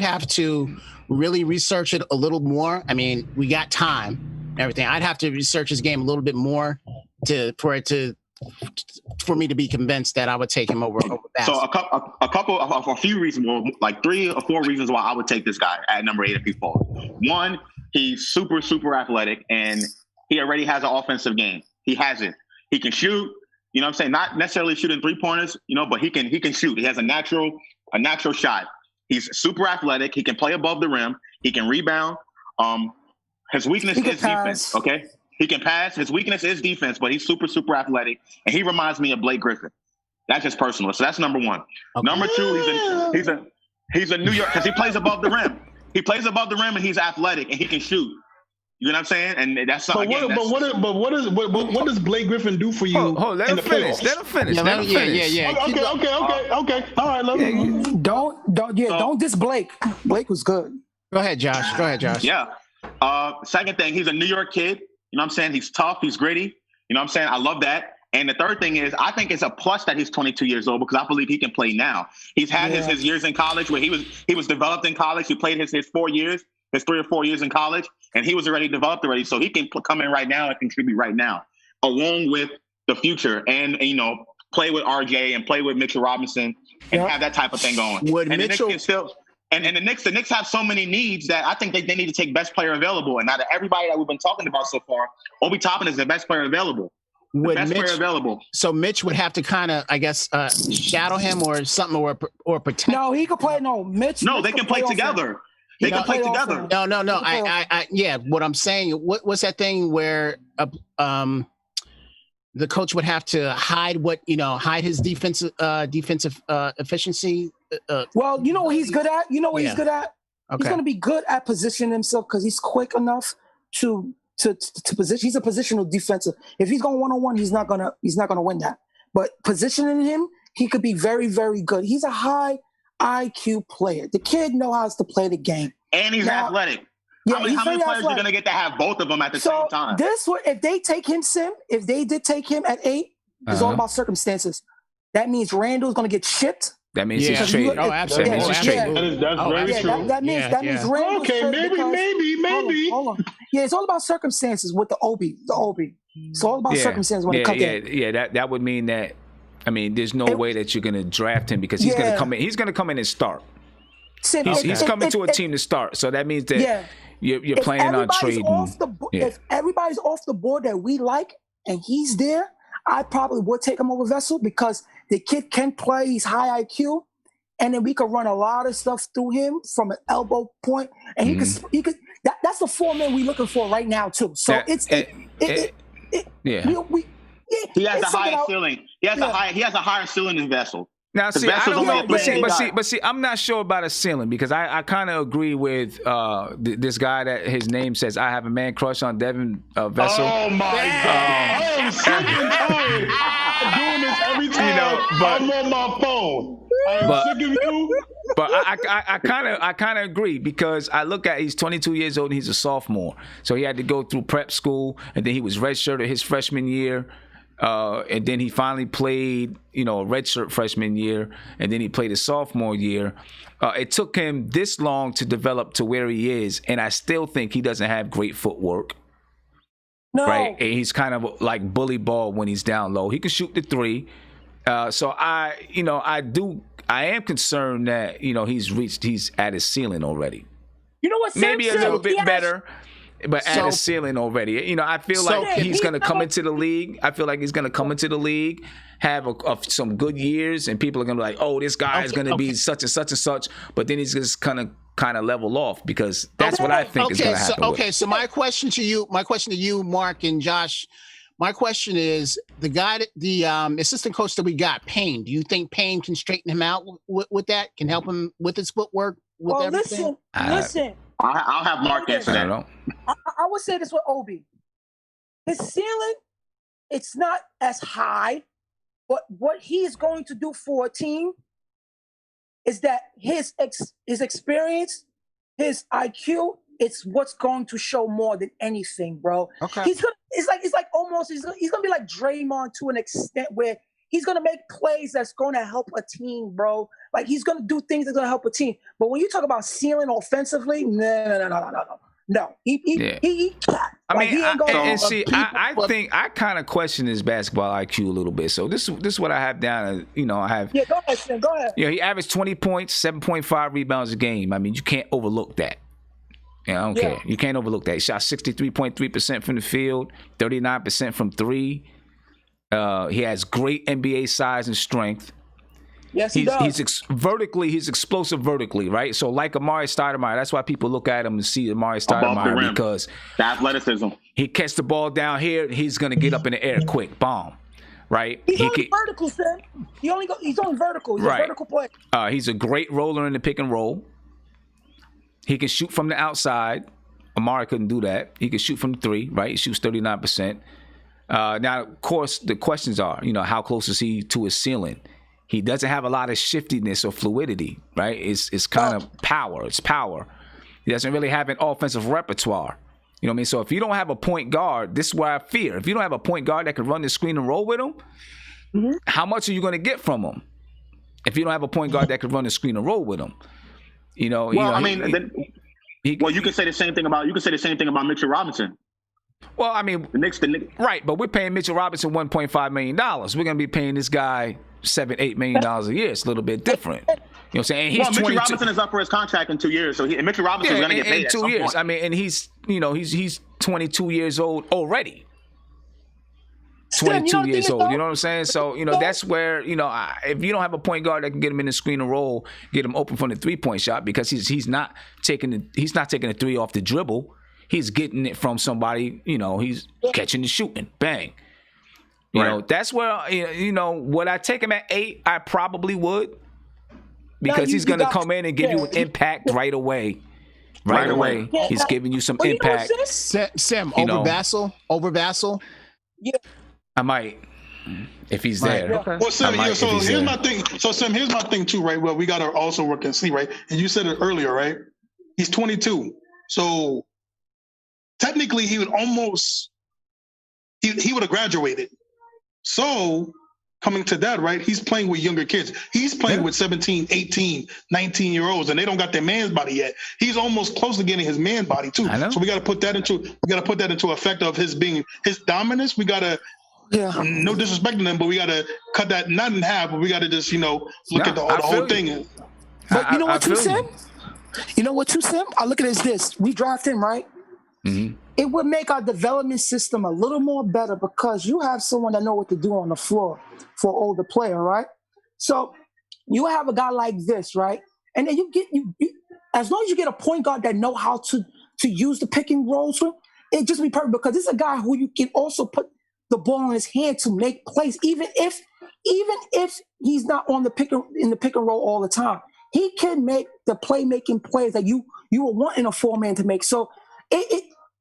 have to really research it a little more. I mean, we got time and everything. I'd have to research his game a little bit more for me to be convinced that I would take him over Vassell. So a few reasons, well, like 3 or 4 reasons why I would take this guy at number 8 if he falls. One, he's super, super athletic, and he already has an offensive game. He has it. He can shoot. You know what I'm saying? Not necessarily shooting 3-pointers, but he can shoot. He has a natural shot. He's super athletic. He can play above the rim. He can rebound. His weakness is defense. Okay, he can pass. His weakness is defense, but he's super, super athletic, and he reminds me of Blake Griffin. That's just personal. So that's number 1. Okay. Number 2, he's a New York because he plays above the rim. He plays above the rim and he's athletic and he can shoot. You know what I'm saying? And that's something. What does Blake Griffin do for you? Let him finish. Let him finish. Yeah. Okay. All right. Don't diss Blake. Blake was good. Go ahead, Josh. Yeah. Second thing, he's a New York kid. You know what I'm saying? He's tough. He's gritty. You know what I'm saying? I love that. And the third thing is, I think it's a plus that he's 22 years old because I believe he can play now. He's had his years in college where he was developed in college. He played his 4 years, his 3 or 4 years in college, and he was already developed already. So he can come in right now and contribute right now, along with the future and play with RJ and play with Mitchell Robinson and have that type of thing going. The Knicks have so many needs that I think they need to take best player available. And out of everybody that we've been talking about so far, Obi Toppin is the best player available. Player available. So Mitch would have to kind of, I guess, shadow him or something, or protect. No, he could play. No, Mitch. No, they can play together. They can play together. No. Yeah. What I'm saying, what's that thing where the coach would have to hide his defensive efficiency. Well, you know what he's good at. He's good at. Okay. He's going to be good at positioning himself because he's quick enough to position. He's a positional defensive. If he's going 1-on-1, he's not gonna win that. But positioning him, he could be very, very good. He's a high IQ player. The kid knows how to play the game, and he's athletic. Yeah, how many players are gonna get to have both of them at the same time? If they take him, if they did take him at 8, it's all about circumstances. That means Randall's gonna get shipped That means Yeah. he's traded. Oh, absolutely. That means he's traded. That's very true. That means Yeah. Randall's Okay, traded because- maybe. Hold on. Yeah, it's all about circumstances with the Obi. It's all about circumstances when it comes to That would mean that. I mean, there's no way that you're gonna draft him because he's gonna come in. He's gonna come in and start. He's coming to a team to start, so that means that you're planning on trading. If everybody's off the board that we like and he's there, I probably would take him over Vessel because the kid can play. He's high IQ, and then we could run a lot of stuff through him from an elbow point, and he could. That's the 4 man we're looking for right now too. So He has the highest ceiling. He has a higher ceiling than Vessel. Now, see, I don't know, but see, I'm not sure about a ceiling because I kind of agree with this guy that his name says I have a man crush on Devin Vessel. Oh my God! I am sick and tired of doing this every time I'm on my phone. I'm sick of you. But I kind of agree because I look at he's 22 years old and he's a sophomore, so he had to go through prep school and then he was redshirted his freshman year. And then he finally played, a redshirt freshman year, and then he played his sophomore year. It took him this long to develop to where he is, and I still think he doesn't have great footwork. No. Right? And he's kind of like bully ball when he's down low. He can shoot the three. So I am concerned that, he's at his ceiling already. You know what? Maybe a little bit better. But at a ceiling already. I feel like he's going to come into the league. I feel like he's going to come into the league, have some good years, and people are going to be like, oh, this guy is going to be such and such and such. But then he's just kind of level off because that's what I think is going to happen. So my question to you, Mark and Josh, my question is the assistant coach that we got, Payne. Do you think Payne can straighten him out with that? Can help him with his footwork? With everything? Listen. I'll have Mark answer that. I would say this with Obi. His ceiling, it's not as high, but what he is going to do for a team is that his experience, his IQ, it's what's going to show more than anything, bro. Okay. He's gonna be like Draymond to an extent where he's gonna make plays that's gonna help a team, bro. Like he's gonna do things that's gonna help a team. But when you talk about ceiling offensively, no. I think I kind of question his basketball IQ a little bit. So this is what I have down. I have. Yeah, go ahead, Sam. Go ahead. He averaged 20 points, 7.5 rebounds a game. I mean, you can't overlook that. I don't care. You can't overlook that. He shot 63.3% from the field, 39% from three. He has great NBA size and strength. Yes, he does. He's explosive vertically, right? So like Amari Stoudemire, that's why people look at him and see Amari Stoudemire because the athleticism. He catch the ball down here, he's gonna get up in the air quick, bomb, right? He's only vertical, Sam. He's only vertical. He's a vertical player. He's a great roller in the pick and roll. He can shoot from the outside. Amari couldn't do that. He can shoot from three, right? He shoots 39%. Now, of course, the questions are, how close is he to his ceiling? He doesn't have a lot of shiftiness or fluidity, right? It's kind of power. It's power. He doesn't really have an offensive repertoire. You know what I mean? So if you don't have a point guard, this is where I fear. If you don't have a point guard that can run the screen and roll with him, how much are you going to get from him? If you don't have a point guard that can run the screen and roll with him, you can say the same thing about Mitchell Robinson. Well, I mean, the Knicks, right? But we're paying Mitchell Robinson $1.5 million. We're going to be paying this guy $7-8 million a year. It's a little bit different. You know what I'm saying? And Mitchell Robinson is up for his contract in 2 years, so Mitchell Robinson is going to get paid in 2 years. Point. I mean, and he's 22 years old already. 22 years old. You know what I'm saying? So that's where if you don't have a point guard that can get him in the screen and roll, get him open from the 3-point shot because he's not taking the three off the dribble. He's getting it from somebody. He's catching and shooting. Bang. You know, that's where, would I take him at 8? I probably would. Because he's going to come in and give you an impact right away. Right away. He's giving you some impact. Sam, over Vassell? Yeah. I might, if he's there. Okay. Well, Sam, here's my thing. So, Sam, here's my thing, too, right? Well, we got to also work and see, right? And you said it earlier, right? He's 22. So, technically, he would have graduated. So coming to that, right? He's playing with younger kids. He's playing with 17, 18, 19-year-olds, and they don't got their man's body yet. He's almost close to getting his man body too. So we got to put that into effect of his dominance. We got to, no disrespect to them, but we got to cut that not in half, but we got to just, look at the whole thing. But you know what, too, Sam? You know what, too, Sam? I look at it as this. We draft him, right? Mm-hmm. It would make our development system a little more better because you have someone that know what to do on the floor for an older player, right? So you have a guy like this, right? And then you as long as you get a point guard that know how to use the pick and rolls for him, it just be perfect because this is a guy who you can also put the ball in his hand to make plays, even if he's not on in the pick and roll all the time. He can make the playmaking plays that you were wanting a four-man to make. So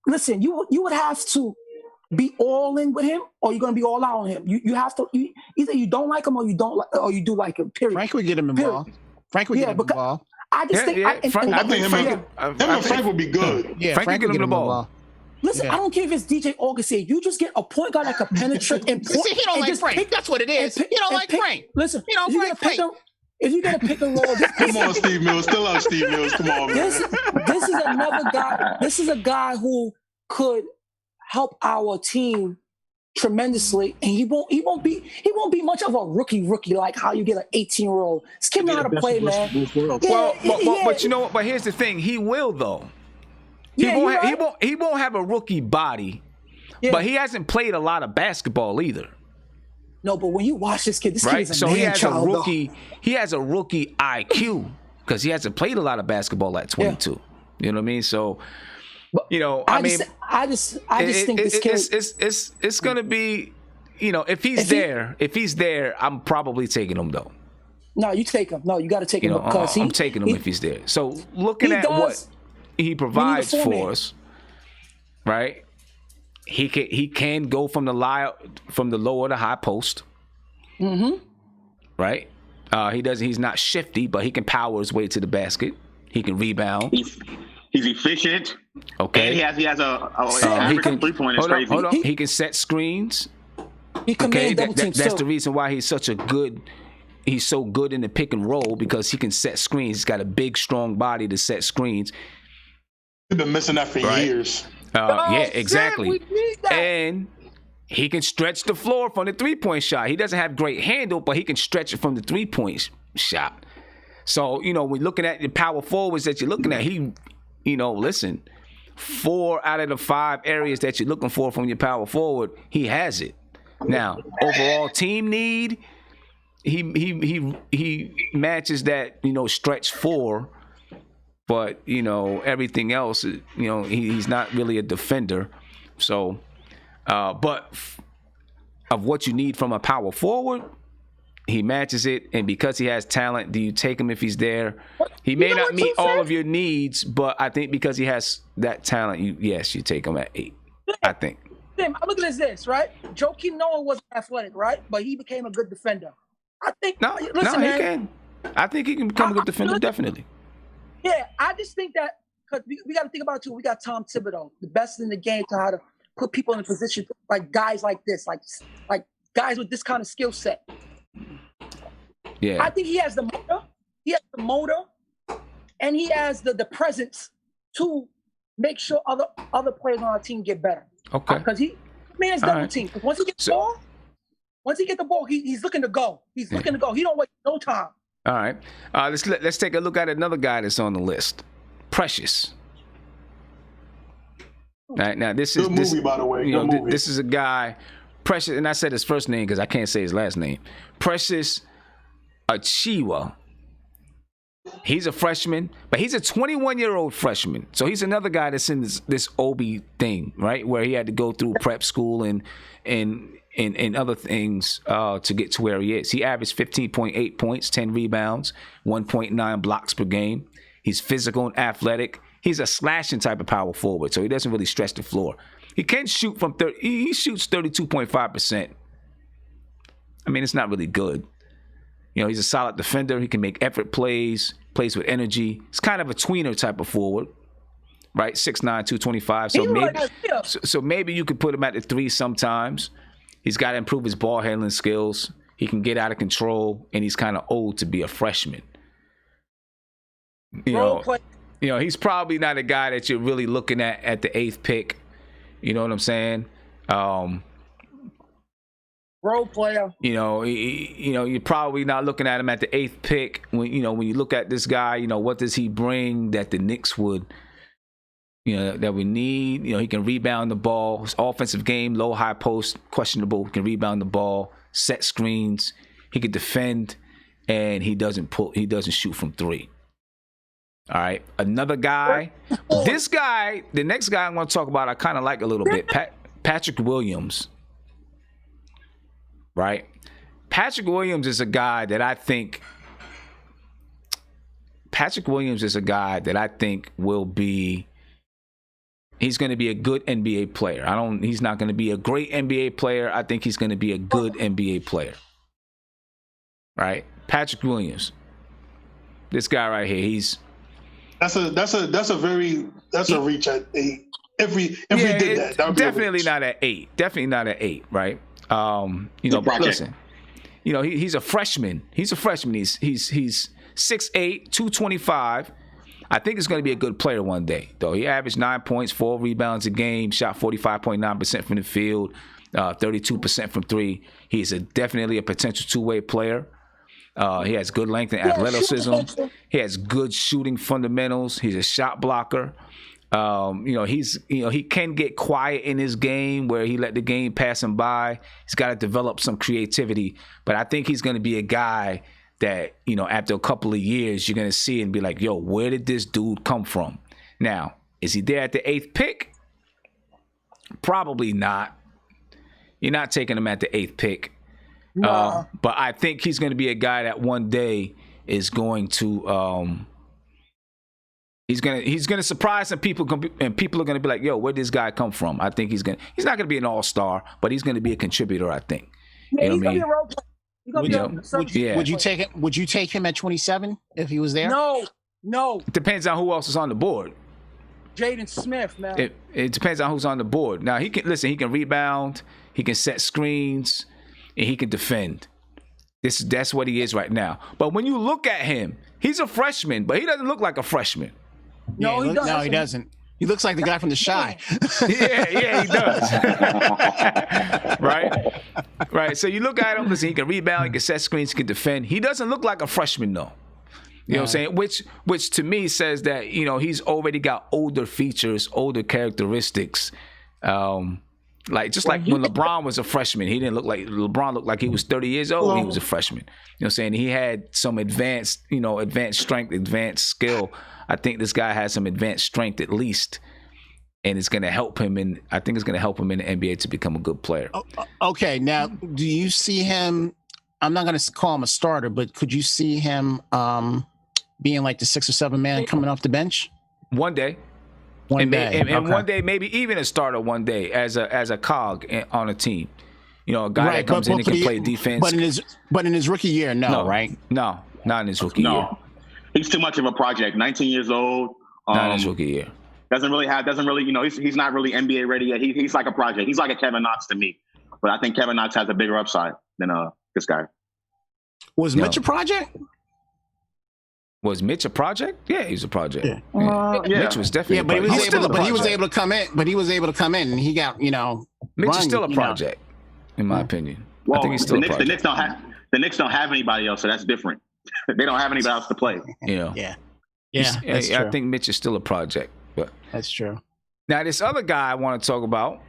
listen, you would have to be all in with him, or you're going to be all out on him. You have to either you don't like him or you do like him. Period. Frank would get him involved. Frank would get him involved. I just think I think him and Frank would be good. Yeah, Frank would get him the ball. Listen, I don't care if it's DJ August. You just get a point guard that can penetrate and point. See, he don't like Frank. That's what it is. He don't like Frank. Listen, he don't like Frank. If you get a pick and roll, come on, Steve Mills. Still out, Steve Mills. Come on, man. This is another guy. This is a guy who could help our team tremendously, and he won't be much of a rookie like how you get an 18-year-old. This kid know how to play, man. But you know what? But here's the thing: he will though. He won't have a rookie body, but he hasn't played a lot of basketball either. No, but when you watch this kid, kid is a so man child. He has a rookie IQ because he hasn't played a lot of basketball at 22. You know what I mean? So, I just think this kid. It's gonna be, if he's there, I'm probably taking him though. No, you take him. No, you got to take him because I'm taking him if he's there. So looking at what he provides for us, right? He can go from the lower to high post. Mm-hmm. Right? He's not shifty, but he can power his way to the basket. He can rebound. He's efficient. Okay. And he has a average 3-point is crazy. Hold on. He can set screens. He can double teams. That's the reason why he's so good in the pick and roll, because he can set screens. He's got a big, strong body to set screens. We've been missing that for years. Yeah, exactly. And he can stretch the floor from the 3-point shot. He doesn't have great handle, but he can stretch it from the 3-point shot. So, when looking at the power forwards that you're looking at, listen, 4 out of the 5 areas that you're looking for from your power forward, he has it. Now, overall team need, he matches that, stretch 4. But, everything else, he's not really a defender. So, but of what you need from a power forward, he matches it. And because he has talent, do you take him if he's there? He may not meet all of your needs, but I think because he has that talent, you take him at 8, I think. Tim, I'm looking at this, right? Joakim Noah was athletic, right? But he became a good defender. I think, he can. I think he can become a good defender, definitely. Yeah, I just think that because we got to think about it too. We got Tom Thibodeau, the best in the game, to how to put people in a position like guys like this, like guys with this kind of skill set. Yeah, I think he has the motor. He has the motor, and he has the presence to make sure other players on our team get better. Okay, because he is double team. Because once he get the ball, he's looking to go. He's looking to go. He don't wait no time. All right, let's take a look at another guy that's on the list, Precious. All right, now this is movie, by the way. This is a guy, Precious, and I said his first name because I can't say his last name. Precious Achiuwa. He's a freshman, but he's a 21-year-old freshman. So he's another guy that's in this OB thing, right, where he had to go through prep school and other things to get to where he is. He averaged 15.8 points, 10 rebounds, 1.9 blocks per game. He's physical and athletic. He's a slashing type of power forward, so he doesn't really stretch the floor. He can shoot from he shoots 32.5%. I mean, it's not really good. He's a solid defender. He can make effort plays, plays with energy. He's kind of a tweener type of forward, right? 6'9", 225. So maybe you could put him at the 3 sometimes. He's got to improve his ball handling skills. He can get out of control, and he's kind of old to be a freshman. You know, he's probably not a guy that you're really looking at the 8th pick. You know what I'm saying? Role player. You know, you're probably not looking at him at the 8th pick. When you look at this guy, you know, what does he bring that the Knicks would, you know, that we need? You know, he can rebound the ball. His offensive game, low, high post, questionable. He can rebound the ball, set screens. He can defend, and he doesn't shoot from 3. All right, another guy. This guy, the next guy I'm going to talk about, I kind of like a little bit. Patrick Williams. Right? Patrick Williams is a guy that I think will be, he's going to be a good NBA player. He's not going to be a great NBA player. I think he's going to be a good NBA player. Right? Patrick Williams. This guy right here, that's a reach at 8. If we did that would definitely not at 8. Definitely not at 8, right? You know, but listen, you know, he's a freshman. He's 6'8", 225. I think he's going to be a good player one day, though. He averaged 9 points, 4 rebounds a game, shot 45.9% from the field, 32% from 3. He's definitely a potential two-way player. He has good length and athleticism. He has good shooting fundamentals. He's a shot blocker. You know, he can get quiet in his game where he let the game pass him by. He's got to develop some creativity, but I think he's going to be a guy that, you know, after a couple of years, you're going to see and be like, yo, where did this dude come from? Now, is he there at the 8th pick? Probably not. You're not taking him at the 8th pick. No. But I think he's going to be a guy that one day is going to he's gonna surprise some people, and people are gonna be like, "Yo, where did this guy come from?" I think he's not gonna be an all-star, but he's gonna be a contributor. I think. Yeah, he's gonna be a role player. Would you take it? Would you take him at 27 if he was there? No. It depends on who else is on the board. Jaden Smith, man. It depends on who's on the board. Now he can rebound, he can set screens, and he can defend. That's what he is right now. But when you look at him, he's a freshman, but he doesn't look like a freshman. No, he doesn't. He looks like the guy from The Shy. yeah, he does. Right. So you look at him. Listen, he can rebound, he can set screens, he can defend. He doesn't look like a freshman, though. You know what I'm saying? Which to me says that, you know, he's already got older features, older characteristics. Like when LeBron was a freshman, LeBron looked like he was 30 years old when he was a freshman. You know what I'm saying? He had some advanced strength, advanced skill. I think this guy has some advanced strength at least, and it's going to help him I think it's going to help him in the NBA to become a good player. Okay, now do you see him? I'm not going to call him a starter, but could you see him being like the 6 or 7 man coming off the bench one day? One day, maybe even a starter one day as a cog on a team. You know, a guy that comes in and can play defense. But in his rookie year, right? No, not in his rookie year. He's too much of a project. 19 years old. Not in his rookie year. Doesn't really, you know, he's not really NBA ready yet. He's like a project. He's like a Kevin Knox to me. But I think Kevin Knox has a bigger upside than this guy. Was Mitch a project? Was Mitch a project? Yeah, he was a project. Yeah. Mitch was definitely. Yeah, but he was able to come in. But he was able to come in, and he got, you know. Mitch is still a project, in my opinion. Well, I think he's still a project. The Knicks don't have anybody else, so that's different. They don't have anybody else to play. You know. Yeah. That's true. I think Mitch is still a project, but that's true. Now this other guy I want to talk about,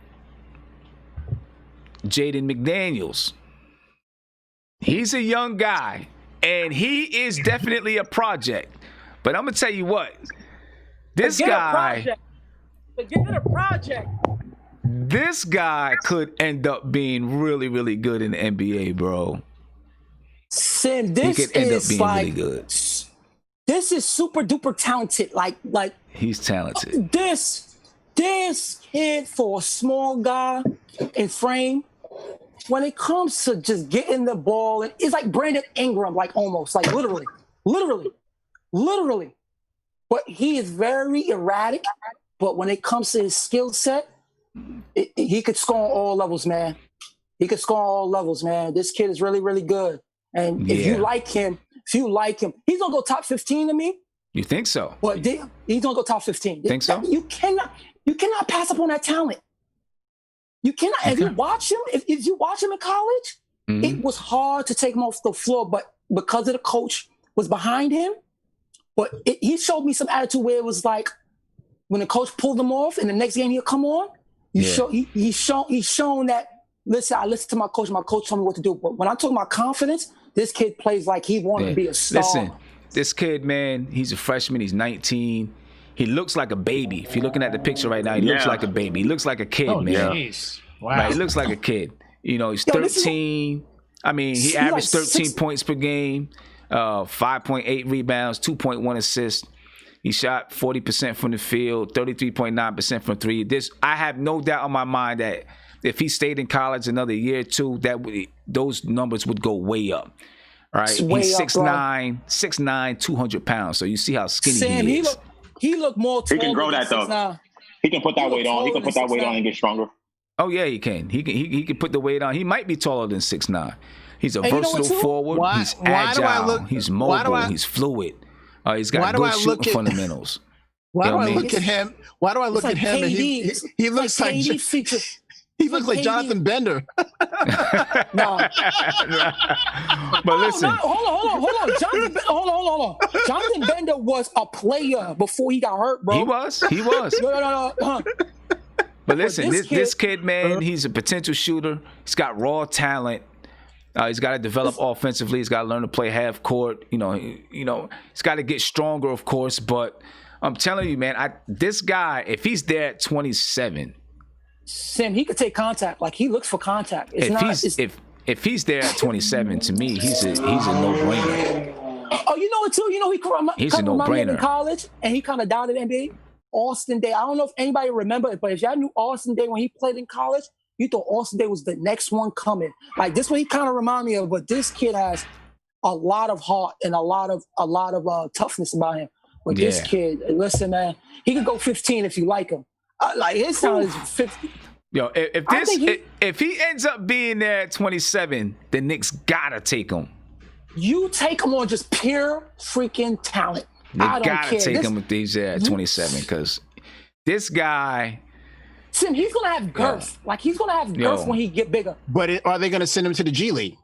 Jaden McDaniels. He's a young guy, and he is definitely a project. But I'm gonna tell you what, this guy could end up being really, really good in the NBA, bro. Sim, this he could end up being like, really good. This is super duper talented. Like he's talented. This kid, for a small guy in frame, when it comes to just getting the ball, it's like Brandon Ingram, like almost, like literally. But he is very erratic. But when it comes to his skill set, he could score on all levels, man. He can score on all levels, man. This kid is really, really good. And if you like him, he's gonna go top 15 to me. You think so? But he's gonna go top 15. Think so? You cannot pass up on that talent. You cannot. Okay. If you watch him, if you watch him in college, it was hard to take him off the floor, but because of the coach was behind him, but he showed me some attitude where it was like when the coach pulled him off, and the next game he'll come on. He's shown that. Listen, I listen to my coach. My coach told me what to do. But when I talk about confidence, this kid plays like he wanted to be a star. Listen, this kid, man, he's a freshman. He's 19. He looks like a baby. If you're looking at the picture right now, he looks like a baby. He looks like a kid, man. Geez. Wow. Right, he looks like a kid. You know, he's 13. He averaged 13 points per game, 5.8 rebounds, 2.1 assists. He shot 40% from the field, 33.9% from three. I have no doubt on my mind that if he stayed in college another year or two, those numbers would go way up. All right, he's 6'9", 200 pounds. So you see how skinny he is. He looked more taller. He can grow that though. He can put that weight on. He can put that weight on and get stronger. Oh yeah, he can. He can put the weight on. He might be taller than 6'9". He's a versatile forward. He's agile. He's mobile. He's fluid. He's got good shooting fundamentals. Why do I look at him? Why do I look at him? And he looks like he looks like Jonathan Bender. No. But listen. Hold on. Hold on. Jonathan Bender was a player before he got hurt, bro. He was. No. But listen, this kid, man, he's a potential shooter. He's got raw talent. He's got to develop offensively. He's got to learn to play half court. You know, he's got to get stronger, of course. But I'm telling you, man, this guy, if he's there at 27, Sim, he could take contact. Like he looks for contact. If he's there at 27, to me, he's a no-brainer. Oh, you know what too? You know he's a no-brainer in college, and he kind of doubted NBA. Austin Day. I don't know if anybody remember it, but if y'all knew Austin Day when he played in college, you thought Austin Day was the next one coming. Like this, what he kind of reminded me of. But this kid has a lot of heart and a lot of toughness about him. But this kid, listen, man, he could go 15 if you like him. Like his sound is 50. Yo, if he ends up being there at 27, the Knicks gotta take him. You take him on just pure freaking talent. They gotta take him if he's there at 27 because this guy. Sim, he's gonna have girth. Like he's gonna have girth when he get bigger. But are they gonna send him to the G League?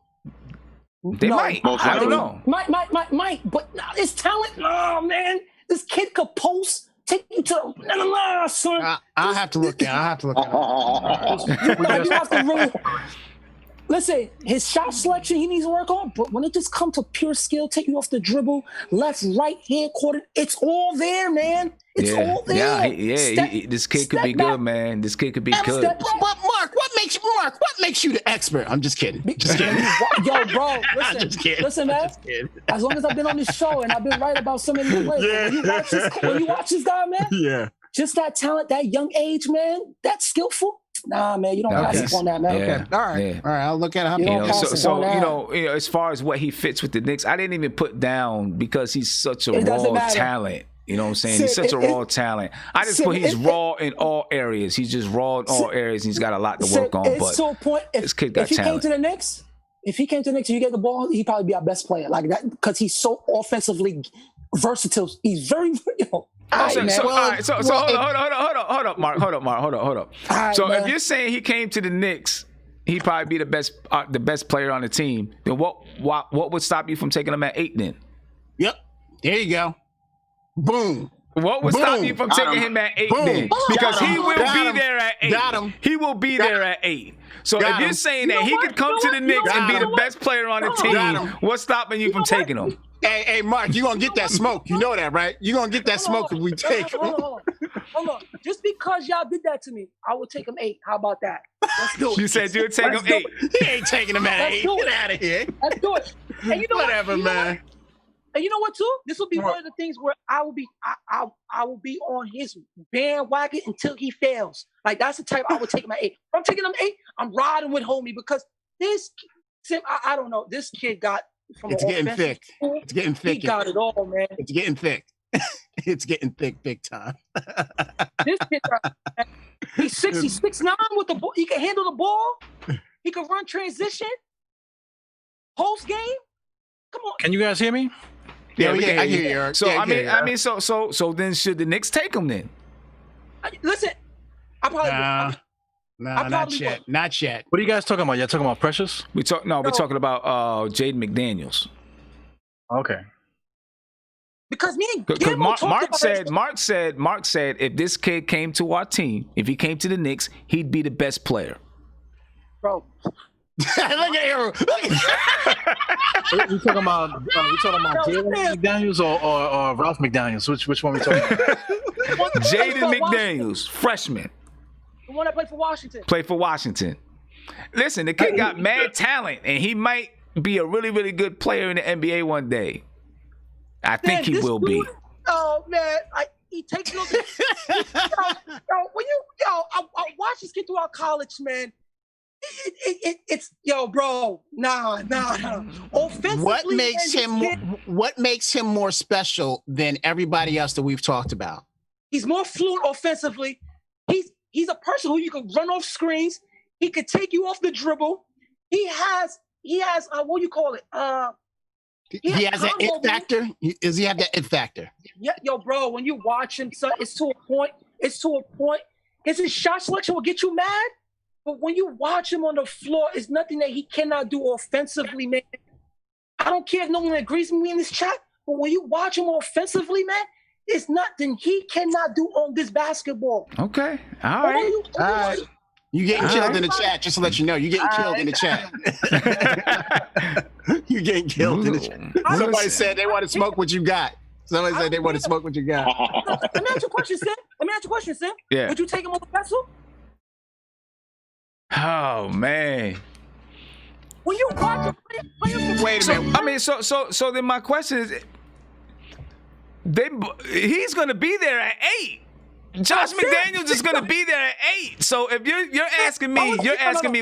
They might. I don't know. Might. But his talent. Oh man, this kid could post. Take you to son. I'll have to look at it. You have to really listen. His shot selection he needs to work on, but when it just comes to pure skill, take you off the dribble, left, right, hand, quarter, it's all there, man. It's all there. This kid could be good, man. This kid could be good. But Mark, what makes you the expert? I'm just kidding. Yo, bro, listen, man. As long as I've been on this show and I've been right about so many players, when you watch this guy, man, just that talent, that young age, man, that skillful. Nah, man, you don't pass up on that, man. Okay. All right. I'll look at it. As far as what he fits with the Knicks, I didn't even put down because he's such a raw talent. You know what I'm saying? He's such a raw talent. I just put he's raw in all areas. He's just raw in all areas. He's got a lot to work on. But to a point, this kid got talent. If he came to the Knicks and you get the ball, he'd probably be our best player. Like that, because he's so offensively versatile. He's very, hold up, Mark. Hold up. If you're saying he came to the Knicks, he'd probably be the best player on the team. Then what would stop you from taking him at 8 then? Yep. There you go. Boom. What would stop you from taking him at 8 then? Because he will be there at 8. Got him. He will be there at 8. So if you're saying that he could come to the Knicks and be the best player on the team, what's stopping you from taking him? Hey, Mark, you're going to get that smoke. You know that, right? You're going to get that smoke if we take him. Hold on. Just because y'all did that to me, I will take him 8. How about that? Let's do it. You said you would take him 8. He ain't taking him at 8. Get out of here. Let's do it. And you know whatever, man. And you know what, too? This will be one of the things where I will be on his bandwagon until he fails. Like, that's the type I would take him at 8. If I'm taking him 8, I'm riding with homie because this, I don't know, this kid got from It's getting thick. It's getting thick. He got it all, man. It's getting thick. It's getting thick big time. This kid, he's 6'9" with the ball. He can handle the ball. He could run transition, post game. Come on. Can you guys hear me? Yeah, I hear you. Eric. So Yeah, I mean, so then should the Knicks take him then? Listen, I probably would. Nah, not yet. would. Not yet. What are you guys talking about? You're talking about Precious? We're talking about Jaden McDaniels. Okay. Because me and Because Guillermo talked about Mark said if this kid came to our team, if he came to the Knicks, he'd be the best player. bro. Look at you. We talking about Jalen McDaniels or Ralph McDaniels? Which one we talking about? Jaden McDaniels, freshman. The one that played for Washington. Played for Washington. Listen, the kid got mad talent, and he might be a really, really good player in the NBA one day. I think he will be. Oh man, he takes no. I watched this kid throughout college, man. It's bro. Nah. Offensively, What makes him more special than everybody else that we've talked about? He's more fluent offensively. He's a person who you can run off screens. He could take you off the dribble. He has what do you call it? He has an it factor. Does he have that it factor? Yeah, bro. When you watch him, son, it's to a point. His shot selection will get you mad, but when you watch him on the floor, it's nothing that he cannot do offensively, man. I don't care if no one agrees with me in this chat, but when you watch him offensively, man, it's nothing he cannot do on this basketball. Okay, all right. You getting killed in the chat, just to let you know. You getting killed in the chat. You getting killed in the chat. Somebody said they want to smoke what you got. Somebody said they want to smoke what you got. Let me ask you a question, Sim. Yeah. Would you take him over Vessel? Oh man. When you watch him play Wait a minute. I mean, so then my question is, he's gonna be there at 8. Josh McDaniels is gonna be there at 8. So if you're asking me,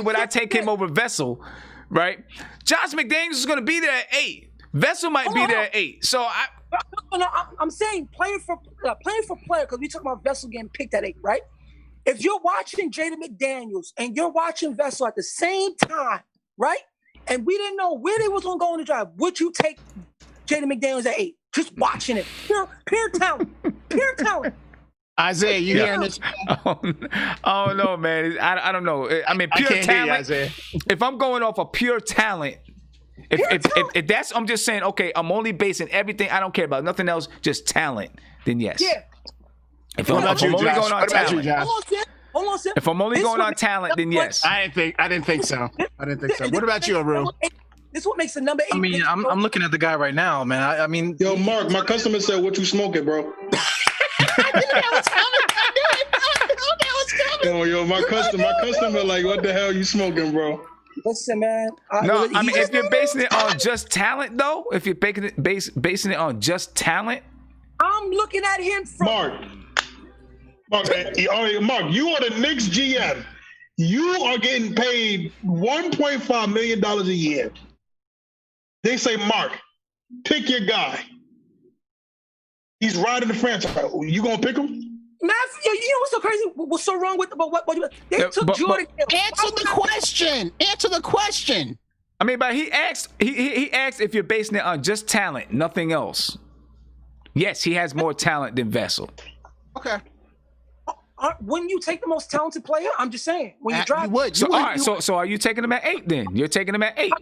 would I take him over Vessel, right? Josh McDaniels is gonna be there at 8. Vessel might be there at 8. So I'm saying playing for player, because we talk about Vessel getting picked at 8, right? If you're watching Jaden McDaniels and you're watching Vessel at the same time, right? And we didn't know where they was gonna go in the drive, would you take Jaden McDaniels at 8? Just watching it, pure talent. Isaiah, you hearing this? Oh no, man. I don't know. I mean, pure talent. Hear you, if I'm going off of pure talent, if that's, I'm just saying, okay, I'm only basing everything. I don't care about nothing else, just talent. Then yes. Yeah. If I'm only going on talent. Hold on, Sim. If I'm only going on talent, then yes. I didn't think so. What about you, Aru? This is what makes the number 8. I mean, I'm looking at the guy right now, man. I mean, Yo, Mark, my customer said, "What you smoking, bro?" Yo, my customer, like, what the hell you smoking, bro? Listen, man. No, I mean, if you're basing it on just talent, though, if you're basing it on just talent, I'm looking at him from Mark, you are the Knicks GM. You are getting paid $1.5 million a year. They say, Mark, pick your guy. He's riding the franchise. You gonna pick him? Man, you know what's so crazy? What's so wrong with what they took Jordan? Answer the question. I mean, but he asked if you're basing it on just talent, nothing else. Yes, he has more talent than Vessel. Okay. When you take the most talented player, I'm just saying. When you drive, So are you taking him at 8 then? You're taking him at 8.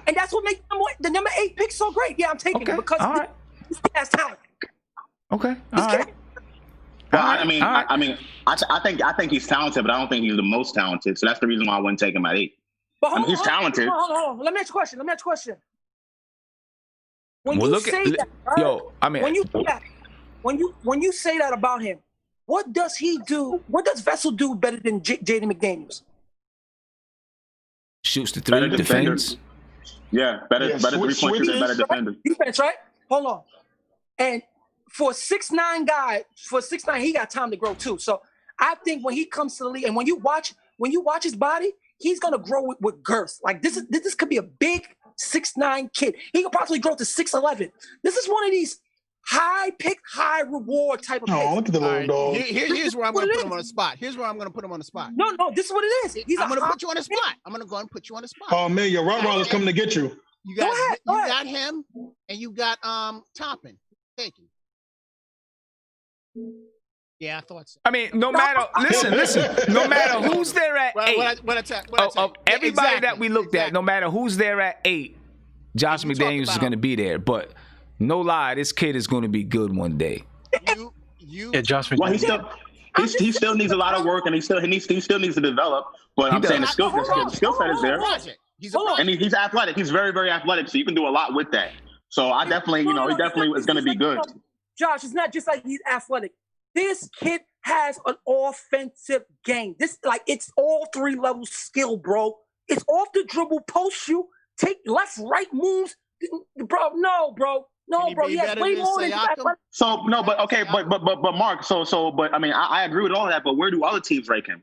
And that's what makes the number 8 pick so great. Yeah, I'm taking him because he has talent. Okay. All right. Well, I think he's talented, but I don't think he's the most talented. So that's the reason why I wouldn't take him at 8. But he's talented. Hold on. Let me ask you a question. When you say that about him, what does he do? What does Vessel do better than Jaden McDaniels? Shoots the 3, defends. Yeah, better 3-point shooter, better defender. Defense, right? Hold on. And for a 6'9" guy, he got time to grow too. So I think when he comes to the league, and when you watch his body, he's gonna grow with girth. Like this could be a big 6'9" kid. He could possibly grow to 6'11". This is one of these high pick, high reward type of pick. Oh, look at the little dog. Here's where I'm going to put him on the spot. No, this is what it is. I'm going to put you on the spot. I'm going to go and put you on the spot. Oh man, your Rottweiler's coming to get you. You got him, and you got Toppin. Taken. Yeah, I thought so. I mean, no matter no matter who's there at 8. Everybody that we looked at, no matter who's there at 8, Josh McDaniels is going to be there. But no lie, this kid is going to be good one day. Yeah, Josh McDaniels. Well, he still needs a lot of work, and he still needs to develop. But I'm saying the skill set is there. He's athletic. He's very, very athletic. So you can do a lot with that. So I definitely, he definitely is going to be good. Josh, it's not just like he's athletic. This kid has an offensive game. It's all 3 level skill, bro. It's off the dribble, post shoot, take left, right moves, bro. No, bro. Yes, way more than athletic. So no, but okay, but Mark. But I mean, I agree with all of that. But where do other teams rank him?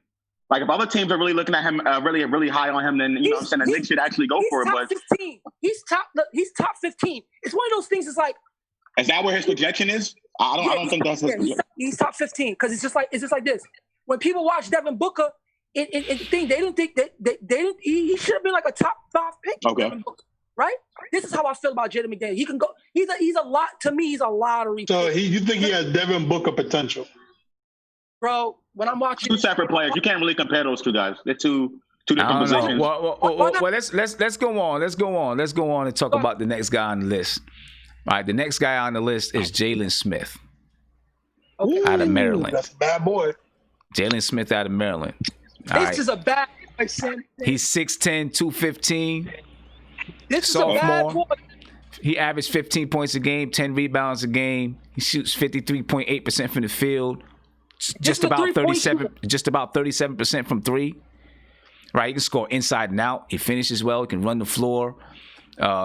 Like if other teams are really looking at him, really high on him, then what I'm saying the Knicks should actually go for it. But 15. He's top 15. It's one of those things. It's like, is that where his projection is? I don't think that's he's top 15 because it's just like this. When people watch Devin Booker, they didn't think he should have been like a top 5 pick. Okay. Devin Booker, right? This is how I feel about Jaden McDaniels. He can go. He's a lot to me. He's a lottery. So you think he has Devin Booker potential? Bro, when I'm watching 2 separate players, you can't really compare those 2 guys. They're two different positions. Well, let's go on. Let's go on and talk about the next guy on the list. All right, the next guy on the list is Jalen Smith out of Maryland. That's a bad boy. Jalen Smith out of Maryland. This is a bad boy, Sam. He's 6'10", 215. This sophomore. Is a bad boy. He averaged 15 points a game, 10 rebounds a game. He shoots 53.8% from the field. Just about 37% from 3. Right, he can score inside and out. He finishes well. He can run the floor.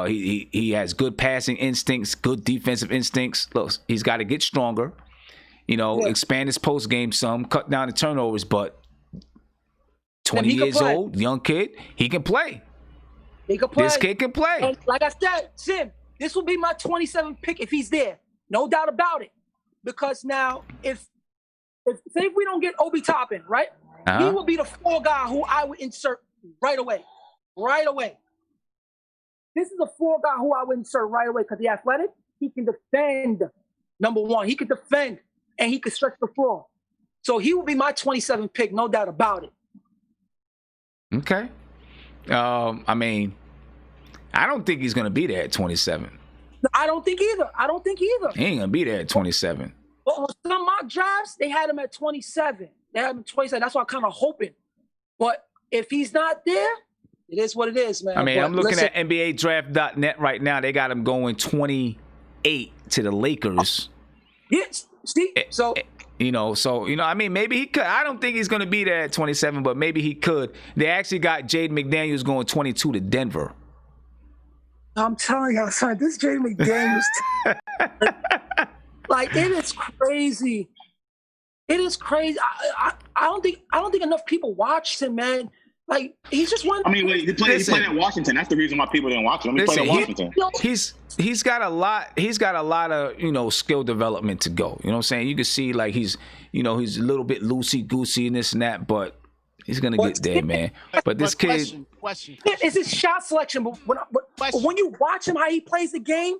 He has good passing instincts, good defensive instincts. Look, he's got to get stronger. Expand his post game some, cut down the turnovers. But 20 years old, young kid, he can play. He can play. This kid can play. And like I said, Sim, this will be my 27th pick if he's there. No doubt about it. Because now, if we don't get Obi Toppin, right? He will be the 4 guy who I would insert right away. Right away. This is a 4 guy who I would insert right away because he's athletic. He can defend. Number 1, he can defend and he can stretch the floor. So he will be my 27th pick, no doubt about it. Okay. I mean, I don't think he's going to be there at 27. I don't think either. He ain't going to be there at 27. But on some mock drafts, they had him at 27. That's why I'm kind of hoping. But if he's not there, it is what it is, man. I mean, I'm looking at NBADraft.net right now. They got him going 28 to the Lakers. Yes. See, I mean, maybe he could. I don't think he's going to be there at 27, but maybe he could. They actually got Jaden McDaniels going 22 to Denver. I'm telling you, son, this Jaden McDaniels, like, it is crazy. It is crazy. I don't think enough people watched him, man. Like, he's just one. I mean, he played at Washington. That's the reason why people didn't watch him. He played at Washington. He's got a lot of skill development to go. You know what I'm saying? You can see like he's a little bit loosey goosey and this and that, but he's gonna get there, man. But this kid, question. It's his shot selection. But when you watch him, how he plays the game,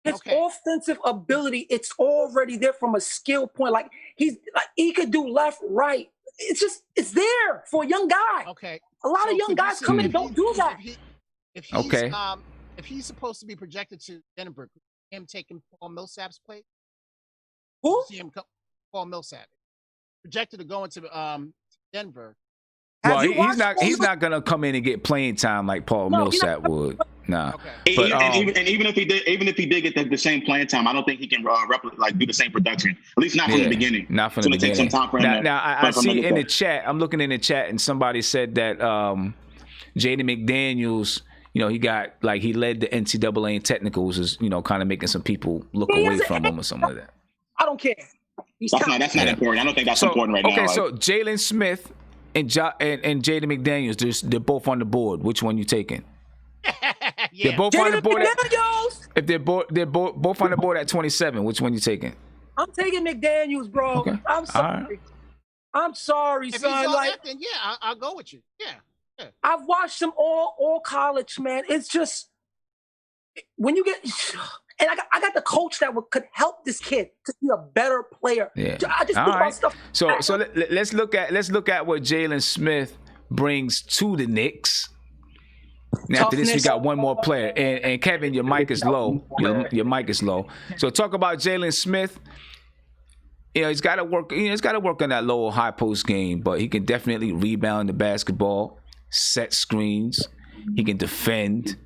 his offensive ability, it's already there from a skill point. Like he could do left, right. It's there for a young guy. Okay. A lot of young guys come in and don't do that. If he's supposed to be projected to Denver, him taking Paul Millsap's place. Who? See him Paul Millsap projected to go into Denver. Well, he's not gonna come in and get playing time like Paul Millsap would. Nah. Okay. But, even if he did get the same playing time, I don't think he can do the same production. At least not from the beginning. Not from the beginning. Take some time for him. Now I see in the chat. I'm looking in the chat, and somebody said that Jaden McDaniels, he led the NCAA in technicals, is kind of making some people look away from him or something like that. I don't care. That's not important. I don't think that's important right now. Okay, so Jalen Smith and Jaden McDaniels, they're both on the board. Which one you taking? Yeah. They're both on the board. if they're both on the board at 27, which one you taking? I'm taking McDaniels, bro. Okay. I'm sorry. Right. I'm sorry, If he's son. all Like, that, then yeah, I'll go with you. Yeah. I've watched them all college, man. It's just when you get, and I got the coach that could help this kid to be a better player. Yeah. I just All think right. about stuff. So let's look at what Jalen Smith brings to the Knicks. Now, after this, we got one more player. And Kevin, your mic is low. Your mic is low. So talk about Jalen Smith. He's got to work. He's got to work on that low high post game, but he can definitely rebound the basketball, set screens. He can defend,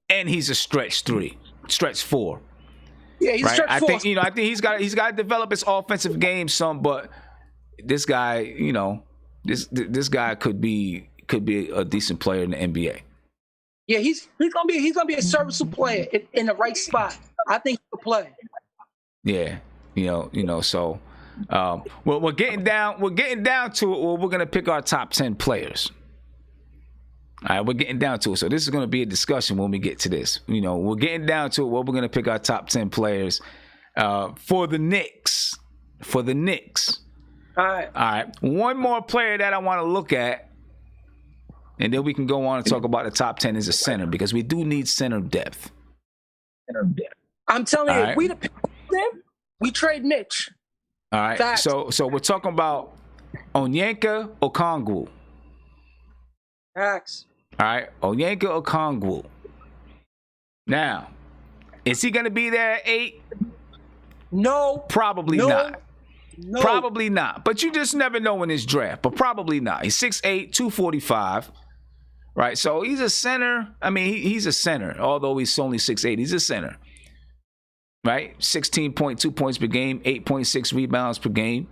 and he's a stretch four. Yeah, he's a stretch I four. think he's got to develop his offensive game some, but this guy, this guy could be a decent player in the NBA. Yeah, he's gonna be a serviceable player in the right spot. I think he can play. Yeah, So, we're getting down to it. Well, we're gonna pick our top 10 players. All right, we're getting down to it. So this is gonna be a discussion when we get to this. We're getting down to it. Well, we're gonna pick our top 10 players for the Knicks. All right. One more player that I want to look at. And then we can go on and talk about the top 10 as a center because we do need center depth. I'm telling you, All right. if we pick them, we trade Mitch. All right. Facts. So we're talking about Onyeka Okongwu. Facts. All right. Onyeka Okongwu. Now, is he going to be there at 8? No. Probably No. not. No. Probably not. But you just never know in this draft. But probably not. He's 6'8", 245. Right, so he's a center. I mean, he's a center, although he's only 6'8". He's a center. Right? 16.2 points per game, 8.6 rebounds per game.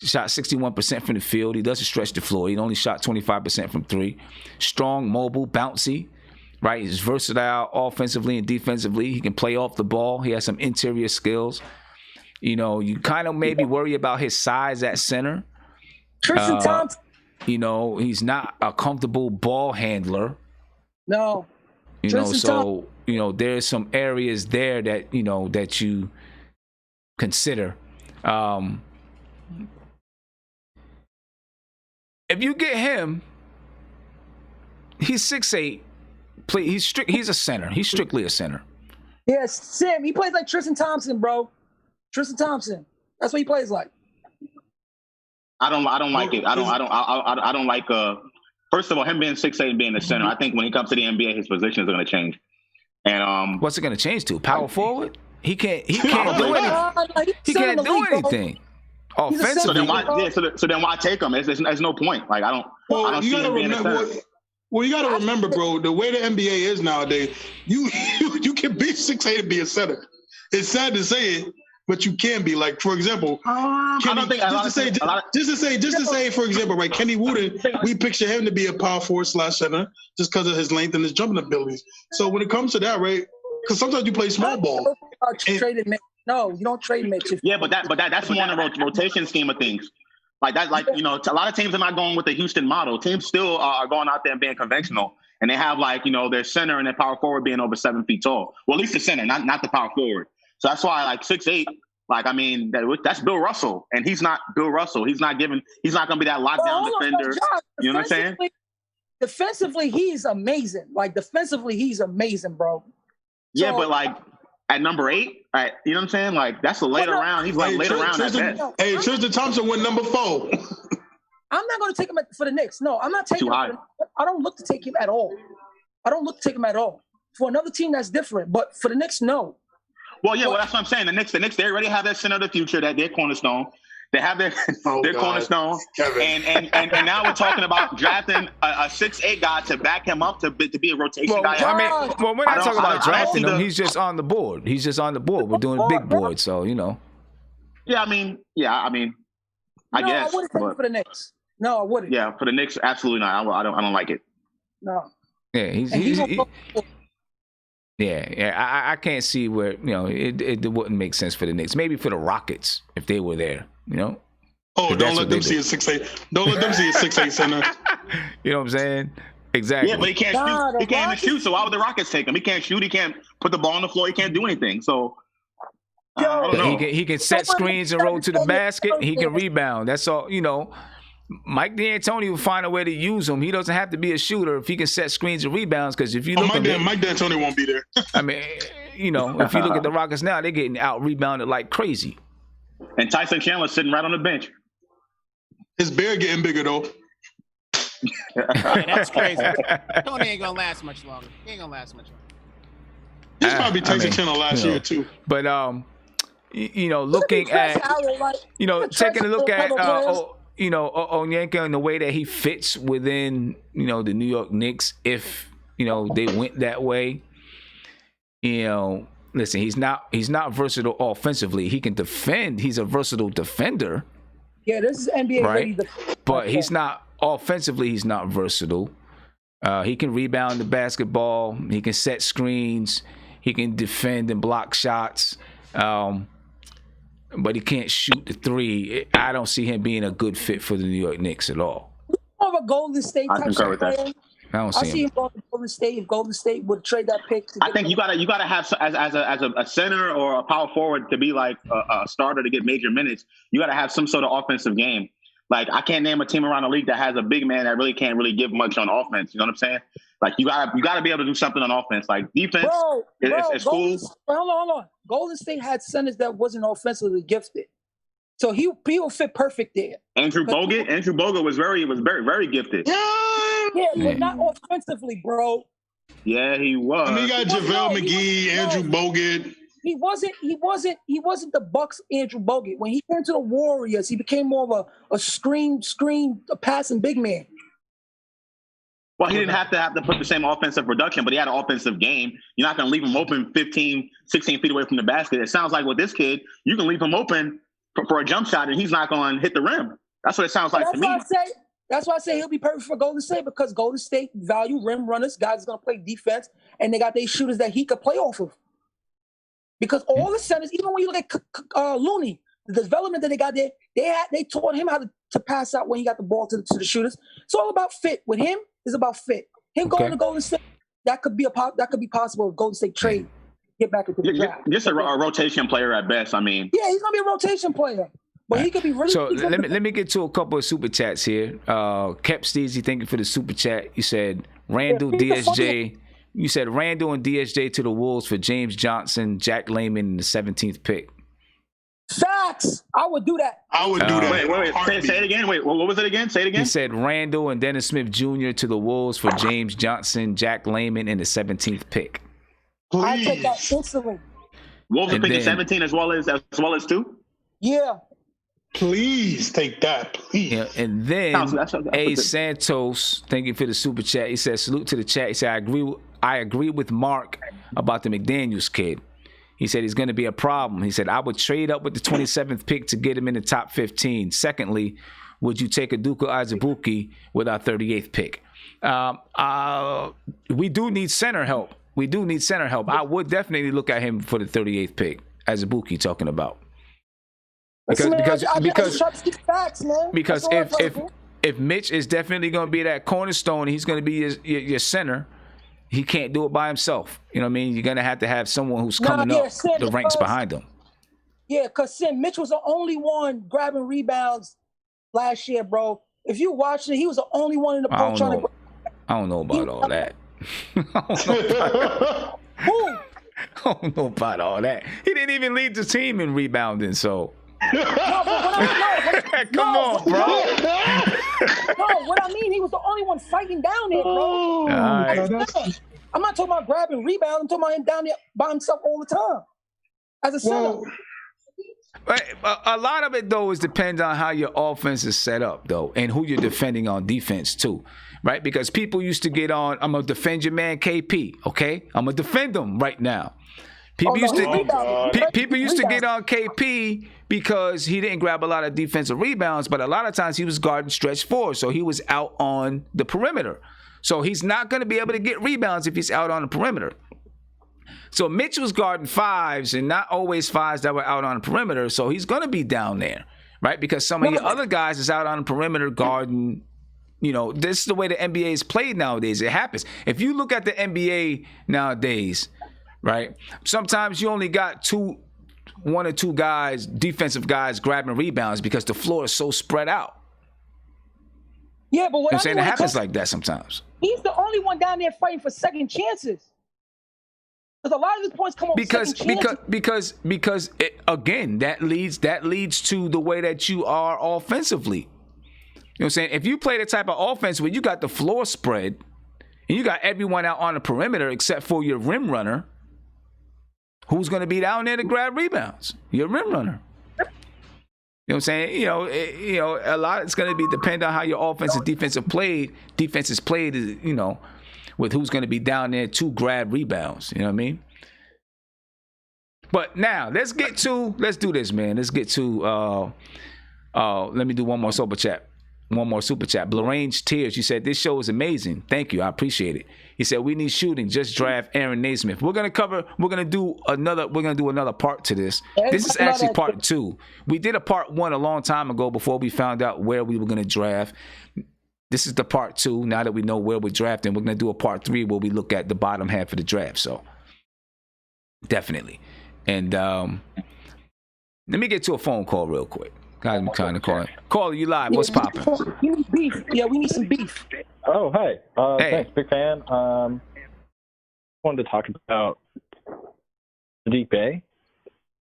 Shot 61% from the field. He doesn't stretch the floor. He only shot 25% from 3. Strong, mobile, bouncy. Right? He's versatile offensively and defensively. He can play off the ball. He has some interior skills. You kind of maybe worry about his size at center. Tristan Thompson. He's not a comfortable ball handler. No. So there's some areas there that that you consider. If you get him, he's 6'8". He's a center. He's strictly a center. Yes, Sam. He plays like Tristan Thompson, bro. Tristan Thompson. That's what he plays like. I don't like it. I don't like. First of all, him being 6'8" and being a center. I think when he comes to the NBA, his position is going to change. And what's it going to change to? Power forward? He can't do anything. He can't do anything. Offensively. So then why? So then why take him? There's no point. Like I don't see him being a center. Well, you got to remember, bro. The way the NBA is nowadays, you can be 6'8" and be a center. It's sad to say it, but you can be. Like, for example, just to say, for example, right, Kenny Wooden, we picture him to be a power forward / center just because of his length and his jumping abilities. So when it comes to that, right, because sometimes you play small ball. No, you don't trade Mitch. But that's more in the rotation scheme of things. Like that, a lot of teams are not going with the Houston model. Teams still are going out there and being conventional, and they have their center and their power forward being over 7 feet tall. Well, at least the center, not the power forward. So that's why 6'8". That's Bill Russell, and he's not Bill Russell. He's not going to be that lockdown defender. You know what I'm saying? Defensively, he's amazing. Defensively, he's amazing, bro. Yeah, but at number 8, you know what I'm saying? That's a later round. He's later round at best. Hey, Tristan Thompson went number 4. I'm not going to take him for the Knicks. No, I'm not taking him. I don't look to take him at all. For another team, that's different. But for the Knicks, no. Well, yeah, that's what I'm saying. The Knicks, they already have that center of the future, that their cornerstone. They have their cornerstone, and now we're talking about drafting a 6'8" guy to back him up to be a rotation guy. We're not talking about drafting him. He's just on the board. We're doing big board, so Yeah, I guess. I wouldn't take him for the Knicks. No, I wouldn't. Yeah, for the Knicks, absolutely not. I don't like it. No. Yeah, I can't see where it wouldn't make sense for the Knicks. Maybe for the Rockets if they were there. Oh, don't let them see a 6'8". Don't let them see a 6'8" center. You know what I'm saying? Exactly. Yeah, but he can't Nah, shoot. the He can't even Rockets- shoot. So why would the Rockets take him? He can't shoot. He can't put the ball on the floor. He can't do anything. So I don't know. He can set screens and roll to the basket. He can rebound. That's all. You know, Mike D'Antoni will find a way to use him. He doesn't have to be a shooter if he can set screens and rebounds. Because if you look at Mike D'Antoni won't be there. I mean, you know, if you look at the Rockets now, they're getting out rebounded like crazy. And Tyson Chandler's sitting right on the bench. His beard getting bigger though. Right, that's crazy. Tony ain't gonna last much longer. He ain't gonna last much longer. He's probably Tyson Chandler last year too. But you know, looking at taking a look at Onyenka and the way that he fits within, you know, the New York Knicks, if, you know, they went that way, you know, listen, he's not versatile offensively. He can defend. He's a versatile defender. Yeah, this is NBA right? But he's not offensively. He's not versatile. He can rebound the basketball. He can set screens. He can defend and block shots. But he can't shoot the three. I don't see him being a good fit for the New York Knicks at all. More of a Golden State type of player. I don't see him going to Golden State if Golden State would trade that pick. I think you gotta have as a center or a power forward to be like a starter to get major minutes. You gotta have some sort of offensive game. Like I can't name a team around the league that has a big man that really can't really give much on offense. You know what I'm saying? Like you gotta be able to do something on offense. Like defense, it's cool. Hold on. Golden State had centers that wasn't offensively gifted, so he will fit perfect there. Andrew Bogut was very gifted. Yeah, but not offensively, bro. Yeah, he was. I mean, you got JaVale McGee, Andrew Bogut. He wasn't the Bucks Andrew Bogut. When he came to the Warriors, he became more of a passing big man. Well, he didn't have to put the same offensive production, but he had an offensive game. You're not going to leave him open 15, 16 feet away from the basket. It sounds like with this kid, you can leave him open for a jump shot, and he's not going to hit the rim. That's what it sounds like to me. That's why I say he'll be perfect for Golden State, because Golden State value rim runners, guys going to play defense, and they got their shooters that he could play off of. Because all the centers, even when you look at Looney, the development that they got there, they taught him how to pass out when he got the ball to the shooters. It's all about fit. With him, it's about fit. Him going to Golden State, that could be possible if Golden State trade, get back into the draft. Just a rotation player at best. I mean, yeah, he's gonna be a rotation player. But he could be really. So let me get to a couple of super chats here. Kep Steezy, thank you for the super chat. You said Randall DSJ. You said Randall and DSJ to the Wolves for James Johnson, Jack Layman in the 17th pick. Facts. I would do that. I would do that. Wait. Say it again. Wait, what was it again? Say it again. He said Randall and Dennis Smith Jr. to the Wolves for James Johnson, Jack Layman in the 17th pick. Please. I take that instantly. Wolves are picking 17 as well as 2. Yeah. Please take that, please. Yeah, and then A Santos, thank you for the super chat. He said, salute to the chat. He said, I agree with Mark about the McDaniels kid. He said he's going to be a problem. He said, I would trade up with the 27th pick to get him in the top 15. Secondly, would you take Aduka Azubuike with our 38th pick? We do need center help. I would definitely look at him for the 38th pick, Azubuike talking about. Because if Mitch is definitely going to be that cornerstone, he's going to be your center. He can't do it by himself. You know what I mean? You're going to have someone who's coming up the ranks behind him. Yeah, because Mitch was the only one grabbing rebounds last year, bro. If you watched it, he was the only one in the post trying to. I don't know about all that. Who? I don't know about all that. He didn't even lead the team in rebounding, so. Come on, bro. No, what I mean, he was the only one fighting down there, bro. I'm not talking about grabbing rebounds. I'm talking about him down there by himself all the time as a center. A lot of it, though, depends on how your offense is set up, though, and who you're defending on defense, too, right? Because people used to get on, I'm going to defend your man KP, okay? I'm going to defend him right now. People used to get on KP because he didn't grab a lot of defensive rebounds, but a lot of times he was guarding stretch four, so he was out on the perimeter. So he's not going to be able to get rebounds if he's out on the perimeter. So Mitch was guarding fives and not always fives that were out on the perimeter, so he's going to be down there, right? Because some of the other guys is out on the perimeter guarding this is the way the NBA is played nowadays. It happens. If you look at the NBA nowadays, right? Sometimes you only got one or two guys, defensive guys, grabbing rebounds because the floor is so spread out. Yeah, but what I'm saying, it happens like that sometimes. He's the only one down there fighting for second chances. Because a lot of his points come off second chances. Because again, that leads to the way that you are offensively. You know what I'm saying? If you play the type of offense where you got the floor spread and you got everyone out on the perimeter except for your rim runner, who's going to be down there to grab rebounds? Your rim runner. You know what I'm saying? A lot it's going to be depend on how your offense and defense is played, with who's going to be down there to grab rebounds. You know what I mean? But now let's do this, man. Let's get to let me do one more super chat. Blarrange Tears, you said this show is amazing. Thank you, I appreciate it. He said we need shooting. Just draft Aaron Naismith. We're gonna do another part to this. This is actually part 2. We did a part 1 a long time ago before we found out where we were gonna draft. This is the part 2. Now that we know where we're drafting, we're gonna do a part 3 where we look at the bottom half of the draft. So definitely. And let me get to a phone call real quick. Guys, I'm trying to call it. Caller, you live. What's popping? We need beef. Yeah, we need some beef. Oh, hey. Hey. Thanks, big fan. Wanted to talk about Sadiq Bey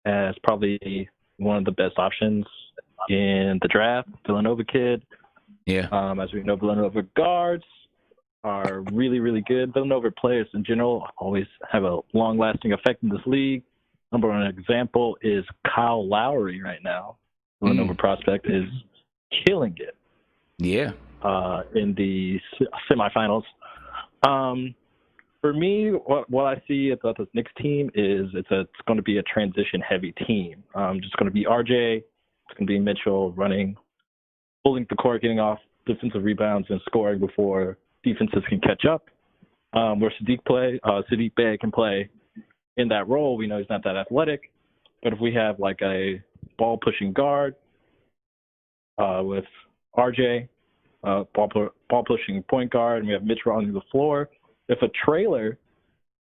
as probably one of the best options in the draft. Villanova kid. Yeah. As we know, Villanova guards are really, really good. Villanova players in general always have a long-lasting effect in this league. Number one example is Kyle Lowry right now. Villanova prospect is killing it. Yeah. In the semifinals. For me, what I see about this Knicks team is it's going to be a transition-heavy team. Just going to be RJ, it's going to be Mitchell running, holding the court, getting off defensive rebounds, and scoring before defenses can catch up. Where Sadiq Bey can play in that role. We know he's not that athletic, but if we have like a ball-pushing guard with RJ, ball-pushing point guard, and we have Mitch running the floor. If a trailer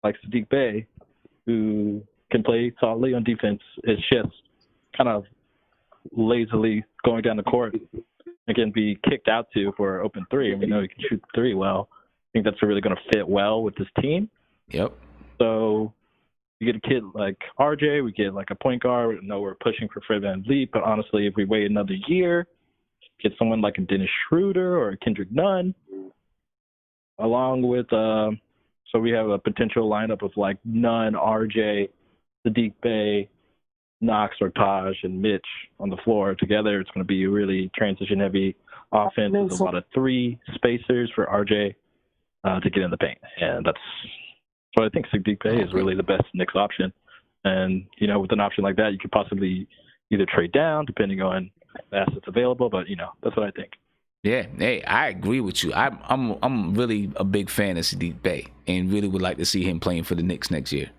like Sadiq Bey, who can play solidly on defense, is just kind of lazily going down the court and can be kicked out to for an open three, and we know he can shoot the three well, I think that's really going to fit well with this team. Yep. So you get a kid like RJ, we get like a point guard. We know we're pushing for Fred VanVleet, but honestly, if we wait another year, get someone like a Dennis Schroeder or a Kendrick Nunn, along with so we have a potential lineup of like Nunn, RJ, Sadiq Bey, Knox or Taj, and Mitch on the floor together. It's going to be a really transition-heavy offense with a lot of three spacers for RJ to get in the paint, and that's. So I think Sadiq Bey is really the best Knicks option. And, with an option like that, you could possibly either trade down depending on the assets available, but, that's what I think. Yeah, hey, I agree with you. I'm really a big fan of Sadiq Bey and really would like to see him playing for the Knicks next year.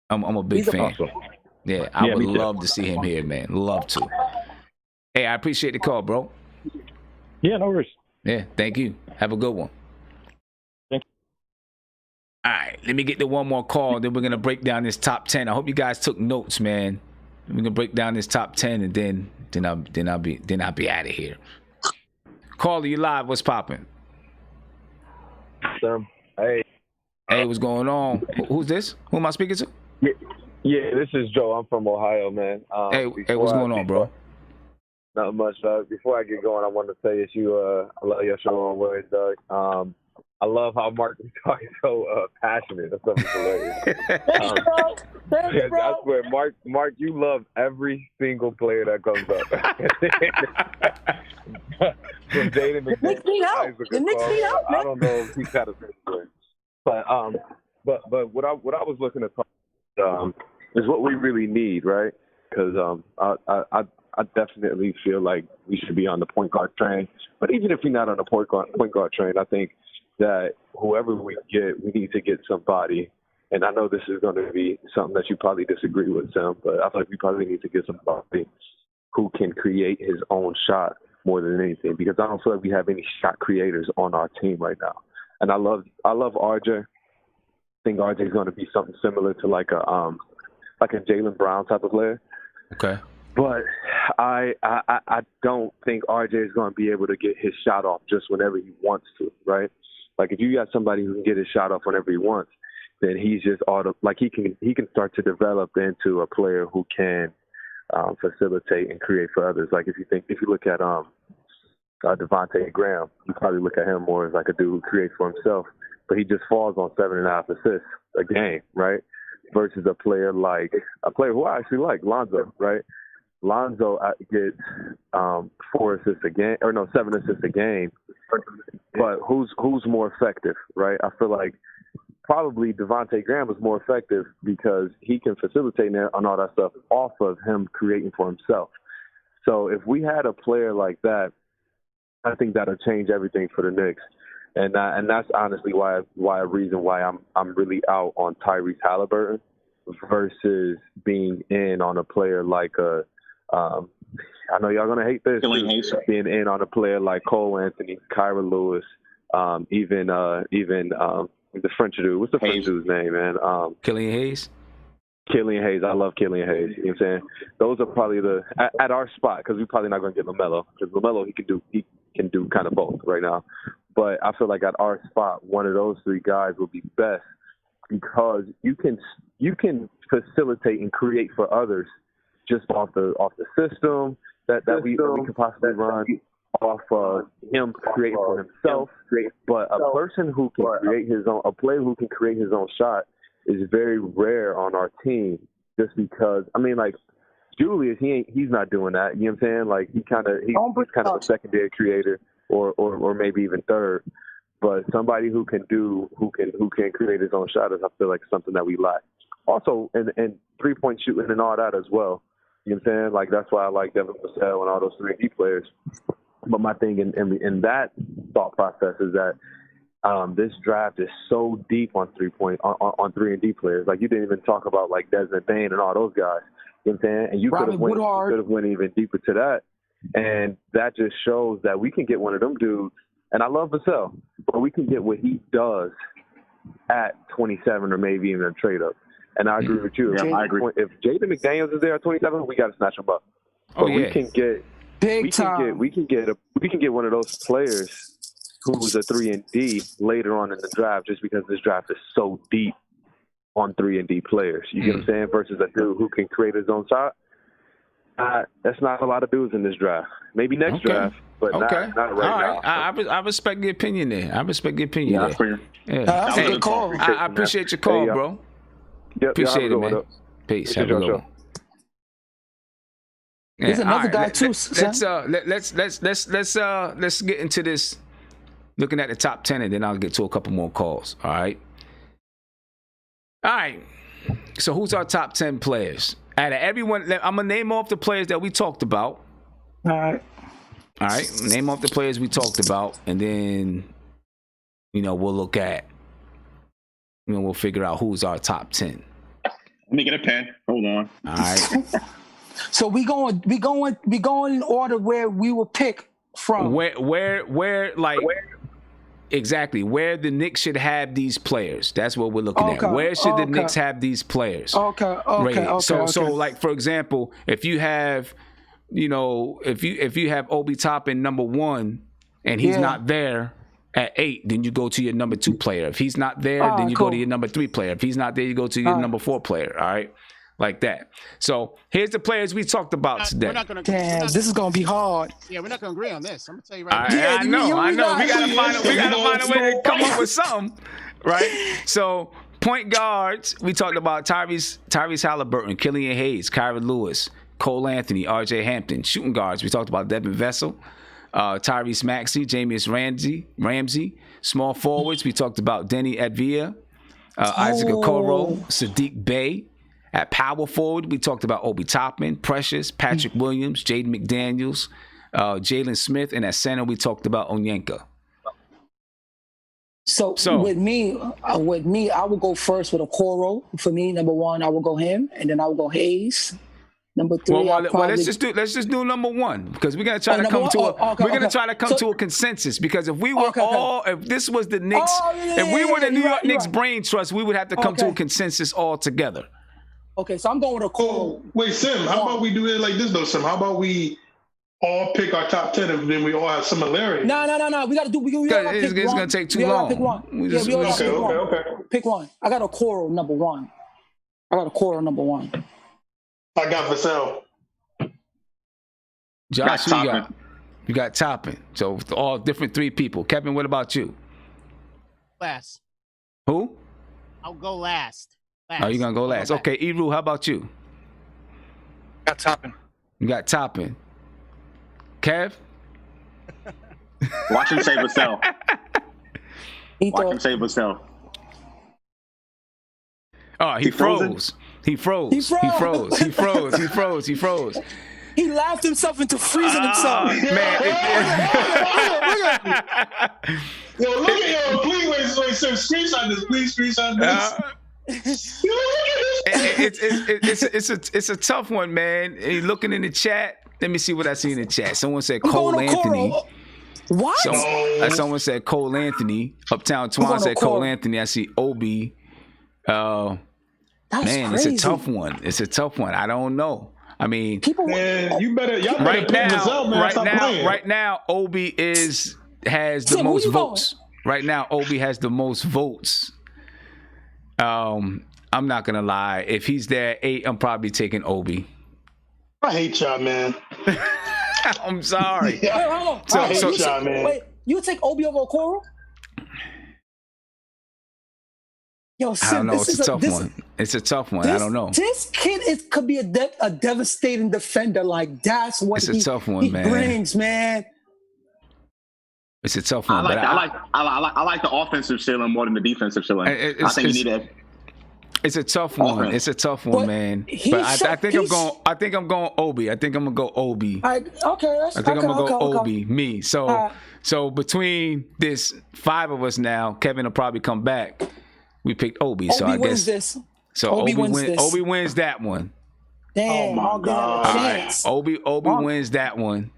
I'm a big fan. Awesome. Yeah, I would love to see him here, man. Love to. Hey, I appreciate the call, bro. Yeah, no worries. Yeah, thank you. Have a good one. All right, let me get to one more call, then we're going to break down this top 10. I hope you guys took notes, man. We're going to break down this top 10, and then I'll be out of here. Caller, you live. What's popping? Hey. Hey, what's going on? Who's this? Who am I speaking to? Yeah, this is Joe. I'm from Ohio, man. Hey, what's going on, bro? Not much. Before I get going, I want to say that I love your show always, Doug. I love how Mark is talking so passionate. That's something hilarious. Thanks, bro. I swear, Mark, you love every single player that comes up. From Jaden The Knicks need help. The Knicks need help, man. I don't know if he's had a good but what I was looking to talk is what we really need, right? Because I definitely feel like we should be on the point guard train. But even if we're not on the point guard train, I think that whoever we get, we need to get somebody. And I know this is going to be something that you probably disagree with, Sam, but I feel like we probably need to get somebody who can create his own shot more than anything, because I don't feel like we have any shot creators on our team right now. And I love RJ. I think RJ is going to be something similar to like a Jaylen Brown type of player. Okay. But I don't think RJ is going to be able to get his shot off just whenever he wants to, right? Like if you got somebody who can get his shot off whenever he wants, then he's just he can start to develop into a player who can facilitate and create for others. Like if you look at Devontae Graham, you probably look at him more as like a dude who creates for himself, but he just falls on 7.5 assists a game, right? Versus a player who I actually like, Lonzo, right? Lonzo gets 4 assists a game, or no, 7 assists a game. But who's more effective, right? I feel like probably Devontae Graham is more effective because he can facilitate on all that stuff off of him creating for himself. So if we had a player like that, I think that'll change everything for the Knicks. And that's honestly why a reason why I'm really out on Tyrese Halliburton versus being in on a player like I know y'all gonna hate this, being in on a player like Cole Anthony, Kyra Lewis, even the French dude. What's the French dude's name, man? Killian Hayes. Killian Hayes. I love Killian Hayes. You know what I'm saying? Those are probably at our spot, because we're probably not going to get LaMelo, because LaMelo he can do kind of both right now. But I feel like at our spot, one of those 3 guys would be best, because you can facilitate and create for others just off the system that we could possibly run, off him creating for himself. But a person who can a player who can create his own shot is very rare on our team, just because, I mean, like, Julius, he's not doing that. You know what I'm saying? Like, he's kind of a secondary creator, or maybe even third. But somebody who can create his own shot is, I feel like, something that we lack. Also, and 3-point shooting and all that as well. You know what I'm saying? Like, that's why I like Devin Vassell and all those 3D players. But my thing in that thought process is that this draft is so deep on 3-and-D players. Like, you didn't even talk about like Desmond Bane and all those guys. You know what I'm saying? And you could have went even deeper to that. And that just shows that we can get one of them dudes. And I love Vassell, but we can get what he does at 27, or maybe even a trade up. And I agree with you. Yeah, I agree. If Jaden McDaniels is there at 27, we got to snatch him up. But we can get we can get one of those players who's a 3-and-D later on in the draft, just because this draft is so deep on 3-and-D players. You get what I'm saying? Versus a dude who can create his own shot. That's not a lot of dudes in this draft. Maybe next draft, but not right now. I respect the opinion there. I respect the opinion there. Yeah. That's a good call. I appreciate your call, bro. Yep, appreciate it, man. Peace. Have a good one. There's another guy too. Let's get into this. Looking at the top 10, and then I'll get to a couple more calls. All right. So who's our top 10 players? Out of everyone, I'm gonna name off the players that we talked about. All right. Name off the players we talked about, and then we'll look at. We'll figure out who's our top 10. Let me get a pen. Hold on. All right. So we going in order where we will pick from. Exactly where the Knicks should have these players. That's what we're looking at. Where should the Knicks have these players? Okay. So like, for example, if you have, if you have Obi Toppin number 1 and he's not there at 8, then you go to your number 2 player. If he's not there, then you go to your number 3 player. If he's not there, you go to your number 4 player. All right. Like that. So here's the players we talked about today. This is gonna be hard. Yeah, we're not gonna agree on this. I'm gonna tell you right now. I know. We gotta find a way to come up with something, right? So point guards, we talked about Tyrese Halliburton, Killian Hayes, Kyra Lewis, Cole Anthony, RJ Hampton. Shooting guards, we talked about Devin Vassell, Tyrese Maxey, Jamius Ramsey. Small forwards, we talked about Denny Advia, Isaac Okoro, Sadiq Bey. At power forward, we talked about Obi Toppin, Precious, Patrick Williams, Jaden McDaniels, Jalen Smith, and at center we talked about Onyenka. So with me, I will go first with Okoro. For me, number 1, I will go him, and then I will go Hayes, Number 3. Well, let's just do number 1 because we're gonna try to come to a consensus. Because if we were if this was the Knicks, if we were the New York Knicks brain trust, we would have to come to a consensus all together. Okay, so I'm going with a Okoro. Wait, Sim, how about we do it like this though, Sim? How about we all pick our top 10 and then we all have similarities? No. We got to do. It's gonna take too long. Pick one. Okay. Pick one. I got Okoro number 1. I got Vassell. Josh, who you got? You got Toppin. So all different 3 people. Kevin, what about you? Last. Who? I'll go last. Oh, you're gonna go last. Okay, Eru, how about you? Got Toppin. You got Toppin. Kev? Watch him say Vassell. Watch him say Vassell. Oh, he froze. He froze. He laughed himself into freezing himself. Man. Yo, look at yo, please wait, screenshot this, please screenshot this. It's a tough one, man. Hey, looking in the chat, let me see what I see in the chat. Someone said Cole Anthony. What? Someone said Cole Anthony. Uptown Twan said Cole Anthony. I see Obi. Man, crazy. it's a tough one. I don't know. I mean, y'all better right now, Obi has the most votes. Right now, Obi has the most votes. I'm not gonna lie. If he's there 8, I'm probably taking Obi. I hate y'all, man. I'm sorry. Wait, hold on. Man. Wait, you take Obi over Okoro? Yo, Sim, I don't know. It's a tough one. It's a tough one. I don't know. This kid could be a devastating defender. Like, that's what a tough one, he man. brings, man. It's a tough one. I like the offensive ceiling more than the defensive ceiling. I think you need that. It's a tough one. Offense. It's a tough one, man. But I think I'm going Obi. I think I'm gonna go Obi. I'm gonna go Obi. Me. So between this 5 of us now, Kevin will probably come back. We picked Obi. So I guess wins this. So Obi wins that one. Damn, oh my God. All right. Obi wins that one.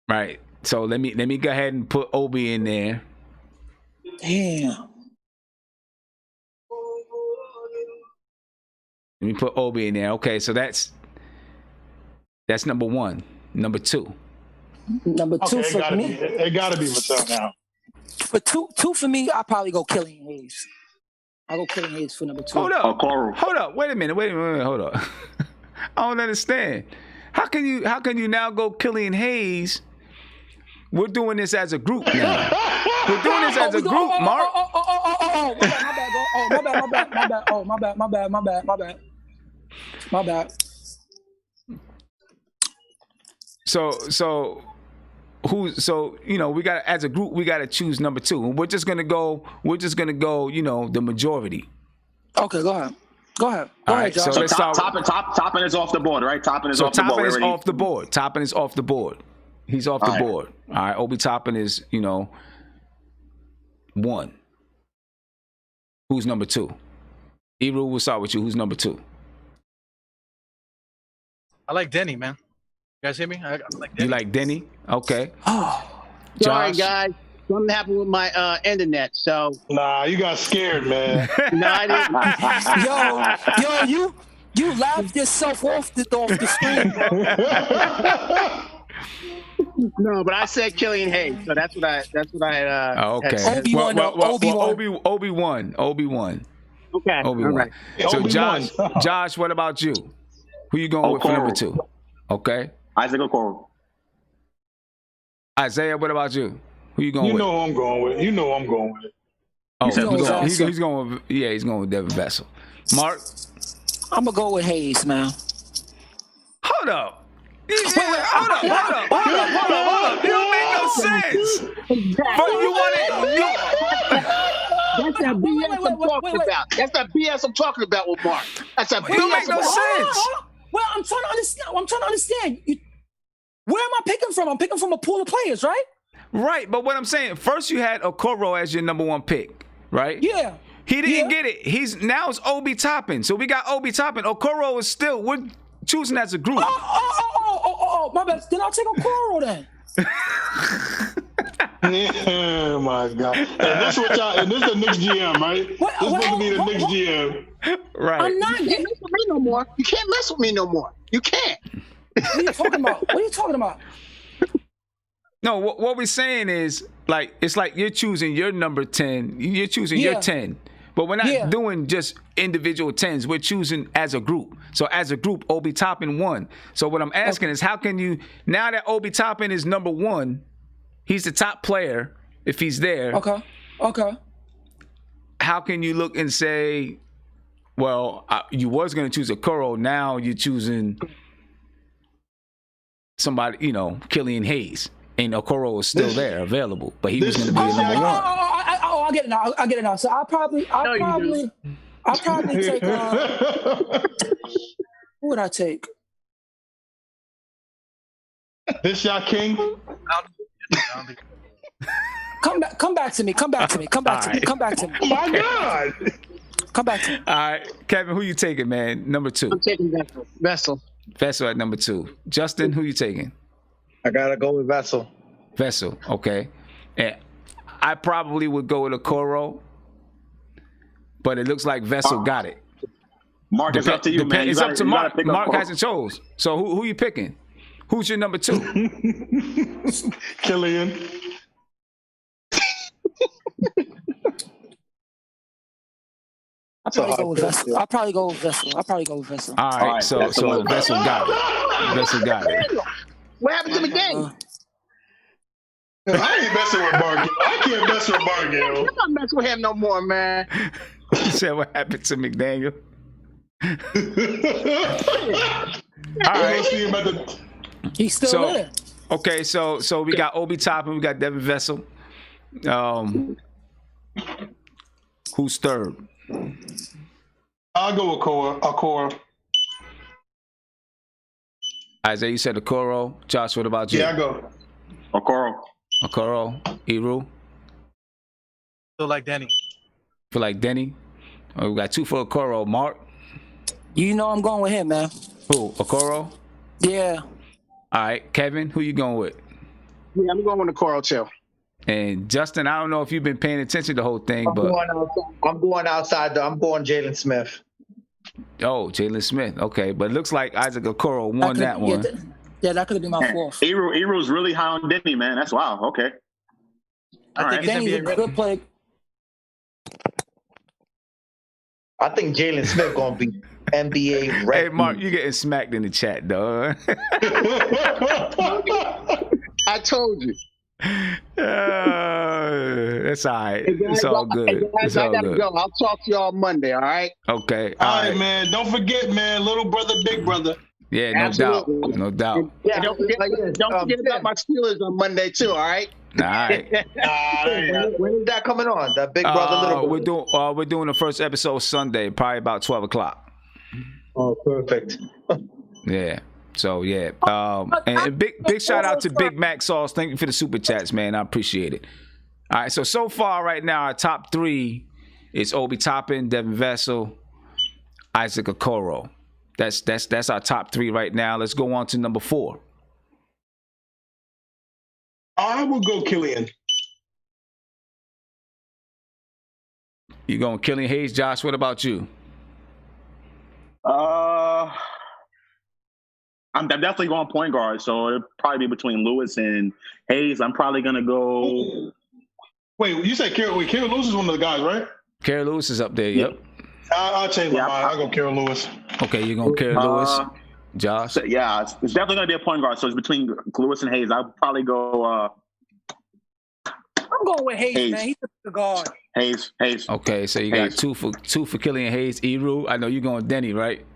Right. So let me go ahead and put Obi in there. Damn. Let me put Obi in there. Okay, so that's number 1. Number 2. Number 2 for me. It gotta be Vassell now. For two for me, I'll probably go Killian Hayes. I'll go Killian Hayes for number 2. Hold up. Wait a minute. Hold up. I don't understand. How can you now go Killian Hayes? We're doing this as a group now. We're doing this as a group, Mark. My bad. So we got as a group we got to choose number 2, and we're just gonna go the majority. Okay, go ahead. Go ahead, Josh. So let's start. Toppin is off the board, right? Toppin is off the board. Toppin is off the board. Toppin is off the board. He's off the board. All right, Obi Toppin is 1. Who's number 2? Eru, we'll start with you. Who's number 2? I like Denny, man. You guys hear me? I like Denny. You like Denny? Okay. Sorry, guys. Something happened with my internet, so. Nah, you got scared, man. No, I didn't. Yo, you laughed yourself off the screen, bro. No, but I said Killian Hayes, so that's what I. Okay. Obi won. Okay. Obi won. Right. So Josh, what about you? Who you going with for number 2? Okay. Isaac Okoro. Isaiah, what about you? Who you going with? You know who I'm going with. Oh, he's going with he's going with Devin Vassell. Mark? I'm gonna go with Hayes, man. Hold up. Hold up. You don't make no sense. But you want it. That's that BS I'm talking about. That's that BS I'm talking about with Mark. That's that BS. It don't make no sense. Well, I'm trying to understand. Where am I picking from? I'm picking from a pool of players, right? Right, but what I'm saying, first you had Okoro as your number 1 pick, right? Yeah. He didn't get it. It's Obi Toppin. So we got Obi Toppin. Okoro is still, we're choosing as a group. My bad. Then I'll take Okoro then. Oh my God! And this is the Knicks GM, right? This is supposed to be the Knicks GM, right? I'm not getting mess with me no more. You can't mess with me no more. You can't. What are you talking about? No, what we're saying is like it's like you're choosing your number 10. You're choosing your 10. But we're not doing just individual 10s. We're choosing as a group. So as a group, Obi Toppin won. So what I'm asking is how can you, now that Obi Toppin is number 1, he's the top player if he's there. Okay. How can you look and say, well, you was going to choose Okoro, now you're choosing somebody, Killian Hayes. And Okoro is still there, available, but he was going to be number 1. I get it now. So I'll probably take. Who would I take? This y'all king. Come back to me. Oh my God. Come back to me. All right, Kevin, who you taking, man? Number 2. I'm taking Vessel. Vessel at number 2. Justin, who you taking? I gotta go with Vessel. Vessel, okay. And I probably would go with Okoro, but it looks like Vessel got it. Mark, it's up to you, man. It's up to Mark. Mark hasn't chose. So who you picking? Who's your number 2? Killian. I'll probably go with Vessel. All right, so Vessel got it. Vessel got it. What happened to McDaniel? I ain't messing with Bargill. I can't mess with Bargill. I'm not messing with him no more, man. You said what happened to McDaniel? All right. He's still there. Okay, so we got Obi Toppin, we got Devin Vessel. Who's third? I'll go with Okoro. Isaiah, you said Okoro. Josh, what about you? Yeah, I go. Okoro. Iru. Feel like Denny. Oh, we got 2 for Okoro. Mark? You know I'm going with him, man. Who? Okoro? Yeah. All right, Kevin, who you going with? Yeah, I'm going with Okoro too. And Justin, I don't know if you've been paying attention to the whole thing, I'm going outside. I'm going Jalen Smith. Oh, Jalen Smith. Okay, but it looks like Isaac Okoro won that one. That could have been my 4th. Ero's really high on Denny, man. That's wild. Okay. I think Denny's a good player. I think Jalen Smith gonna be NBA ready. Hey, Mark, you getting smacked in the chat, dog. I told you. That's all right. Hey, guys, it's all good. It's all I gotta good. go. I'll talk to y'all Monday, all right? Okay. All right, man. Don't forget, man. Little brother, big brother. Yeah, no Absolutely. doubt. No doubt. Yeah, don't forget about my Steelers on Monday too, all right? All right. When is that coming on? The big brother, little brother. We're doing the first episode Sunday, probably about 12 o'clock. Oh, perfect. Yeah. So yeah. And big shout out to Big Mac Sauce. Thank you for the super chats, man. I appreciate it. All right. So far right now, our top 3 is Obi Toppin, Devin Vessel, Isaac Okoro. That's our top 3 right now. Let's go on to number 4. I will go Killian. You going Killian Hayes? Josh, what about you? I'm definitely going point guard, so it'll probably be between Lewis and Hayes. I'm probably gonna go. Wait, you said Kara Lewis is one of the guys, right? Kara Lewis is up there. Yep. I'll change my mind. I'll go Kara Lewis. Okay, you're going Kara Lewis. Josh? So, yeah, it's definitely going to be a point guard. So it's between Lewis and Hayes. I'll probably go. I'm going with Hayes, man. He's the guard. Hayes. Okay, so you got two for Killian Hayes. Eru, I know you're going Denny, right?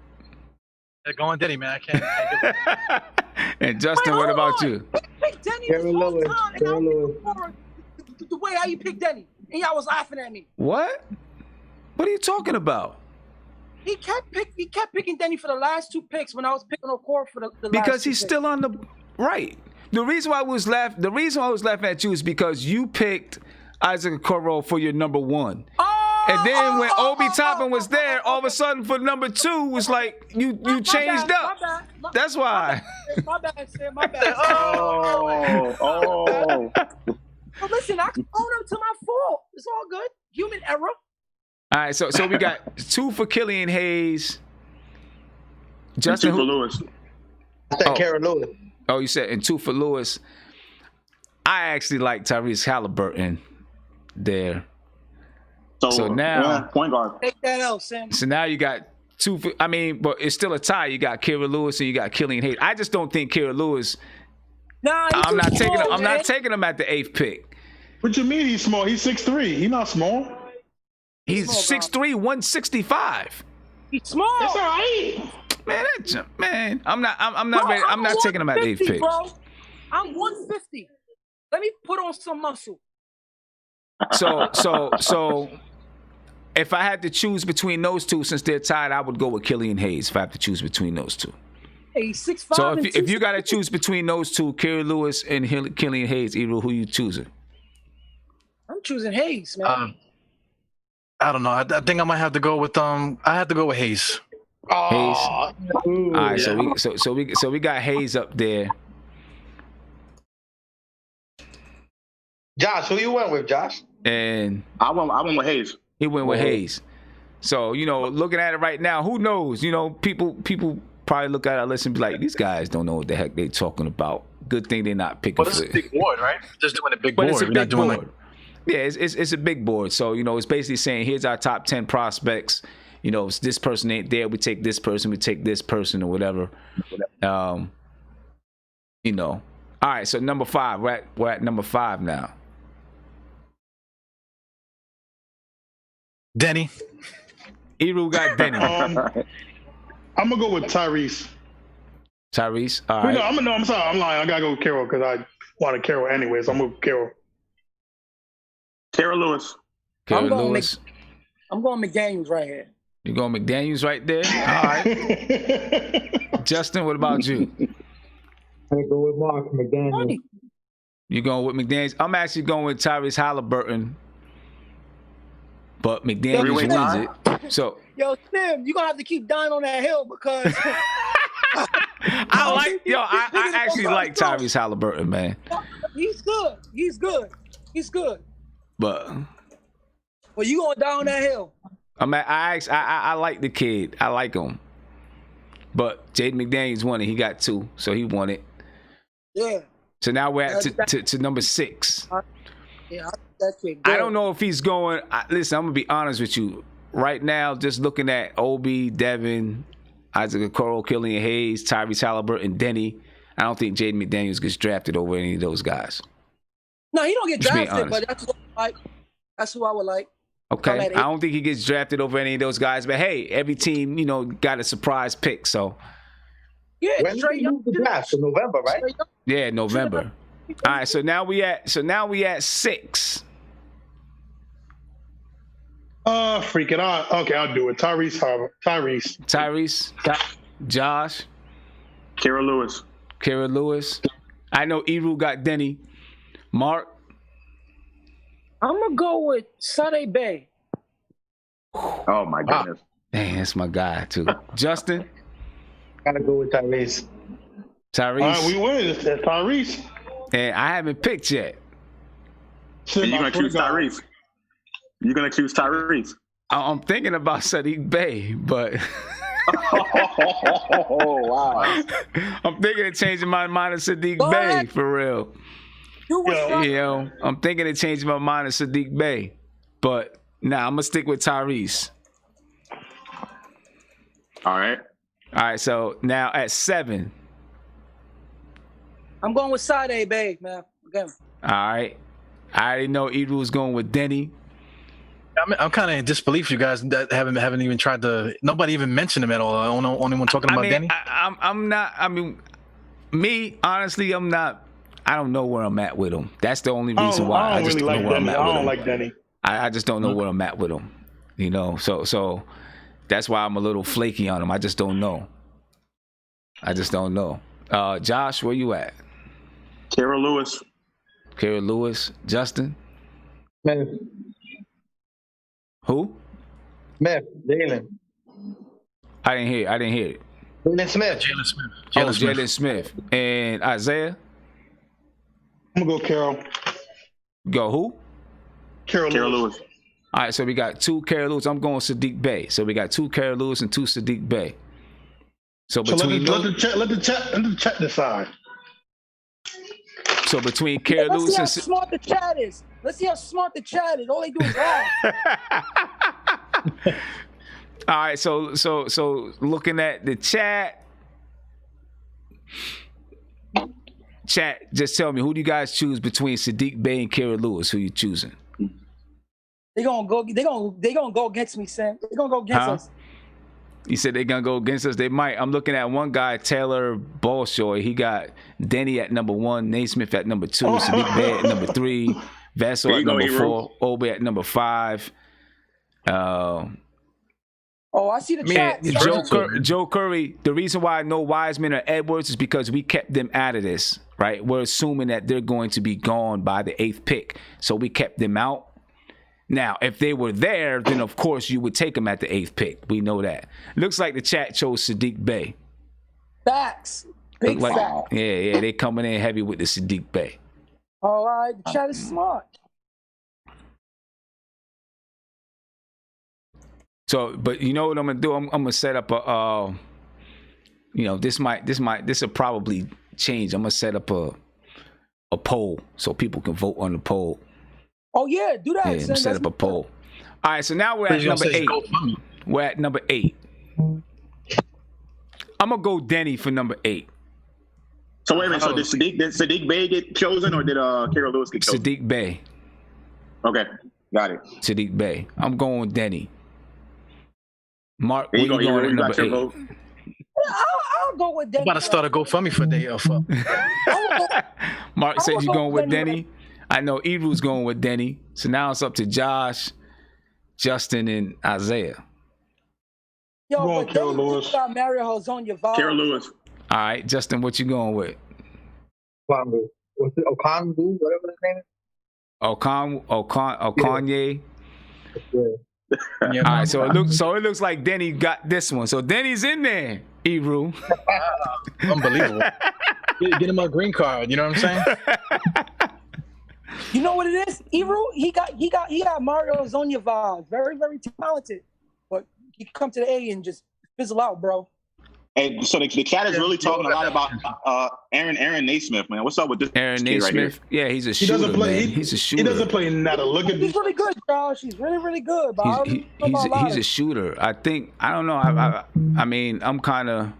They're going Denny, man. I can't give it. And Justin, what about you? Pick Denny this whole time, and I was the way how you picked Denny, and y'all was laughing at me. What? What are you talking about? He kept picking Denny for the last 2 picks when I was picking Okoro for the last because 2 he's picks. still on the right. The reason why I was laughing at you is because you picked Isaac Okoro for your number 1. Oh, And then when Obi Toppin was there, all of a sudden for number 2 was like you changed up. That's why. My bad, Sam. My bad. Oh. But listen, I can own up to my fault. It's all good. Human error. All right, so we got 2 for Killian Hayes. Justin, 2 for Lewis. I said Kara Lewis. Oh, you said and 2 for Lewis. I actually like Tyrese Halliburton there. So now point guard. Take that out, Sam. So now you got 2 for, I mean, but it's still a tie. You got Kira Lewis and you got Killian Hayes. I just don't think Kira Lewis. Nah, I'm not taking him at the 8th pick. What you mean he's small? He's 6'3". He's not small. He's 6'3", 165. He's small. That's all right. Man, I'm not taking him at the 8th pick. Bro. I'm 150. Let me put on some muscle. So if I had to choose between those 2, since they're tied, I would go with Killian Hayes if I have to choose between those 2. Hey, 6'5". So if you got to choose between those 2, Kira Lewis and Killian Hayes, Ebro, who you choosing? I'm choosing Hayes, man. I don't know. I think I might have to go with I have to go with Hayes. Hayes. All right, so we got Hayes up there. Josh, who you went with, Josh? And I went with Hayes. He went with Hayes. So, looking at it right now, who knows? People probably look at our list and be like, these guys don't know what the heck they talking about. Good thing they're not picking. Well, this is a big board, right? Just doing a big but board. It's a We're big not doing board. Yeah, it's a big board. So, it's basically saying, here's our top 10 prospects. If this person ain't there, we take this person, we take this person or whatever. All right, so number 5. We're at number 5 now. Denny. Eru got Denny. I'm gonna go with Tyrese. Tyrese. All right. I'm sorry. I'm lying. I gotta go with Carroll because I wanted Carroll anyways. I'm with Carroll. Kara Lewis. Kara Lewis. I'm going McDaniels right here. You're going McDaniels right there? All right. Justin, what about you? I go with Mark McDaniels. You going with McDaniels? I'm actually going with Tyrese Halliburton. But McDaniels wins it. So Yo, Tim, you're gonna have to keep dying on that hill because I actually like Tyrese Halliburton, man. He's good. He's good. But you gonna die on that hill. I like the kid. I like him. But Jaden McDaniels won it. He got 2, so he won it. Yeah. So now we're at to number 6. Yeah, that's it. I don't know if he's going. Listen, I'm gonna be honest with you. Right now, just looking at Obi, Devin, Isaac Okoro, Killian Hayes, Tyrese Halliburton, Denny, I don't think Jaden McDaniels gets drafted over any of those guys. No, he don't get drafted, but that's what I like. That's who I would like. Okay, I don't think he gets drafted over any of those guys. But hey, every team, got a surprise pick. So yeah, when did you move the draft? In November, right? Yeah, November. All right, so now we at 6. Freak it out. Okay, I'll do it. Tyrese. Josh. Kara Lewis. I know Eru got Denny. Mark. I'm gonna go with Sade Bay. Oh my goodness. Dang, that's my guy too. Justin. Gotta go with Tyrese. All right, we win. It's Tyrese. And I haven't picked yet. You're gonna choose Tyrese. I'm thinking about Sadiq Bey, but oh wow. I'm thinking of changing my mind to Sadiq Bey for real. I'm thinking of changing my mind to Sadiq Bey, but I'm gonna stick with Tyrese. All right. So now at 7. I'm going with Sade Bay, man. Again. All right. I already know Eru's going with Denny. I'm kind of in disbelief, you guys that haven't even tried to. Nobody even mentioned him at all. Only one talking about Denny. I'm not. I mean, me honestly, I'm not. I don't know where I'm at with him. That's the only reason why. I just don't know where I'm at with him. I don't like Denny. I just don't know where I'm at with him. So that's why I'm a little flaky on him. I just don't know. Josh, where you at? Kara Lewis. Justin. Man, Who? Smith, Jalen. I didn't hear it. Jalen Smith. Jalen Smith. Jalen Smith. And Isaiah? I'm gonna go Carol. Go who? Carol Lewis. All right, so we got 2 Carol Lewis. I'm going Sadiq Bey. So we got 2 Carol Lewis and 2 Sadiq Bey. So between let the chat decide. So between Carol Lewis Let's see how smart the chat is. Let's see how smart the chat is. All they do is laugh. All right, so looking at the chat, just tell me, who do you guys choose between Sadiq Bey and Carol Lewis? Who you choosing? They gonna go against me, Sam. They gonna go against us. You said they're gonna go against us. They might. I'm looking at one guy, Taylor Bolshoi. He got Denny at number 1, Naismith at number 2, Sadiq Bey at number 3, Vessel at number 4, Obi at number 5. Oh, I see the chat. Joe Curry, the reason why no Wiseman or Edwards is because we kept them out of this, right? We're assuming that they're going to be gone by the 8th pick. So we kept them out. Now, if they were there, then of course you would take them at the 8th pick. We know that. Looks like the chat chose Sadiq Bey. Facts. Big facts. Yeah, they coming in heavy with the Sadiq Bey. All right, the chat is smart. So, but you know what I'm gonna do? I'm gonna set up a, this will probably change. I'm gonna set up a poll so people can vote on the poll. Oh yeah, do that. Yeah, set up a poll. All right, so now we're at number 8. We're at number 8. I'm gonna go Denny for number 8. So wait a minute. So did Sadiq Bey get chosen, or did Carol Lewis get chosen? Sadiq Bey. Okay, got it. Sadiq Bey. I'm going with Denny. Mark, There where you going at number 8? I'll go with Denny. I'm about to start a GoFundMe for the Mark said you're going with Denny. I know Ebru's going with Denny. So now it's up to Josh, Justin, and Isaiah. Yo, but Carol Lewis. Got Mario Hosea vibes. Carol Lewis. All right, Justin, what you going with? Okongu. What's it? Okongu, whatever his name is. Okanye. Yeah. All right, so it looks like Denny got this one. So Denny's in there, Ebru. Unbelievable. Get him a green card. You know what I'm saying? You know what it is, Ebru? He got Mario Hosea vibes. Very, very talented, but he come to the A and just fizzle out, bro. Hey, so the chat is really talking a lot about Aaron Naismith, man. What's up with this Aaron kid right here? Naismith? Yeah, he's a shooter, man. He's a shooter. He doesn't play nada. Look at He's really good, Josh. He's really, really good. But he's a shooter. I don't know. I mean, I'm kind of,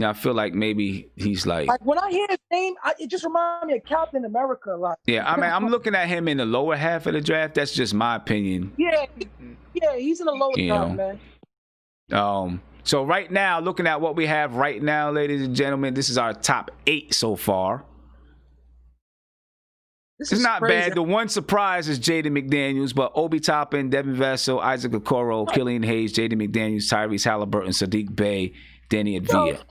I feel like maybe he's like when I hear his name, it just reminds me of Captain America a lot. Yeah, I mean, I'm looking at him in the lower half of the draft. That's just my opinion. Yeah, he's in the lower half, man. So right now, looking at what we have right now, ladies and gentlemen, this is our top 8 so far. It's not crazy. bad. The one surprise is Jaden McDaniels, but Obi Toppin, Devin Vessel, Isaac Okoro, Killian Hayes, Jaden McDaniels, Tyrese Halliburton, Sadiq Bey, Denny Advia.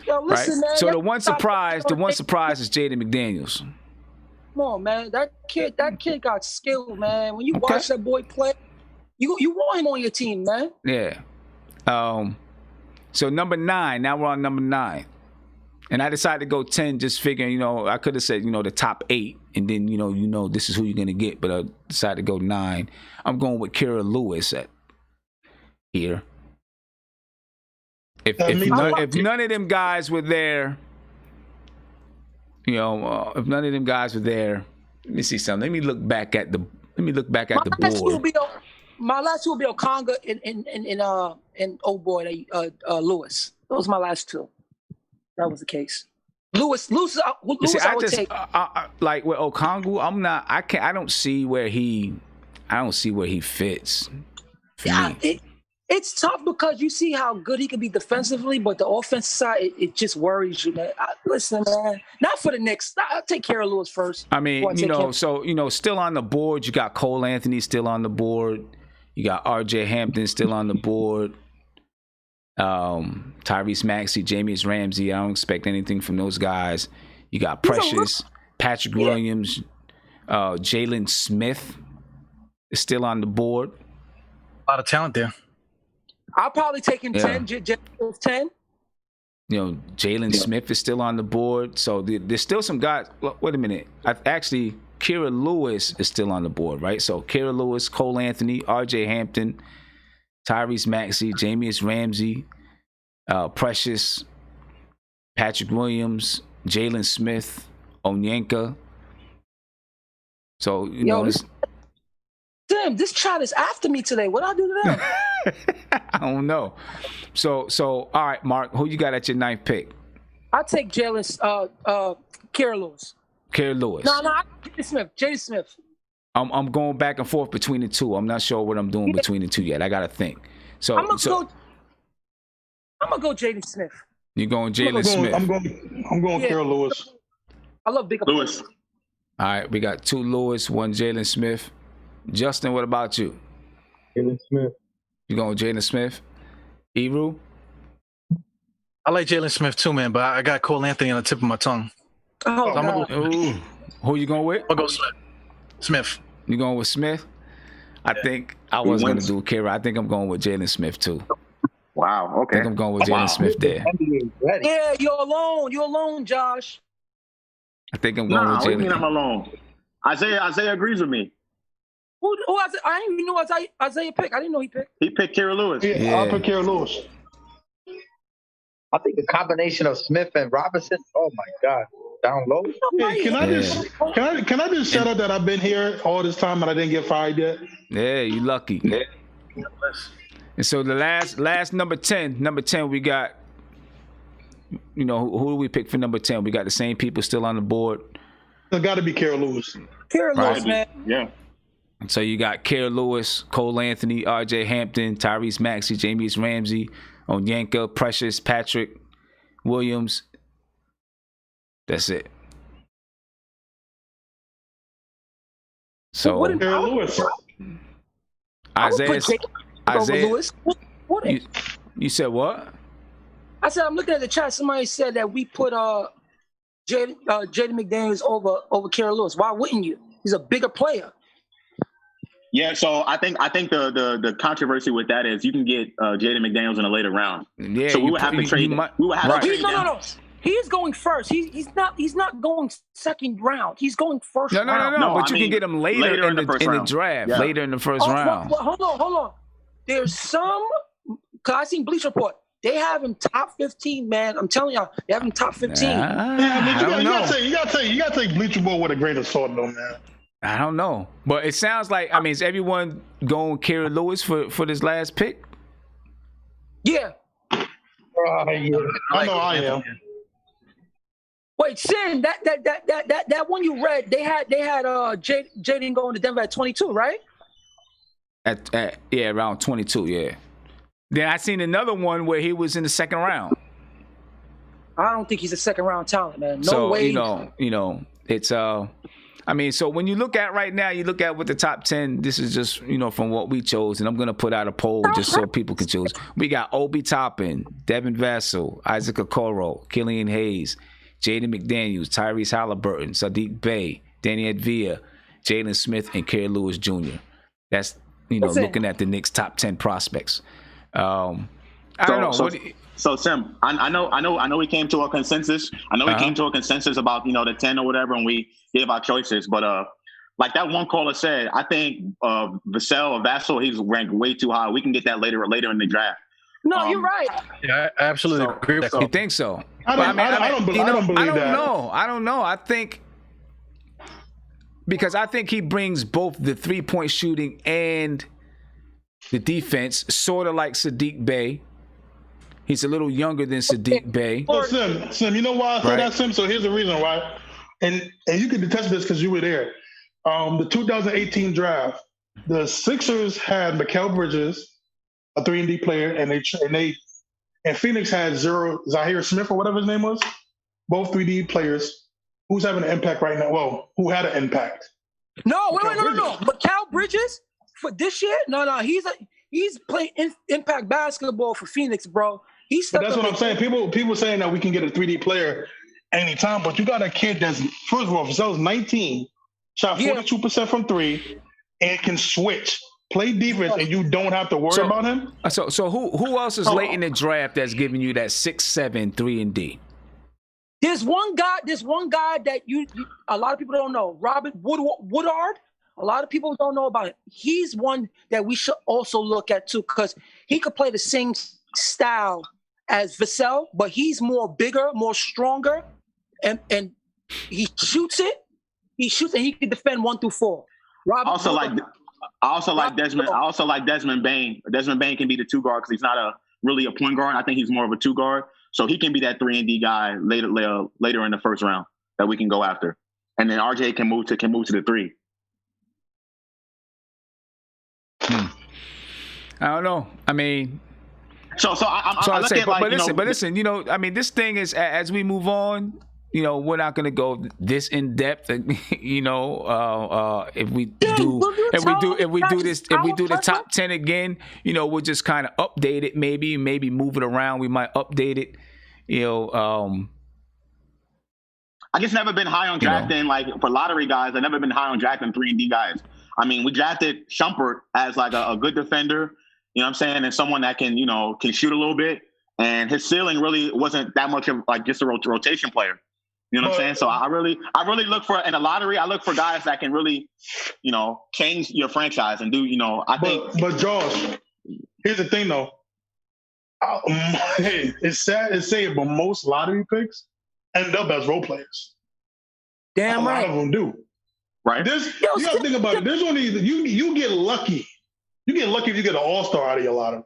Yo, listen, right? man. So the one surprise is Jaden McDaniels. Come on, man. That kid got skill, man. When you watch that boy play, you want him on your team, man. Yeah. So number 9, now we're on number 9. And I decided to go 10 just figuring, I could have said, the top 8 and then, this is who you're going to get. But I decided to go 9. I'm going with Kira Lewis at here. If none of them guys were there, if none of them guys were there, let me see something. Let me look back at the board. My last two will be Okanga and old boy Lewis. Those are my last two. That was the case. Lewis, I would take. Like with Okongwu, I don't see where he fits. It's tough because you see how good he can be defensively, but the offensive side, it just worries you, man. Listen, man, not for the Knicks. I'll take Carol Lewis first. I mean, still on the board, you got Cole Anthony still on the board. You got R.J. Hampton still on the board. Tyrese Maxey, Jameis Ramsey. I don't expect anything from those guys. You got Precious, Patrick Williams, Jalen Smith is still on the board. A lot of talent there. I'll probably take him Yeah. 10. 10. You know, Jalen Smith is still on the board. So there's still some guys. Wait a minute. Actually, Kira Lewis is still on the board, right? So Kira Lewis, Cole Anthony, R.J. Hampton, Tyrese Maxey, Jamius Ramsey, Precious, Patrick Williams, Jalen Smith, Onyenka. So, you know, Damn, this child is after me today. What I do to them? I don't know. So all right, Mark, who you got at your 9th pick? I'll take Kira Lewis. Kira Lewis. No, Jaden Smith. I'm going back and forth between the two. I'm not sure what I'm doing between the two yet. I gotta think. So I'm gonna go Jaden Smith. You're going Jalen Smith. I'm going Kira Lewis. I love big Lewis. All right, we got 2 Lewis, 1 Jalen Smith. Justin, what about you? Jalen Smith. You going Jalen Smith? Eru? I like Jalen Smith too, man, but I got Cole Anthony on the tip of my tongue. Oh, I'm God. gonna Who you going with? I'll go Smith. You going with Smith? I think I was going to do Kira. I think I'm going with Jalen Smith too. Wow. I Okay. think I'm going with Jalen Smith there. Yeah, you're alone, Josh. I think I'm going Nah, with what do you mean Jalen. I'm alone? Isaiah agrees with me. Who I didn't even know Isaiah picked. I didn't know he picked. He picked Kira Lewis. Yeah, I'll pick Kira Lewis. I think the combination of Smith and Robinson. Oh my God, down low. Hey, can I just shout out that I've been here all this time and I didn't get fired yet? Yeah, you lucky. And so the last number 10, we got, you know, who do we pick for number 10? We got the same people still on the board. It's got to be Kira Lewis. Kira Lewis, man. Yeah. So you got Kira Lewis, Cole Anthony, R.J. Hampton, Tyrese Maxey, Jamius Ramsey, Onyenka, Precious, Patrick Williams. That's it. So Kira Lewis. Isaiah, Lewis. What you said what? I said I'm looking at the chat. Somebody said that we put Jaden McDaniels over Kira Lewis. Why wouldn't you? He's a bigger player. Yeah, so I think the controversy with that is you can get Jaden McDaniels in a later round. Yeah, so we would have to trade. We would have to trade. No. He's going first. He's not going second round. He's going first round. No. But you can get him later in the draft. Yeah. Later in the first round. Hold on. There's some. Cause I seen Bleacher Report. They have him top 15, man. I'm telling y'all, they have him top 15. You gotta take Bleacher Report with a grain of salt, though, man. I don't know, but it sounds like is everyone going Kira Lewis for this last pick? Yeah. I know I am. Wait, Sin, that one you read, they had Jaden going to Denver at 22, right? At around 22, yeah. Then I seen another one where he was in the second round. I don't think he's a second round talent, man. No so, way. You know, it's so when you look at right now, you look at with the top 10, this is just, from what we chose, and I'm going to put out a poll just so people can choose. We got Obi Toppin, Devin Vassell, Isaac Okoro, Killian Hayes, Jaden McDaniels, Tyrese Halliburton, Sadiq Bey, Danny Advia, Jalen Smith, and Kira Lewis Jr. That's, looking at the Knicks' top 10 prospects. I don't know. So Sim, I know we came to a consensus. I know we came to a consensus about the 10 or whatever, and we gave our choices. But like that one caller said, I think Vassell, he's ranked way too high. We can get that later in the draft. No, you're right. Yeah, I absolutely agree with that. You think so? I don't believe that. I don't know. I think because I think he brings both the 3-point shooting and the defense, sort of like Sadiq Bey. He's a little younger than Sadiq Bey. So Sim, you know why I say that, Sim? So here's the reason why. And you can attest this because you were there. The 2018 draft, the Sixers had Mikal Bridges, a 3-and-D player, and Phoenix had Zahir Smith or whatever his name was, both 3D players. Who's having an impact right now? Well, who had an impact? No. Mikal Bridges for this year? No. He's playing impact basketball for Phoenix, bro. But that's what I'm saying. People saying that we can get a 3D player anytime, but you got a kid that's, first of all, Vassell's 19, shot 42% from 3, and can switch. play defense, and you don't have to worry about him. So who else is late in the draft that's giving you that 6'7", 3-and-D? There's one guy that you a lot of people don't know. Robert Woodard. A lot of people don't know about it. He's one that we should also look at too, because he could play the same style as Vassell, but he's more bigger, more stronger, and he shoots it. He shoots and he can defend 1 through 4. I also like Desmond Bain. Desmond Bain can be the 2 guard because he's not really a point guard. I think he's more of a 2 guard, so he can be that 3-and-D guy later in the first round that we can go after, and then RJ can move to the 3. I don't know. I mean, but listen. You know, I mean, this thing is as we move on. You know, we're not going to go this in depth. You know, if we do the top 10 again, you know, we'll just kind of update it. Maybe move it around. We might update it. You know, I just never been high on drafting like for lottery guys. I've never been high on drafting 3-and-D guys. I mean, we drafted Shumpert as like a good defender. You know what I'm saying, and someone that can shoot a little bit. And his ceiling really wasn't that much of like just a rotation player. You know what I'm saying? So I really look for in a lottery. I look for guys that can really, change your franchise and do. But Josh, here's the thing though. Hey, it's sad to say it, but most lottery picks end up as role players. Damn right. A lot of them do. Right. You got to think about it. There's only you get lucky. You get lucky if you get an all-star out of your lottery.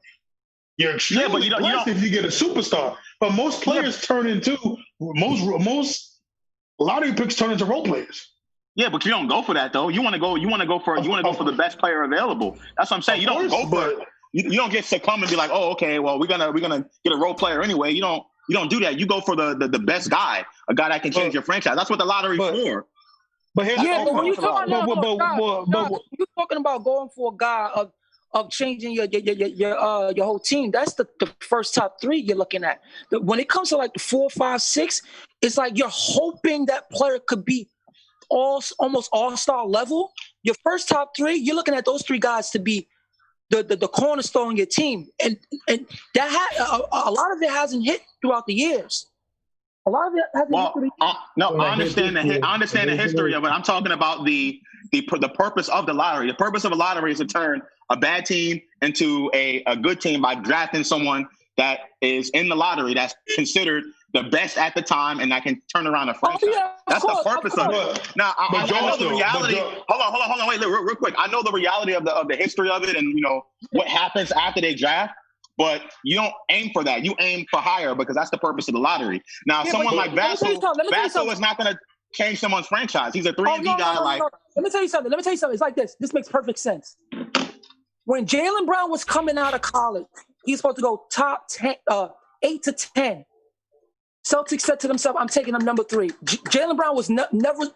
You're extremely blessed if you get a superstar. But most players turn into most lottery picks turn into role players. Yeah, but you don't go for that though. You want to go for the best player available. That's what I'm saying. You don't go for it. You don't get succumb and be like, oh, okay, well we're gonna get a role player anyway. You don't do that. You go for the best guy, a guy that can change your franchise. That's what the lottery's for. But here's but when you talking you're talking about going for a guy of changing your whole team, that's the first top 3 you're looking at. When it comes to like the 4, 5, 6, it's like you're hoping that player could be almost all-star level. Your first top 3, you're looking at those 3 guys to be the cornerstone of your team, and that a lot of it hasn't hit throughout the years. A lot of it hasn't hit through the years. No, I understand the history of it. I'm talking about the purpose of the lottery. The purpose of a lottery is to turn a bad team into a good team by drafting someone that is in the lottery that's considered the best at the time and that can turn around a franchise. That's the purpose of it. Now, I know the reality. Hold on, wait, real quick. I know the reality of the history of it and what happens after they draft. But you don't aim for that. You aim for higher because that's the purpose of the lottery. Now, someone like Vassell is not going to change someone's franchise. He's a 3-and-D guy. No. Let me tell you something. It's like this. This makes perfect sense. When Jaylen Brown was coming out of college, he's supposed to go top 10, 8 to 10. Celtics said to themselves, "I'm taking him number 3." Jaylen Brown was never.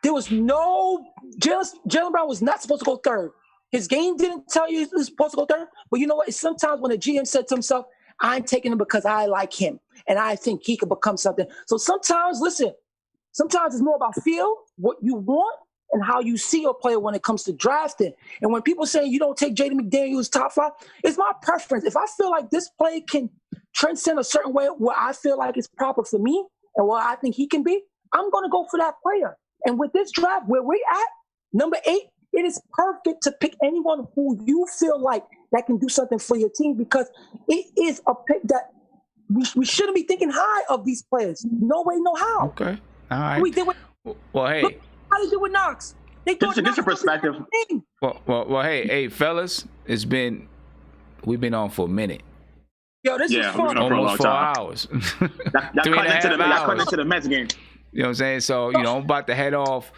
There was no. Jaylen Brown was not supposed to go 3rd. His game didn't tell you he was supposed to go 3rd. But you know what? It's sometimes when a GM said to himself, "I'm taking him because I like him and I think he could become something." So sometimes it's more about feel, what you want, and how you see your player when it comes to drafting. And when people say you don't take Jaden McDaniels top 5, it's my preference. If I feel like this player can transcend a certain way where I feel like it's proper for me and where I think he can be, I'm going to go for that player. And with this draft, where we're at, number 8, it is perfect to pick anyone who you feel like that can do something for your team, because it is a pick that we shouldn't be thinking high of these players. No way, no how. Okay. All right. We did well, hey. Look how they did with Knox. They thought It's a perspective. Well, hey, fellas, we've been on for a minute. Yo, this is fun. Almost 4 hours. That cut into the Mets game. You know what I'm saying? So, I'm about to head off.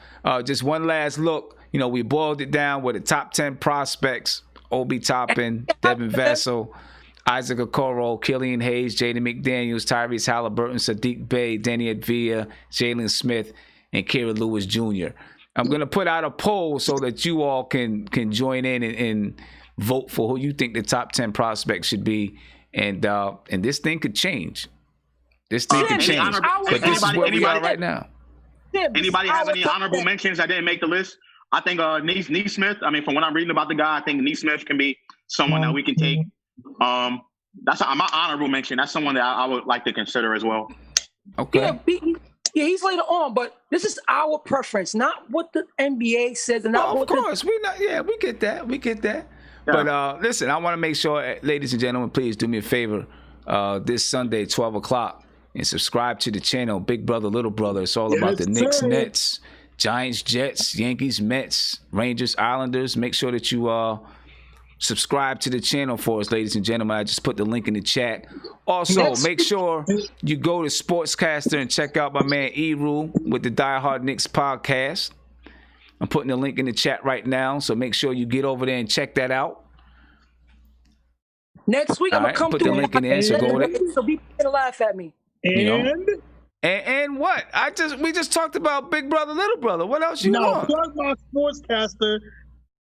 Just one last look. We boiled it down with the top 10 prospects: Obi Toppin, Devin Vassell, Isaac Okoro, Killian Hayes, Jaden McDaniels, Tyrese Halliburton, Sadiq Bey, Danny Advia, Jalen Smith, and Kira Lewis Jr. I'm going to put out a poll so that you all can join in and vote for who you think the top 10 prospects should be. And this thing could change. This thing could change. But this is where we are right now. Anybody have any honorable mentions that didn't make the list? I think Neesmith. I mean, from what I'm reading about the guy, I think Neesmith can be someone that we can take. That's my honorable mention. That's someone that I would like to consider as well. Okay. Yeah, he's later on, but this is our preference, not what the NBA says, and not Well, what of course, we get that. We get that. Yeah. But listen, I want to make sure, ladies and gentlemen, please do me a favor. This Sunday, 12 o'clock, and subscribe to the channel, Big Brother, Little Brother. It's all about the Knicks, Nets, Giants, Jets, Yankees, Mets, Rangers, Islanders. Make sure that you subscribe to the channel for us, ladies and gentlemen. I just put the link in the chat. Also, make sure you go to Sportscaster and check out my man E-Rule with the Die Hard Knicks podcast. I'm putting the link in the chat right now, so make sure you get over there and check that out. Next week, I'm going to come put the link in there, so go with it. So people can laugh at me. And what? We just talked about Big Brother, Little Brother. What else you want? Plug my sportscaster.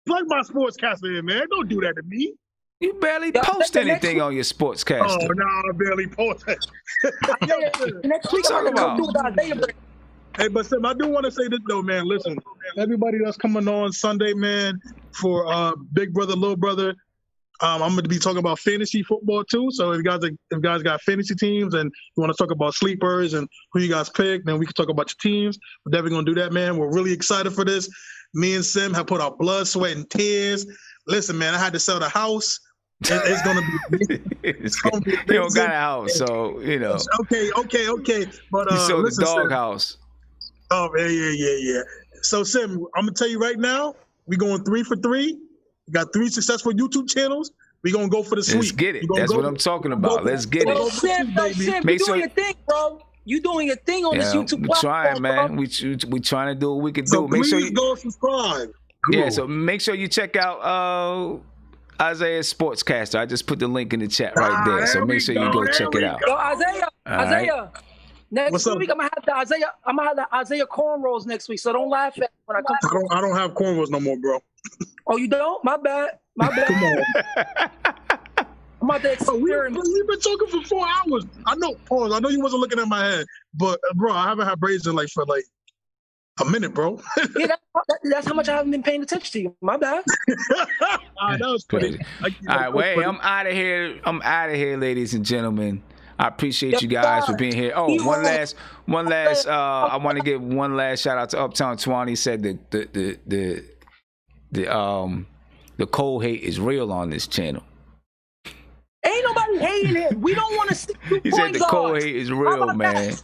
Plug my sportscaster in, man. Don't do that to me. You barely post anything on your sportscaster. Oh, no, I barely post it. Next week, I'm going to come do that. Hey, but Sam, I do want to say this though, man. Listen, everybody that's coming on Sunday, man, for Big Brother, Little Brother, I'm going to be talking about fantasy football too. So if you guys got fantasy teams and you want to talk about sleepers and who you guys pick, then we can talk about your teams. We're definitely going to do that, man. We're really excited for this. Me and Sim have put our blood, sweat, and tears. Listen, man, I had to sell the house. It's gonna be. You don't got a house, so you know. Okay. But you sold listen, the dog Sim. house. Oh yeah. So Sim, I'm gonna tell you right now, we going 3 for 3. We got 3 successful YouTube channels. We gonna go for the sweep. Let's get it. That's what I'm talking about. Let's get it. Sim, you doing your thing, bro. You doing your thing on this YouTube platform. We're trying, man. We trying to do what we can do. Make sure you go subscribe. Cool. Yeah, so make sure you check out Isaiah's Sportscaster. I just put the link in the chat right there. So make sure you go check it out. Yo, Isaiah. Next week I'm gonna have the Isaiah cornrows next week. So don't laugh at me when I come. I don't have cornrows no more, bro. Oh, you don't? My bad. Come on. I'm about to experiment. We've been talking for 4 hours. I know. Pause. I know you wasn't looking at my head, but bro, I haven't had braids in for a minute, bro. Yeah, that's how much I haven't been paying attention to you. My bad. That was crazy. All right, wait. I'm out of here. Ladies and gentlemen. I appreciate you guys for being here. Oh, one last. I want to give one last shout out to Uptown 20. He said the cold hate is real on this channel. Ain't nobody hating it. We don't want to see you. He said the cold hate is real, man.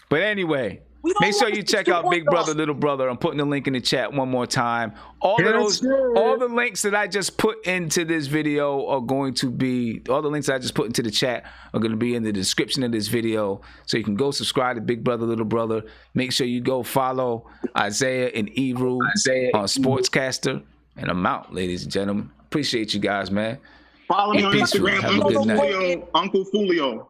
But anyway, make sure you check out Big Brother, Little Brother. I'm putting the link in the chat one more time. All the links that I just put into this video are going to be, all the links I just put into the chat are going to be in the description of this video. So you can go subscribe to Big Brother, Little Brother. Make sure you go follow Isaiah and Eru on Sportscaster. And I'm out, ladies and gentlemen. Appreciate you guys, man. Follow me on Instagram, Uncle Fulio.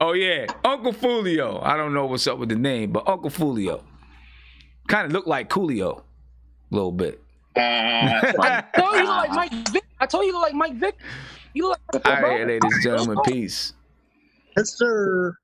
Oh, yeah. Uncle Fulio. I don't know what's up with the name, but Uncle Fulio. Kind of look like Coolio a little bit. I told you like Mike Vick. You look like All right, ladies and gentlemen. Peace. Yes, sir.